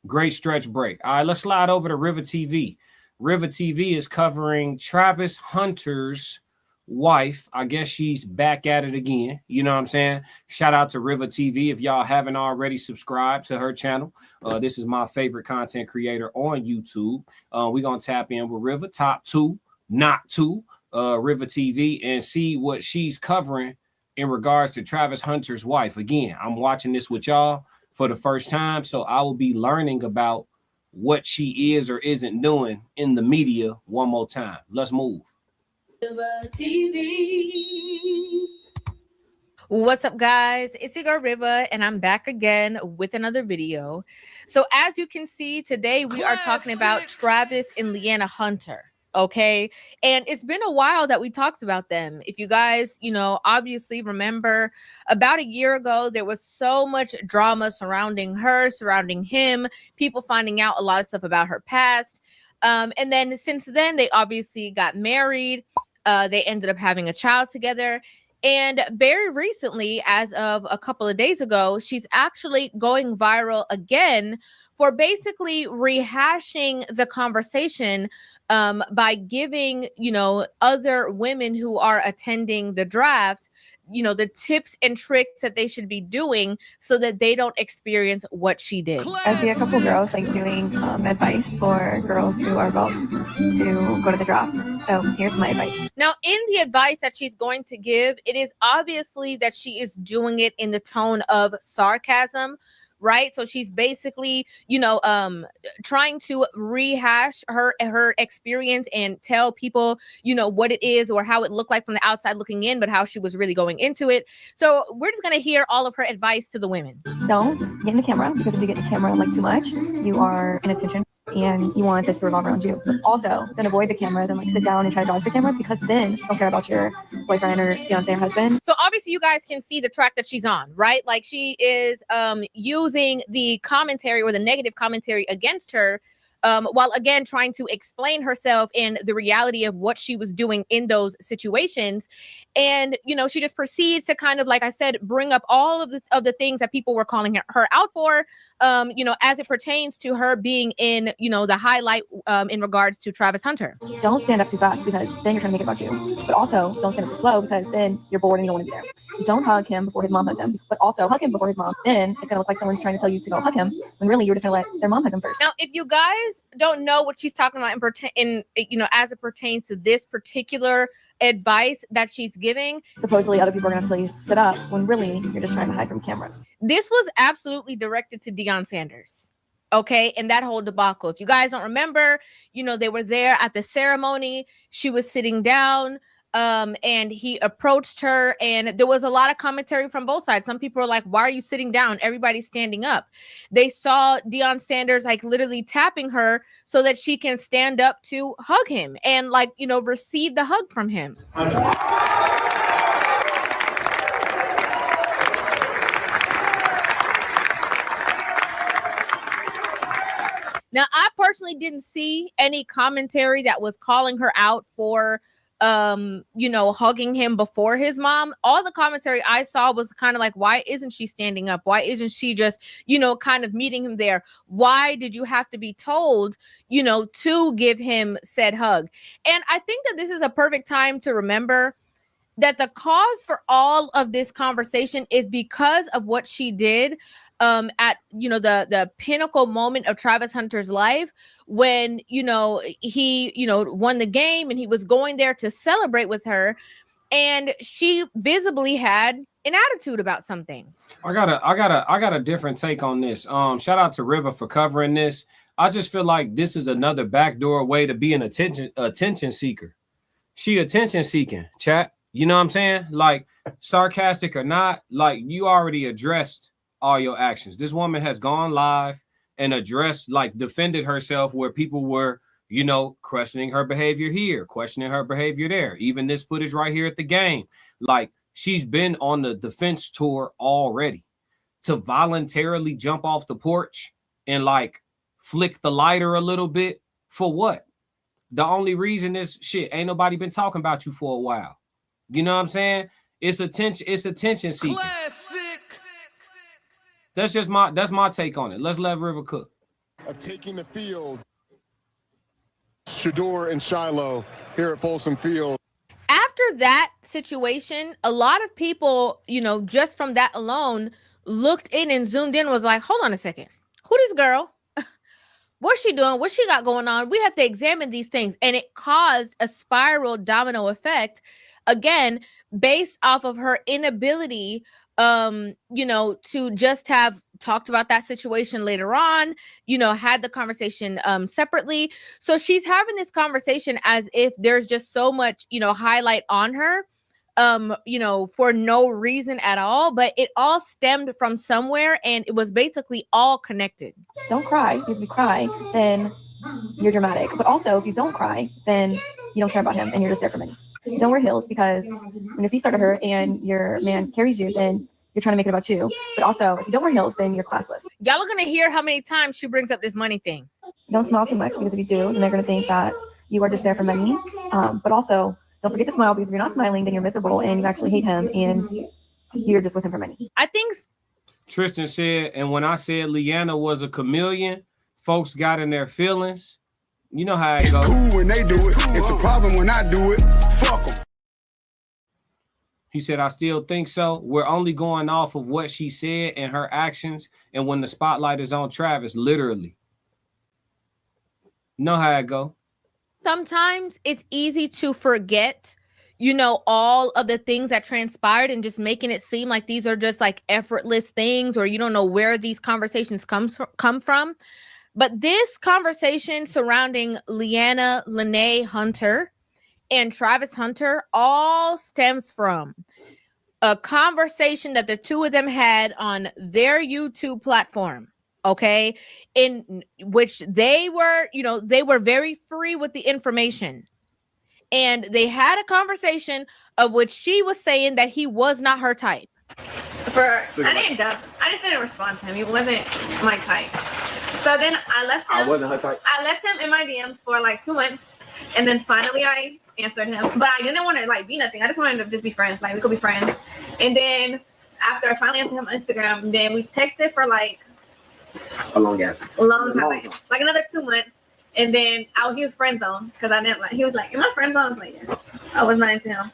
Great stretch break. All right, let's slide over to Rivah TV. Rivah TV is covering Travis Hunter's wife. I guess she's back at it again. You know what I'm saying? Shout out to Rivah TV. If y'all haven't already subscribed to her channel, this is my favorite content creator on YouTube. We're going to tap in with Rivah, top 2, not 2, Rivah TV, and see what she's covering in regards to Travis Hunter's wife. Again, I'm watching this with y'all for the first time, so I will be learning about what she is or isn't doing in the media one more time. Let's move. Rivah TV. What's up, guys? It's your girl Rivah, and I'm back again with another video. So as you can see, today we are talking about Travis and Leanna Hunter. Okay, and it's been a while that we talked about them. If you guys, obviously remember, about a year ago, there was so much drama surrounding her, surrounding him, people finding out a lot of stuff about her past. And then since then, they obviously got married. They ended up having a child together. And very recently, as of a couple of days ago, she's actually going viral again for basically rehashing the conversation by giving, other women who are attending the draft, the tips and tricks that they should be doing so that they don't experience what she did. I see a couple girls doing advice for girls who are about to go to the draft. So here's my advice. Now, in the advice that she's going to give, it is obviously that she is doing it in the tone of sarcasm, right? So she's basically, trying to rehash her experience and tell people, what it is or how it looked like from the outside looking in, but how she was really going into it. So we're just going to hear all of her advice to the women. Don't get in the camera, because if you get in the camera too much, you are in attention and you want this to revolve around you. But also, don't avoid the cameras and sit down and try to dodge the cameras, because then don't care about your boyfriend or fiance or husband. So obviously you guys can see the track that she's on, right? Like she is using the commentary or the negative commentary against her, while again trying to explain herself and the reality of what she was doing in those situations. And she just proceeds to kind of, like I said, bring up all of the things that people were calling her out for, as it pertains to her being in the highlight in regards to Travis Hunter. Don't stand up too fast, because then you're trying to make it about you. But also don't stand up too slow, because then you're bored and you don't want to be there. Don't hug him before his mom hugs him, but also hug him before his mom. Then it's gonna look like someone's trying to tell you to go hug him, when really you're just gonna let their mom hug him first. Now, if you guys don't know what she's talking about as it pertains to this particular advice that she's giving, supposedly other people are gonna tell you to sit up, when really you're just trying to hide from cameras. This was absolutely directed to Deion Sanders. Okay, and that whole debacle. If you guys don't remember, they were there at the ceremony. She was sitting down. And he approached her, and there was a lot of commentary from both sides. Some people were like, why are you sitting down? Everybody's standing up. They saw Deion Sanders literally tapping her so that she can stand up to hug him and receive the hug from him. Now, I personally didn't see any commentary that was calling her out for hugging him before his mom. All the commentary I saw was kind of like, why isn't she standing up? Why isn't she just, kind of meeting him there? Why did you have to be told, to give him said hug? And I think that this is a perfect time to remember that the cause for all of this conversation is because of what she did at the pinnacle moment of Travis Hunter's life, when he won the game and he was going there to celebrate with her, and she visibly had an attitude about something. I got a different take on this. Shout out to Rivah for covering this. I just feel like this is another backdoor way to be an attention seeker. She attention seeking, chat. You know what I'm saying? Like, sarcastic or not, like, you already addressed all your actions. This woman has gone live and addressed, like, defended herself where people were, you know, questioning her behavior here, questioning her behavior there. Even this footage right here at the game. Like, she's been on the defense tour already. To voluntarily jump off the porch and, like, flick the lighter a little bit, for what? The only reason is, shit, ain't nobody been talking about you for a while. You know what I'm saying? It's attention seeking. Classic. That's my take on it. Let's let Rivah cook. Of taking the field, Shador and Shiloh here at Folsom Field. After that situation, a lot of people, you know, just from that alone, looked in and zoomed in, was like, hold on a second. Who this girl? What's she doing? What she got going on? We have to examine these things. And it caused a spiral domino effect, again, based off of her inability, you know, to just have talked about that situation later on, you know, had the conversation separately. So she's having this conversation as if there's just so much, you know, highlight on her, you know, for no reason at all, but it all stemmed from somewhere and it was basically all connected. Don't cry, because if you cry, then you're dramatic. But also, if you don't cry, then you don't care about him and you're just there for money. Don't wear heels, because when your feet start to hurt and your man carries you, then you're trying to make it about you. But also, if you don't wear heels, then you're classless. Y'all are going to hear how many times she brings up this money thing. Don't smile too much, because if you do, then they're going to think that you are just there for money. But also, don't forget to smile, because if you're not smiling, then you're miserable and you actually hate him and you're just with him for money. I think Tristan said, and when I said Leanna was a chameleon, folks got in their feelings. You know how it goes. It's cool when they do it. It's a problem when I do it. Fuck them. He said, I still think so. We're only going off of what she said and her actions. And when the spotlight is on Travis, literally. Know how it go. Sometimes it's easy to forget, you know, all of the things that transpired and just making it seem like these are just like effortless things, or you don't know where these conversations come from. But this conversation surrounding Leanna Lene Hunter and Travis Hunter all stems from a conversation that the two of them had on their YouTube platform. Okay, in which they were, you know, they were very free with the information. And they had a conversation of which she was saying that he was not her type. I just didn't respond to him. He wasn't my type. So then I left him. I wasn't her type. I left him in my DMs for like 2 months. And then finally I answered him. But I didn't want to like be nothing. I just wanted to just be friends. Like we could be friends. And then after I finally answered him on Instagram, then we texted for like a long time, like another 2 months, and then he was friend zone because I didn't like. He was like, "Am I friend zone?" I was like, "Yes." I was not into him,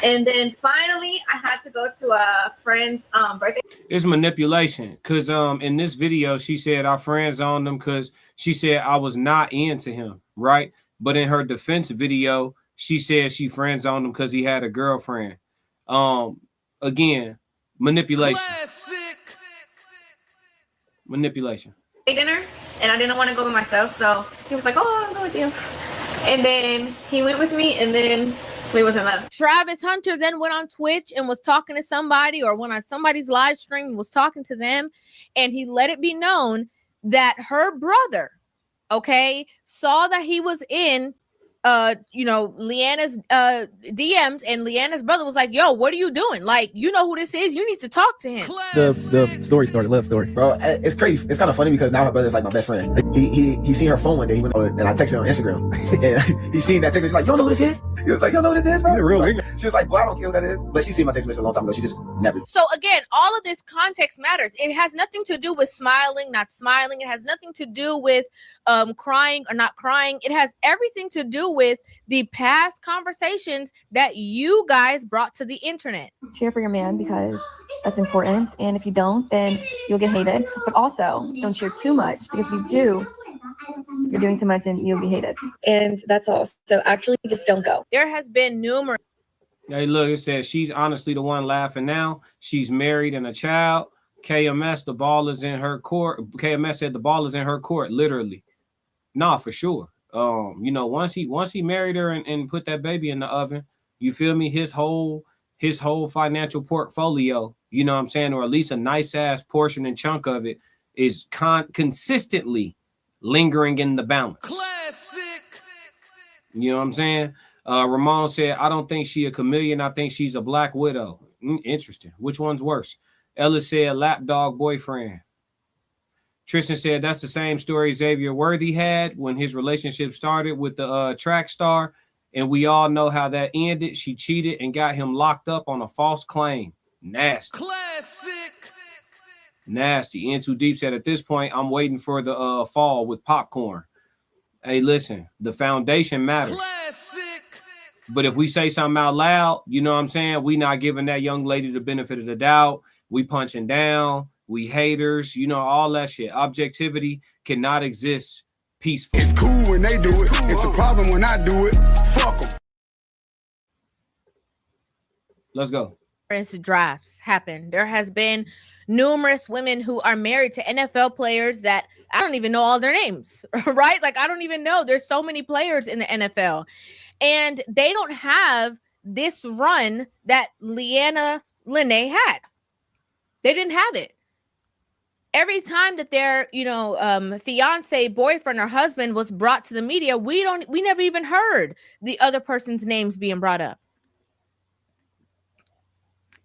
and then finally I had to go to a friend's birthday. It's manipulation, because in this video she said our friends on them because she said I was not into him, right? But in her defense video, she said she friends on him because he had a girlfriend. Again, manipulation. Manipulation. Dinner, and I didn't want to go by myself, so he was like, "Oh, I'll go with you," and then he went with me, and then we was in love. Travis Hunter then went on Twitch and was talking to somebody, or went on somebody's live stream and was talking to them, and he let it be known that her brother, okay, saw that he was in you know, Leanna's DMs, and Leanna's brother was like, "Yo, what are you doing? Like, you know who this is? You need to talk to him." The story started. Love story, bro. It's crazy. It's kind of funny because now her brother's like my best friend. He seen her phone one day. He went and I texted her on Instagram, and he seen that text. He's like, "You don't know who this is?" He was like, "You don't know who this is, bro?" She was like, "Well, I don't care who that is." But she seen my text message a long time ago. She just never. So again, all of this context matters. It has nothing to do with smiling, not smiling. It has nothing to do with crying or not crying. It has everything to do with the past conversations that you guys brought to the internet. Cheer for your man, because that's important. And if you don't, then you'll get hated. But also, don't cheer too much, because if you do, you're doing too much and you'll be hated. And that's all. So actually, just don't go. There has been numerous. Hey, look, it says she's honestly the one laughing now. She's married and a child. KMS, the ball is in her court. KMS said the ball is in her court, literally. Nah, for sure. You know, once he married her and put that baby in the oven, you feel me? His whole financial portfolio, you know what I'm saying, or at least a nice ass portion and chunk of it is consistently lingering in the balance. Classic. You know what I'm saying? Ramon said, I don't think she a chameleon. I think she's a black widow. Interesting. Which one's worse? Ellis said, lapdog boyfriend. Tristan said, that's the same story Xavier Worthy had when his relationship started with the track star. And we all know how that ended. She cheated and got him locked up on a false claim. Nasty. Classic. Nasty. In Too Deep said, at this point, I'm waiting for the fall with popcorn. Hey, listen, the foundation matters. Classic. But if we say something out loud, you know what I'm saying? We not giving that young lady the benefit of the doubt. We punching down. We haters. You know, all that shit. Objectivity cannot exist peacefully. It's cool when they do it. It's a problem when I do it. Fuck them. Let's go. Drafts happen. There has been numerous women who are married to NFL players that I don't even know all their names, right? Like, I don't even know. There's so many players in the NFL, and they don't have this run that Leanna Lene had. They didn't have it. Every time that their, fiance, boyfriend, or husband was brought to the media, we never even heard the other person's names being brought up.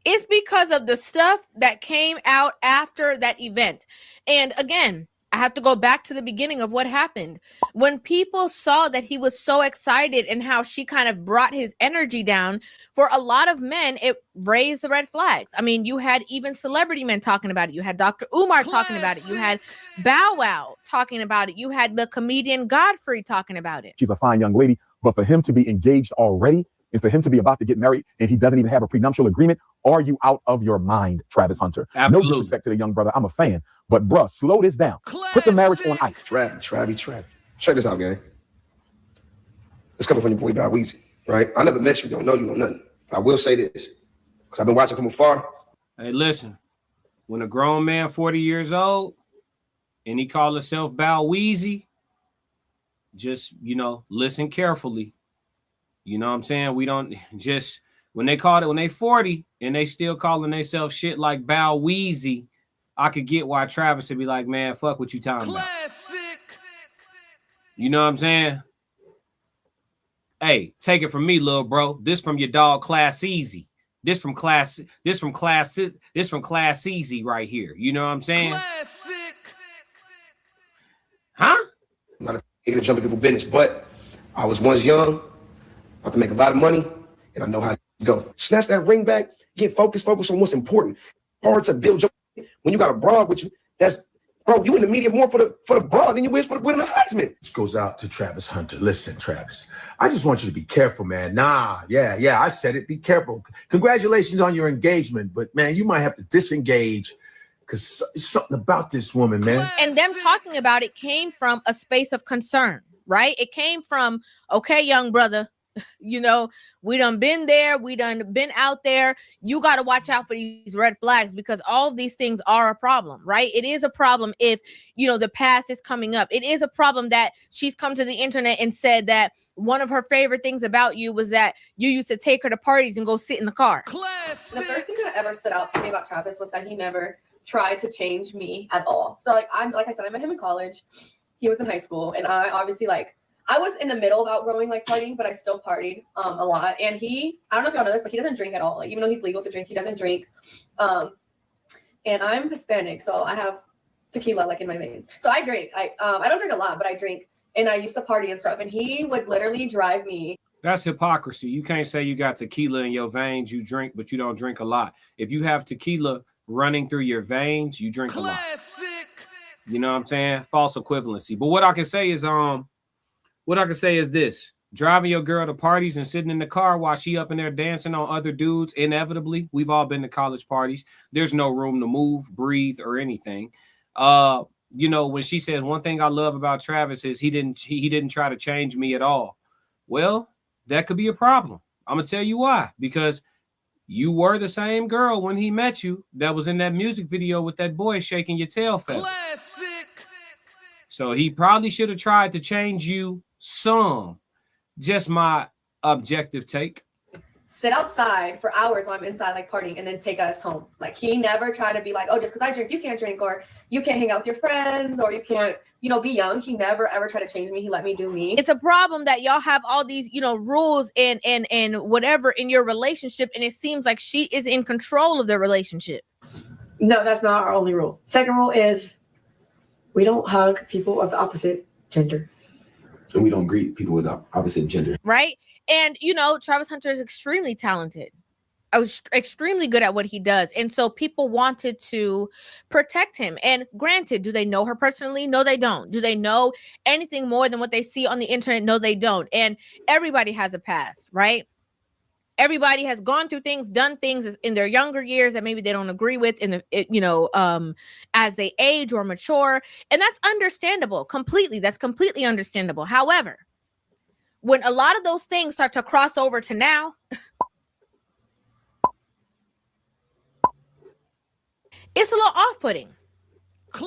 It's because of the stuff that came out after that event. And again, I have to go back to the beginning of what happened. When people saw that he was so excited and how she kind of brought his energy down, for a lot of men, it raised the red flags. I mean, you had even celebrity men talking about it. You had Dr. Umar talking about it. You had Bow Wow talking about it. You had the comedian Godfrey talking about it. She's a fine young lady, but for him to be engaged already and for him to be about to get married and he doesn't even have a prenuptial agreement, are you out of your mind, Travis Hunter? Absolutely. No disrespect to the young brother. I'm a fan. But, bruh, slow this down. Put the marriage on ice. Travi. Check this out, gang. It's coming from your boy, Bow Weezy, right? I never met you. Don't know you, know nothing. But I will say this, because I've been watching from afar. Hey, listen. When a grown man, 40 years old, and he call himself Bow Weezy, just, listen carefully. You know what I'm saying? We don't just, when they 40 and they still calling themselves shit like Bow Weezy, I could get why Travis would be like, man, fuck what you talking about. You know what I'm saying? Hey, take it from me, little bro. This from your dog Class Easy. This from Class Easy right here. You know what I'm saying? Classic. Huh? I'm not a nigga to jump in people's business, but I was once young, about to make a lot of money, and I know how to go. Snatch that ring back, get focused on what's important. Hard to build your when you got a broad with you, that's bro, you in the media more for the broad than you is for winning the Heisman. This goes out to Travis Hunter. Listen, Travis, I just want you to be careful, man. Yeah, I said it. Be careful. Congratulations on your engagement, but man, you might have to disengage because something about this woman, man. And them talking about it came from a space of concern, right? It came from, okay, young brother, we done been there. We done been out there. You got to watch out for these red flags because all of these things are a problem, right? It is a problem if, the past is coming up. It is a problem that she's come to the internet and said that one of her favorite things about you was that you used to take her to parties and go sit in the car. Classic. The first thing that ever stood out to me about Travis was that he never tried to change me at all. So like I said, I met him in college. He was in high school, and I obviously I was in the middle of outgrowing partying, but I still partied a lot. And I don't know if y'all know this, but he doesn't drink at all. Even though he's legal to drink, he doesn't drink. And I'm Hispanic, so I have tequila in my veins. So I drink. I don't drink a lot, but I drink. And I used to party and stuff. And he would literally drive me. That's hypocrisy. You can't say you got tequila in your veins, you drink, but you don't drink a lot. If you have tequila running through your veins, you drink a lot. You know what I'm saying? False equivalency. But what I can say is this: driving your girl to parties and sitting in the car while she up in there dancing on other dudes. Inevitably, we've all been to college parties. There's no room to move, breathe, or anything. When she says one thing I love about Travis is he didn't try to change me at all. Well, that could be a problem. I'm gonna tell you why. Because you were the same girl when he met you that was in that music video with that boy shaking your tail feather. So he probably should have tried to change you some. Just my objective take. Sit outside for hours while I'm inside, like partying, and then take us home. Like he never tried to be like, oh, just because I drink, you can't drink, or you can't hang out with your friends, or you can't, you know, be young. He never ever tried to change me. He let me do me. It's a problem that y'all have all these, you know, rules and whatever in your relationship, and it seems like she is in control of the relationship. No, that's not our only rule. Second rule is we don't hug people of the opposite gender. And we don't greet people with the opposite gender. Right? And, you know, Travis Hunter is extremely talented. I was extremely good at what he does. And so people wanted to protect him. And granted, do they know her personally? No, they don't. Do they know anything more than what they see on the internet? No, they don't. And everybody has a past, right? Everybody has gone through things, done things in their younger years that maybe they don't agree with in the, as they age or mature. And that's understandable completely. That's completely understandable. However, when a lot of those things start to cross over to now, it's a little off-putting,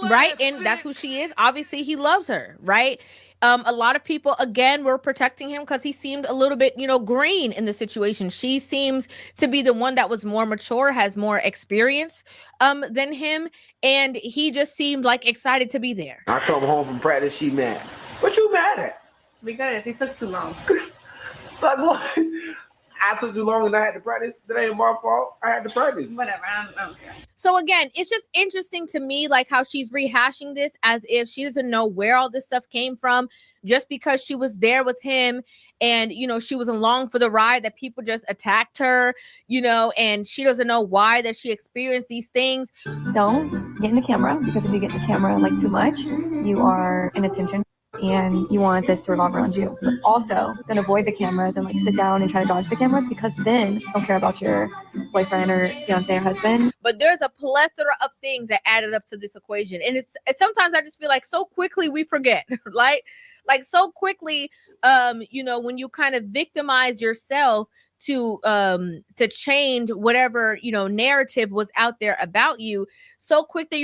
right? And that's who she is. Obviously, he loves her, right? A lot of people, again, were protecting him because he seemed a little bit, green in the situation. She seems to be the one that was more mature, has more experience than him. And he just seemed like excited to be there. I come home from practice, she mad. What you mad at? Because he took too long. Like what? I took too long and I had to practice. That ain't my fault. I had to practice. Whatever. I don't care. So again, it's just interesting to me, like how she's rehashing this as if she doesn't know where all this stuff came from, just because she was there with him and, she was along for the ride, that people just attacked her, and she doesn't know why that she experienced these things. Don't get in the camera, because if you get in the camera like too much, you are in attention. And you want this to revolve around you. But also, don't avoid the cameras and sit down and try to dodge the cameras, because then you don't care about your boyfriend or fiance or husband. But there's a plethora of things that added up to this equation. And it's sometimes I just feel like so quickly we forget, right? Like so quickly, when you kind of victimize yourself to change whatever, narrative was out there about you, so quick that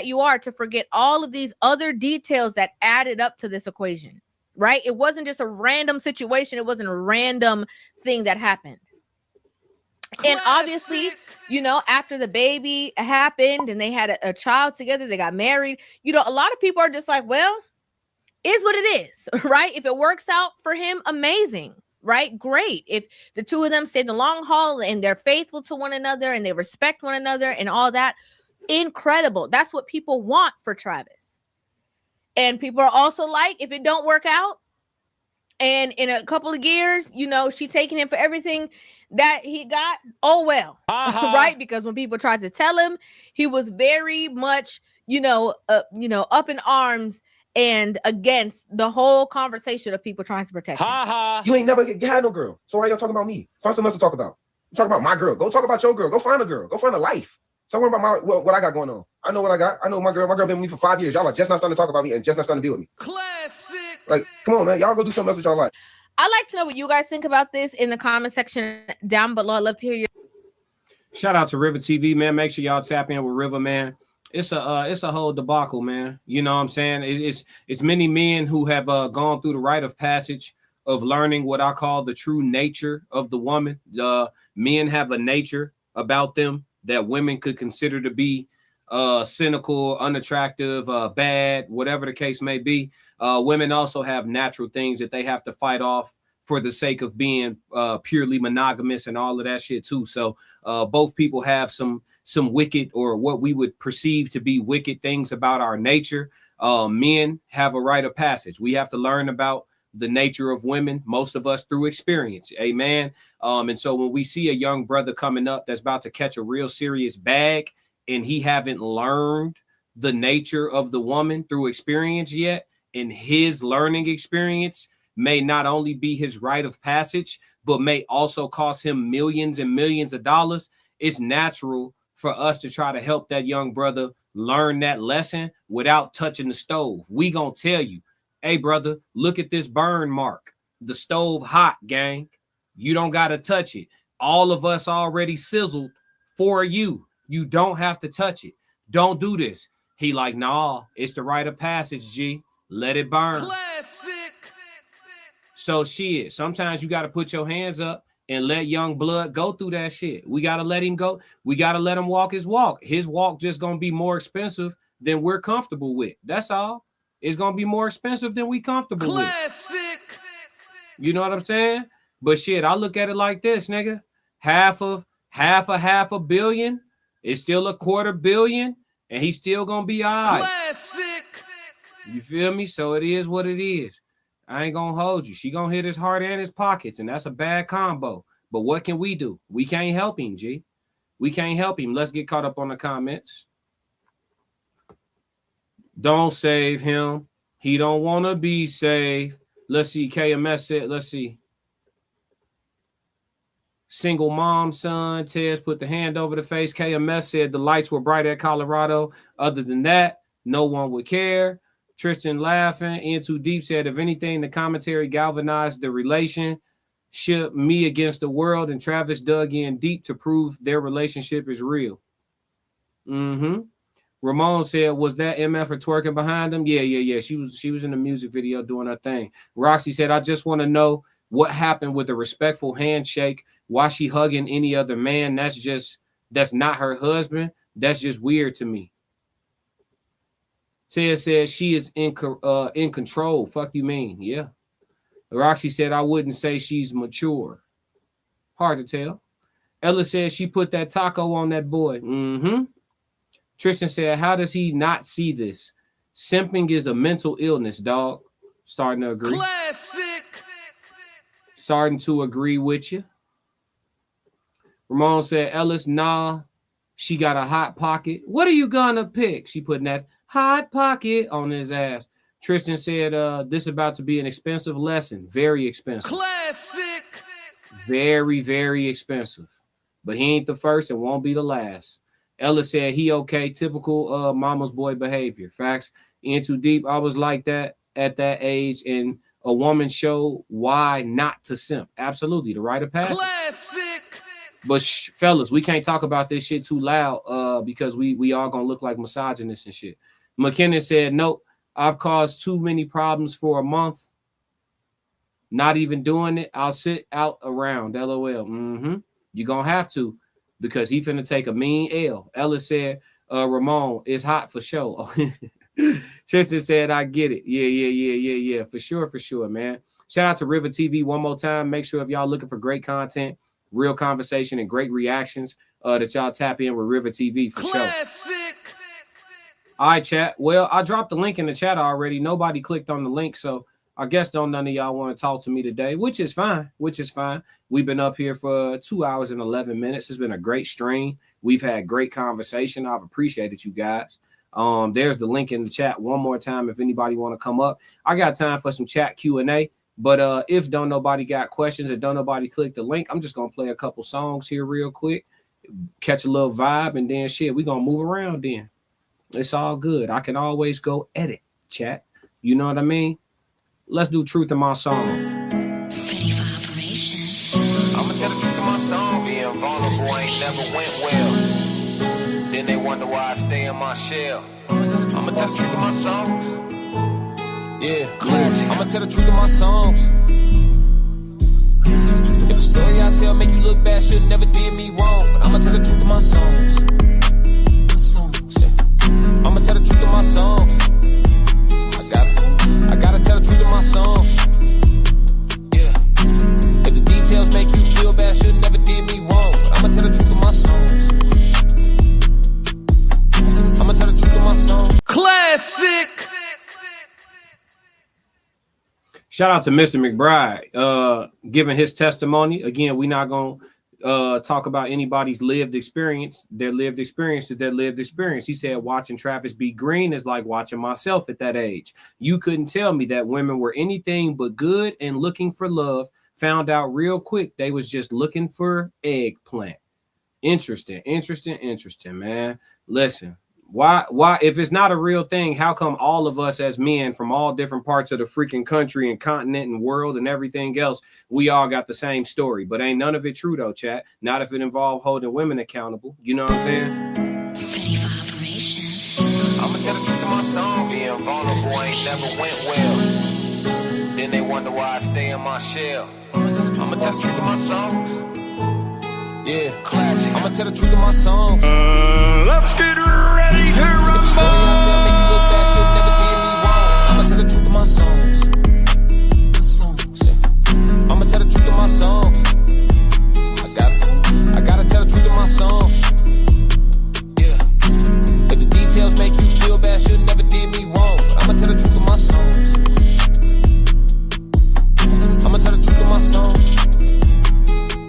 you are to forget all of these other details that added up to this equation, right? It wasn't just a random situation. It wasn't a random thing that happened. And obviously, after the baby happened and they had a child together, they got married, a lot of people are just like, well, is what it is, right? If it works out for him, amazing. Right? Great. If the two of them stay the long haul and they're faithful to one another and they respect one another and all that, incredible. That's what people want for Travis. And people are also like, if it don't work out and in a couple of years, she taking him for everything that he got, oh well. Right? Because when people tried to tell him, he was very much, up in arms and against the whole conversation of people trying to protect him. You ain't never had no girl. So why y'all talking about me? Find something else to talk about. Talk about my girl. Go talk about your girl. Go find a girl. Go find a life. Stop worrying about what I got going on. I know what I got. I know my girl. My girl been with me for 5 years. Y'all are just not starting to talk about me and just not starting to deal with me. Classic. Like, come on, man. Y'all go do something else with y'all life. I'd like to know what you guys think about this in the comment section down below. I'd love to hear your. Shout out to Rivah TV, man. Make sure y'all tap in with Rivah, man. It's a whole debacle, man. You know what I'm saying? It's many men who have gone through the rite of passage of learning what I call the true nature of the woman. Men have a nature about them that women could consider to be cynical, unattractive, bad, whatever the case may be. Women also have natural things that they have to fight off for the sake of being purely monogamous and all of that shit too. So both people have some wicked, or what we would perceive to be wicked, things about our nature. Men have a rite of passage. We have to learn about the nature of women, most of us through experience. Amen. And so when we see a young brother coming up that's about to catch a real serious bag and he haven't learned the nature of the woman through experience yet, and his learning experience may not only be his rite of passage, but may also cost him millions and millions of dollars, it's natural for us to try to help that young brother learn that lesson without touching the stove. We gonna tell you, hey brother, look at this burn mark. The stove hot, gang. You don't gotta touch it. All of us already sizzled for you. You don't have to touch it. Don't do this. He like, nah, it's the rite of passage, G. Let it burn. Classic. So shit, sometimes you got to put your hands up and let young blood go through that shit. We got to let him go. We got to let him walk his walk. His walk just going to be more expensive than we're comfortable with. That's all. It's going to be more expensive than we comfortable with. Classic. You know what I'm saying? But shit, I look at it like this, nigga. Half a $500 million is still $250 million, and he's still going to be all right. Classic. You feel me? So it is what it is. I ain't gonna hold you. She gonna hit his heart and his pockets, and that's a bad combo. But what can we do? We can't help him, G. We can't help him. Let's get caught up on the comments. Don't save him. He don't want to be saved. Let's see. KMS said, let's see. Single mom, son. Tez put the hand over the face. KMS said the lights were bright at Colorado. Other than that, no one would care. Tristan laughing. In Too Deep said, if anything, the commentary galvanized the relationship, me against the world, and Travis dug in deep to prove their relationship is real. Ramon said, was that MF for twerking behind him? Yeah. She was in the music video doing her thing. Roxy said, I just want to know what happened with the respectful handshake. Why she hugging any other man? That's not her husband. That's just weird to me. Ted said she is in control. Fuck you mean? Yeah. Roxy said, I wouldn't say she's mature. Hard to tell. Ella said she put that taco on that boy. Tristan said, how does he not see this? Simping is a mental illness, dog. Starting to agree. Classic. Starting to agree with you. Ramon said, Ellis, nah, she got a hot pocket. What are you gonna pick? She putting that hot pocket on his ass. Tristan said, this is about to be an expensive lesson. Very expensive. Classic. Very, very expensive. But he ain't the first and won't be the last. Ella said, he okay. Typical mama's boy behavior. Facts. In Too Deep, I was like that at that age, and a woman showed why not to simp. Absolutely. The rite of passage. Classic. But fellas, we can't talk about this shit too loud because we all gonna look like misogynists and shit. McKinnon said, nope, I've caused too many problems for a month. Not even doing it. I'll sit out around. LOL. You're going to have to because he finna take a mean L. Ella said, Ramon, it's hot for sure. Tristan said, I get it. Yeah. For sure, man. Shout out to Rivah TV one more time. Make sure if y'all looking for great content, real conversation, and great reactions, that y'all tap in with Rivah TV for Classic. sure. All right, chat. Well, I dropped the link in the chat already. Nobody clicked on the link, so I guess none of y'all want to talk to me today, which is fine. We've been up here for 2 hours and 11 minutes. It's been a great stream. We've had great conversation. I've appreciated you guys. There's the link in the chat one more time if anybody want to come up. I got time for some chat Q&A, but if don't nobody got questions and don't nobody click the link, I'm just going to play a couple songs here real quick, catch a little vibe, and then shit, we're going to move around then. It's all good. I can always go edit, chat. You know what I mean? Let's do Truth in My Song. Ready for operation. I'ma tell the truth in my song. Being vulnerable ain't never went well. Then they wonder why I stay in my shell. I'ma tell the truth in my songs. Yeah, I'ma tell the truth in my songs. If a story I tell make you look bad, should never did me wrong. But I'ma tell the truth in my songs. I'ma tell the truth in my songs. I gotta tell the truth in my songs. Yeah. If the details make you feel bad, should never did me wrong. But I'ma tell the truth in my songs. I'ma tell the truth in my songs. Classic. Shout out to Mr. McBride, giving his testimony. Again, we're not gonna talk about anybody's lived experience. Their lived experience is their lived experience. He said watching Travis B. Green is like watching myself at that age. You couldn't tell me that women were anything but good and looking for love. Found out real quick they was just looking for eggplant. Interesting, man. Listen, why if it's not a real thing, how come all of us as men from all different parts of the freaking country and continent and world and everything else, we all got the same story? But ain't none of it true though, chat. Not if it involved holding women accountable. You know what I'm saying? Ready for operation. I'ma tell the boy ain't never went well. Then they wonder why I stay in my shell. I'ma tell the truth of my songs. Yeah, classic. I'ma tell the truth of my songs. Let's get ready to rumble. If you tell me you look bad, shit never did me wrong. I'ma tell the truth of my songs. I'ma tell the truth of my songs. I gotta tell the truth of my songs. Yeah. If the details make you feel bad, shit never did me wrong. But I'ma tell the truth of my songs. I'ma tell the truth of my songs.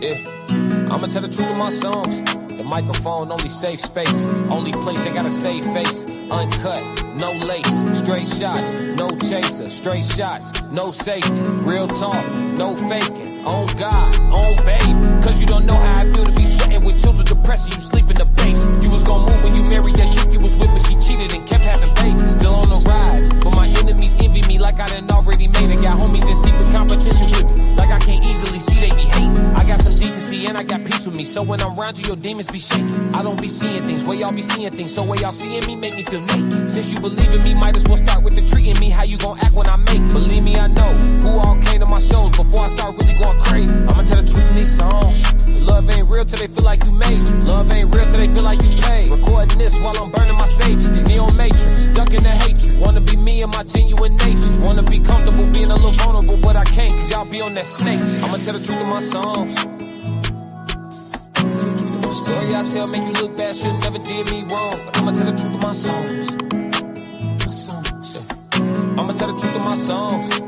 Yeah. I'ma tell the truth of my songs. The microphone, only safe space. Only place I got a safe face. Uncut, no lace. Straight shots, no chaser. Straight shots, no safety. Real talk, no faking. On God, on baby. Cause you don't know how I feel to be sweating with children depression. You sleep in the base. You was gonna move when you married that chick you was with, but she cheated and kept having babies. Still on the rise, but my enemies envy me like I done already made it. Got homies in secret competition with me. Like I can't easily see they be hating. I got some decency and I got peace with me. So when I'm around you, your demons be shaking. I don't be seeing things, way y'all be seeing things. So way y'all seeing me make me feel naked. Since you believe in me, might as well start with the treating me. How you gon' act when I make it? Believe me, I know who all came to my shows before I start really going crazy. I'ma tell the truth in these songs. Love ain't real till they feel like you made it. Love ain't real till they feel like you paid. Recording this while I'm burning my sage stick. Neo Matrix, stuck in the hatred. Wanna be me and my genuine nature. Wanna be comfortable being a little vulnerable, but I can't cause y'all be on that snake. I'ma tell the truth of my songs. The story I tell make you look bad, shit never did me wrong. But I'ma tell the truth of my songs. I'ma tell the truth of my songs.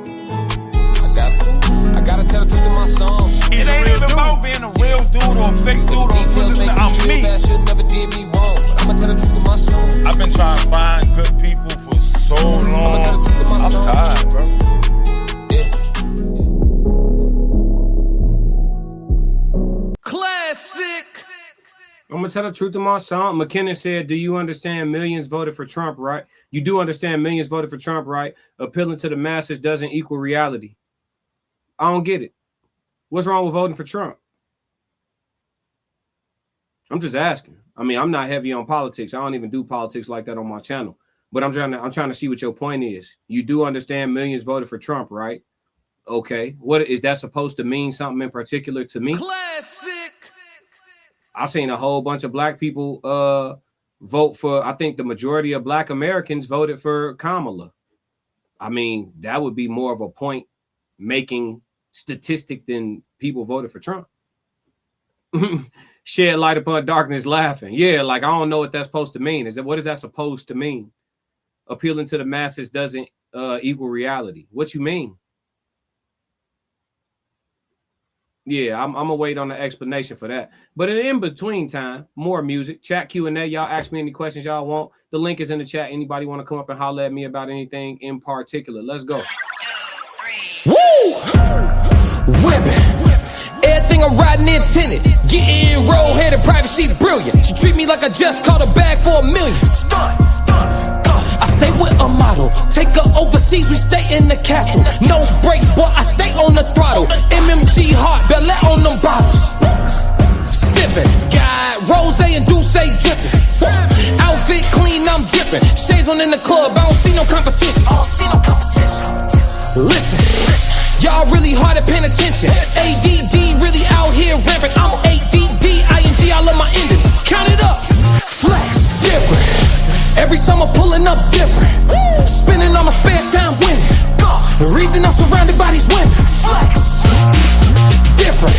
I gotta tell the truth of my songs. It ain't even about being a real dude or a fake dude. Details make I'm you feel me. bad, shit never did me wrong. But I'ma tell the truth of my songs. I've been trying to find good people for so long. I'ma tell the truth of my I'm songs. tired, bro. Classic. I'm gonna tell the truth of my song. McKinnon said, do you understand millions voted for Trump, right? You do understand millions voted for Trump, right? Appealing to the masses doesn't equal reality. I don't get it. What's wrong with voting for Trump? I'm just asking. I mean, I'm not heavy on politics. I don't even do politics like that on my channel. But I'm trying to see what your point is. You do understand millions voted for Trump, right? Okay. What is that supposed to mean? Something in particular to me? Classic. I seen a whole bunch of black people vote for, I think the majority of black Americans voted for Kamala. I mean, that would be more of a point making statistic than people voted for Trump. Shed light upon darkness laughing. Yeah, like I don't know what that's supposed to mean. What is that supposed to mean? Appealing to the masses doesn't equal reality. What you mean? Yeah, I'm gonna wait on the explanation for that. But in between time, more music, chat Q&A. Y'all ask me any questions y'all want. The link is in the chat. Anybody want to come up and holler at me about anything in particular? Let's go. Woo! Whipping. Everything I'm riding intended. Getting roll-headed, privacy brilliant. She treat me like I just caught a bag for $1 million. I stay with a model, take her overseas, we stay in the castle. No brakes, boy, I stay on the throttle. MMG hard, Bellet on them bottles. Sippin', got rose and Douce drippin'. Outfit clean, I'm drippin'. Shades on in the club, I don't see no competition. Listen, y'all really hard at paying attention. ADD really out here rampant. I'm ADD, ING, I love my endings. Count it up, flex, different. Every summer pulling up different. Spending all my spare time winning. The reason I'm surrounded by these women. Flex. Different.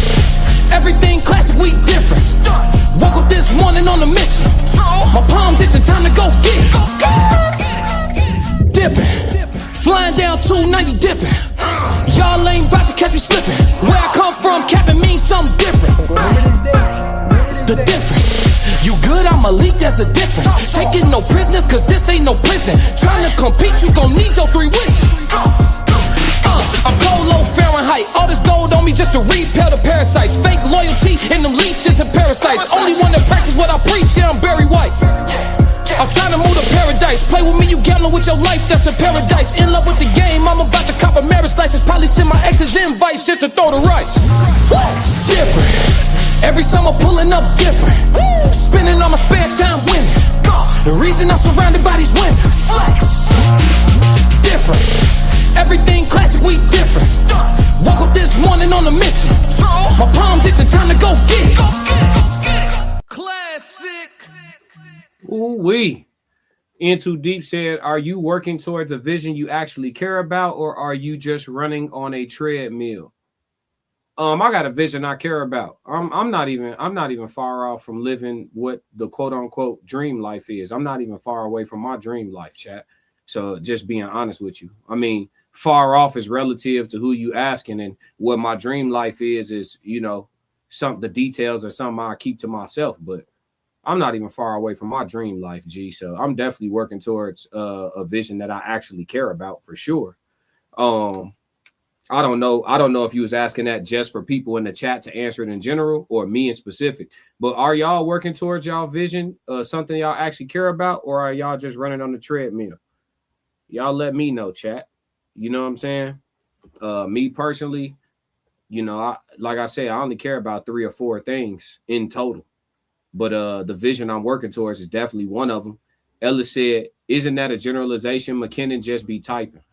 Everything classic, we different. Woke up this morning on a mission. My palms itching, time to go get it. Dipping. Flying down 290 dipping. Y'all ain't about to catch me slipping. Where I come from, capping means something different. The difference. You good, I'm elite, there's a difference. Taking no prisoners, cause this ain't no prison. Trying to compete, you gon' need your 3 wishes. I'm cold, low Fahrenheit. All this gold on me just to repel the parasites. Fake loyalty in them leeches and parasites. Only one that practice what I preach, yeah, I'm Barry White. I'm trying to move to paradise. Play with me, you gambling with your life, that's a paradise. In love with the game, I'm about to cop a marriage license. Probably send my exes invites just to throw the rice. Different. Every summer pulling up different. Spending all my spare time winning. The reason I'm surrounded by these women. Flex. different. Everything classic, we different. Woke up this morning on a mission. My palms itching, time to go get it. Classic. Ooh-wee. In Too Deep said, are you working towards a vision you actually care about, or are you just running on a treadmill? I got a vision I care about. I'm not even far off from living what the quote unquote dream life is. I'm not even far away from my dream life, chat. So just being honest with you. I mean, far off is relative to who you asking, and what my dream life is, you know, the details are something I keep to myself, but I'm not even far away from my dream life, G. So I'm definitely working towards a vision that I actually care about for sure. I don't know if you was asking that just for people in the chat to answer it in general or me in specific, but are y'all working towards y'all vision, something y'all actually care about, or are y'all just running on the treadmill? Y'all let me know, chat. You know what I'm saying? Me personally, you know, like I said, I only care about 3 or 4 things in total, but the vision I'm working towards is definitely one of them. Ellis said, isn't that a generalization? McKinnon just be typing.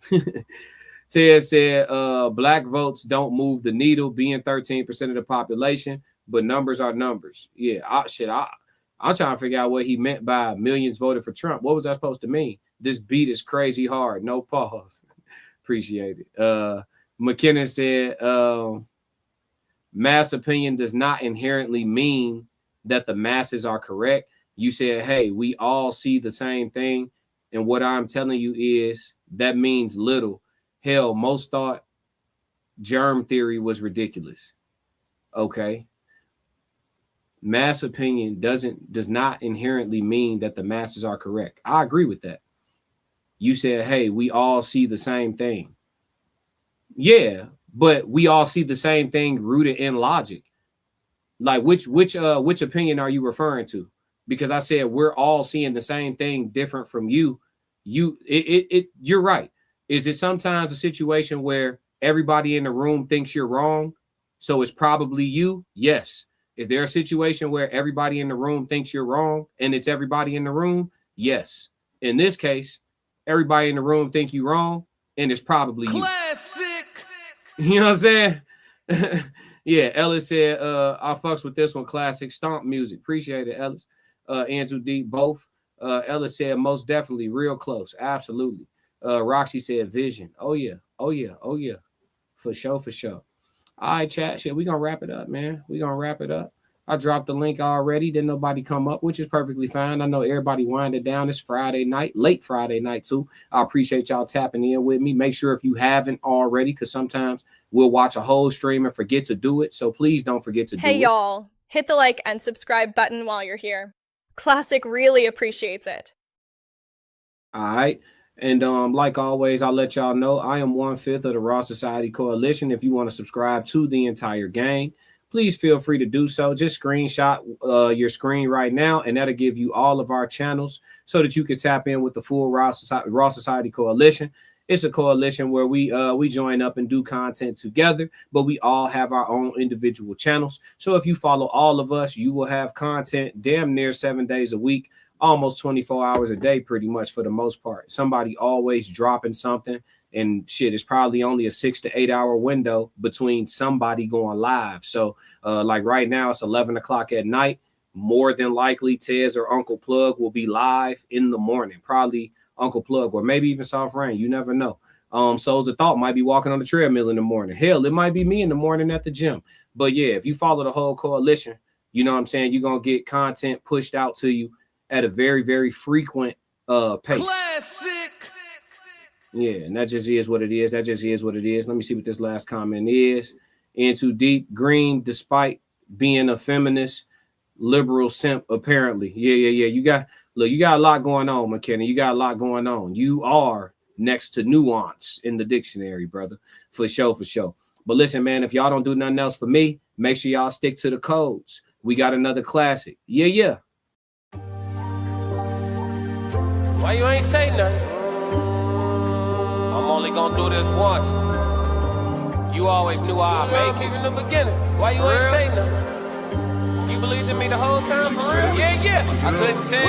Ted said, black votes don't move the needle, being 13% of the population, but numbers are numbers. Yeah, I'm trying to figure out what he meant by millions voted for Trump. What was that supposed to mean? This beat is crazy hard. No pause. Appreciate it. McKinnon said, mass opinion does not inherently mean that the masses are correct. You said, hey, we all see the same thing. And what I'm telling you is that means little. Hell, most thought germ theory was ridiculous. Okay. Mass opinion does not inherently mean that the masses are correct. I agree with that. You said, hey, we all see the same thing. Yeah, but we all see the same thing rooted in logic. Like which opinion are you referring to? Because I said we're all seeing the same thing different from you. You're right. Is it sometimes a situation where everybody in the room thinks you're wrong, so it's probably you? Yes. Is there a situation where everybody in the room thinks you're wrong and it's everybody in the room? Yes. In this case, everybody in the room think you're wrong and it's probably you. Classic. You know what I'm saying? Yeah, Ellis said, I fucks with this one, classic stomp music. Appreciate it, Ellis. And Too Deep, both. Ellis said, most definitely, real close. Absolutely. Roxy said vision. Oh yeah. For sure. All right, chat. Shit, we gonna wrap it up, man. I dropped the link already. Didn't nobody come up, which is perfectly fine. I know everybody winded down. It's Friday night, late Friday night too. I appreciate y'all tapping in with me. Make sure if you haven't already, because sometimes we'll watch a whole stream and forget to do it. So please don't forget to do it. Hey y'all, hit the like and subscribe button while you're here. Classic really appreciates it. All right. And like always, I'll let y'all know I am 1/5 of the Raw Society Coalition. If you want to subscribe to the entire gang, please feel free to do so. Just screenshot your screen right now, and that'll give you all of our channels so that you can tap in with the full Raw Society Coalition. It's a coalition where we join up and do content together, but we all have our own individual channels. So if you follow all of us, you will have content damn near 7 days a week, almost 24 hours a day, pretty much for the most part. Somebody always dropping something, and shit, it's probably only a 6 to 8 hour window between somebody going live. So like right now, it's 11 o'clock at night. More than likely, Tez or Uncle Plug will be live in the morning, probably Uncle Plug, or maybe even Soft Rain. You never know. Souls of Thought might be walking on the treadmill in the morning. Hell, it might be me in the morning at the gym. But yeah, if you follow the whole coalition, you know what I'm saying, you're going to get content pushed out to you at a very, very frequent pace. Classic. Yeah, and that just is what it is. Let me see what this last comment is. In Too Deep, green, despite being a feminist, liberal simp, apparently. Yeah. You got a lot going on, McKenna. You got a lot going on. You are next to nuance in the dictionary, brother. For sure. But listen, man, if y'all don't do nothing else for me, make sure y'all stick to the codes. We got another classic. Yeah. Why you ain't say nothing? I'm only gonna do this once. You always knew I'd make it in the beginning. Why you ain't say nothing? You believed in me the whole time, for real? Yeah. I couldn't tell.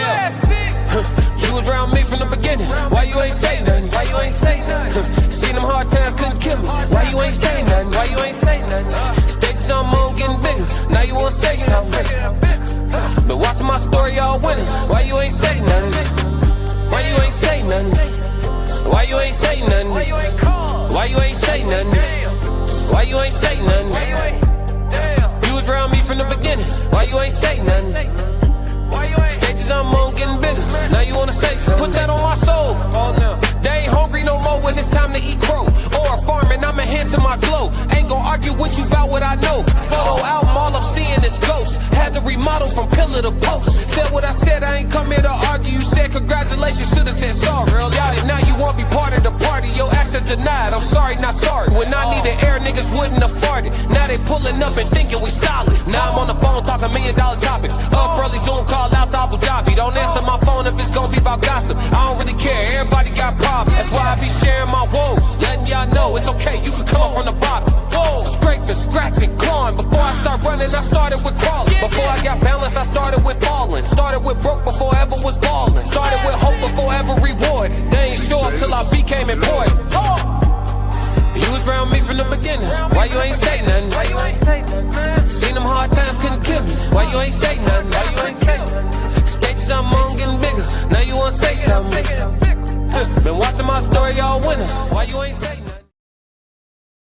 You You was around me from the beginning. Why you ain't say nothing? Why you ain't say nothing? Seen them hard times, couldn't kill me. Why you ain't say nothing? Why you ain't say nothing? Stages I'm on getting bigger. Now you wanna say something. Been watching my story all winter. Why you ain't say nothing? Why you ain't say nothing? Why you ain't say nothing? Why you ain't call? Why you ain't say nothing? Why you ain't say nothing? You was around me from the beginning. Why you ain't say nothing? Stages I'm on getting bigger. Now you wanna say something. Put that on my soul. Oh no. They ain't hungry no more when it's time to eat crow. Or farming, I'm enhancing my glow. Ain't gon' argue with you about what I know. Photo album, all I'm seeing is ghosts. Had to remodel from pillar to post. Said what I said, I ain't come here to argue. You said congratulations, should've said sorry. Got it, now you won't be part of the party. Your access denied, I'm sorry, not sorry. When I needed air, niggas wouldn't have farted. Now they pulling up and thinking we solid. Now I'm on the phone talking $1 million topics. Up early, Zoom call out to Abu Dhabi. Don't answer my phone if it's gon' be about gossip. I don't really care, everybody got problems. That's why I be sharing my woes, letting y'all know it's okay, you can come up from the bottom. Whoa. Scraping, scratching, clawing. Before I start running, I started with crawling. Before I got balance, I started with falling. Started with broke before ever was balling. Started with hope before ever reward. They ain't show up till I became important. You was around me from the beginning. Why you ain't say nothing? Why you ain't say nothing? Seen them hard times, couldn't kill me. Why you ain't say nothing? Why you ain't say nothing? Stages I'm on getting bigger. Now you wanna say something. Been watching my story all winter. Why you ain't say nothing?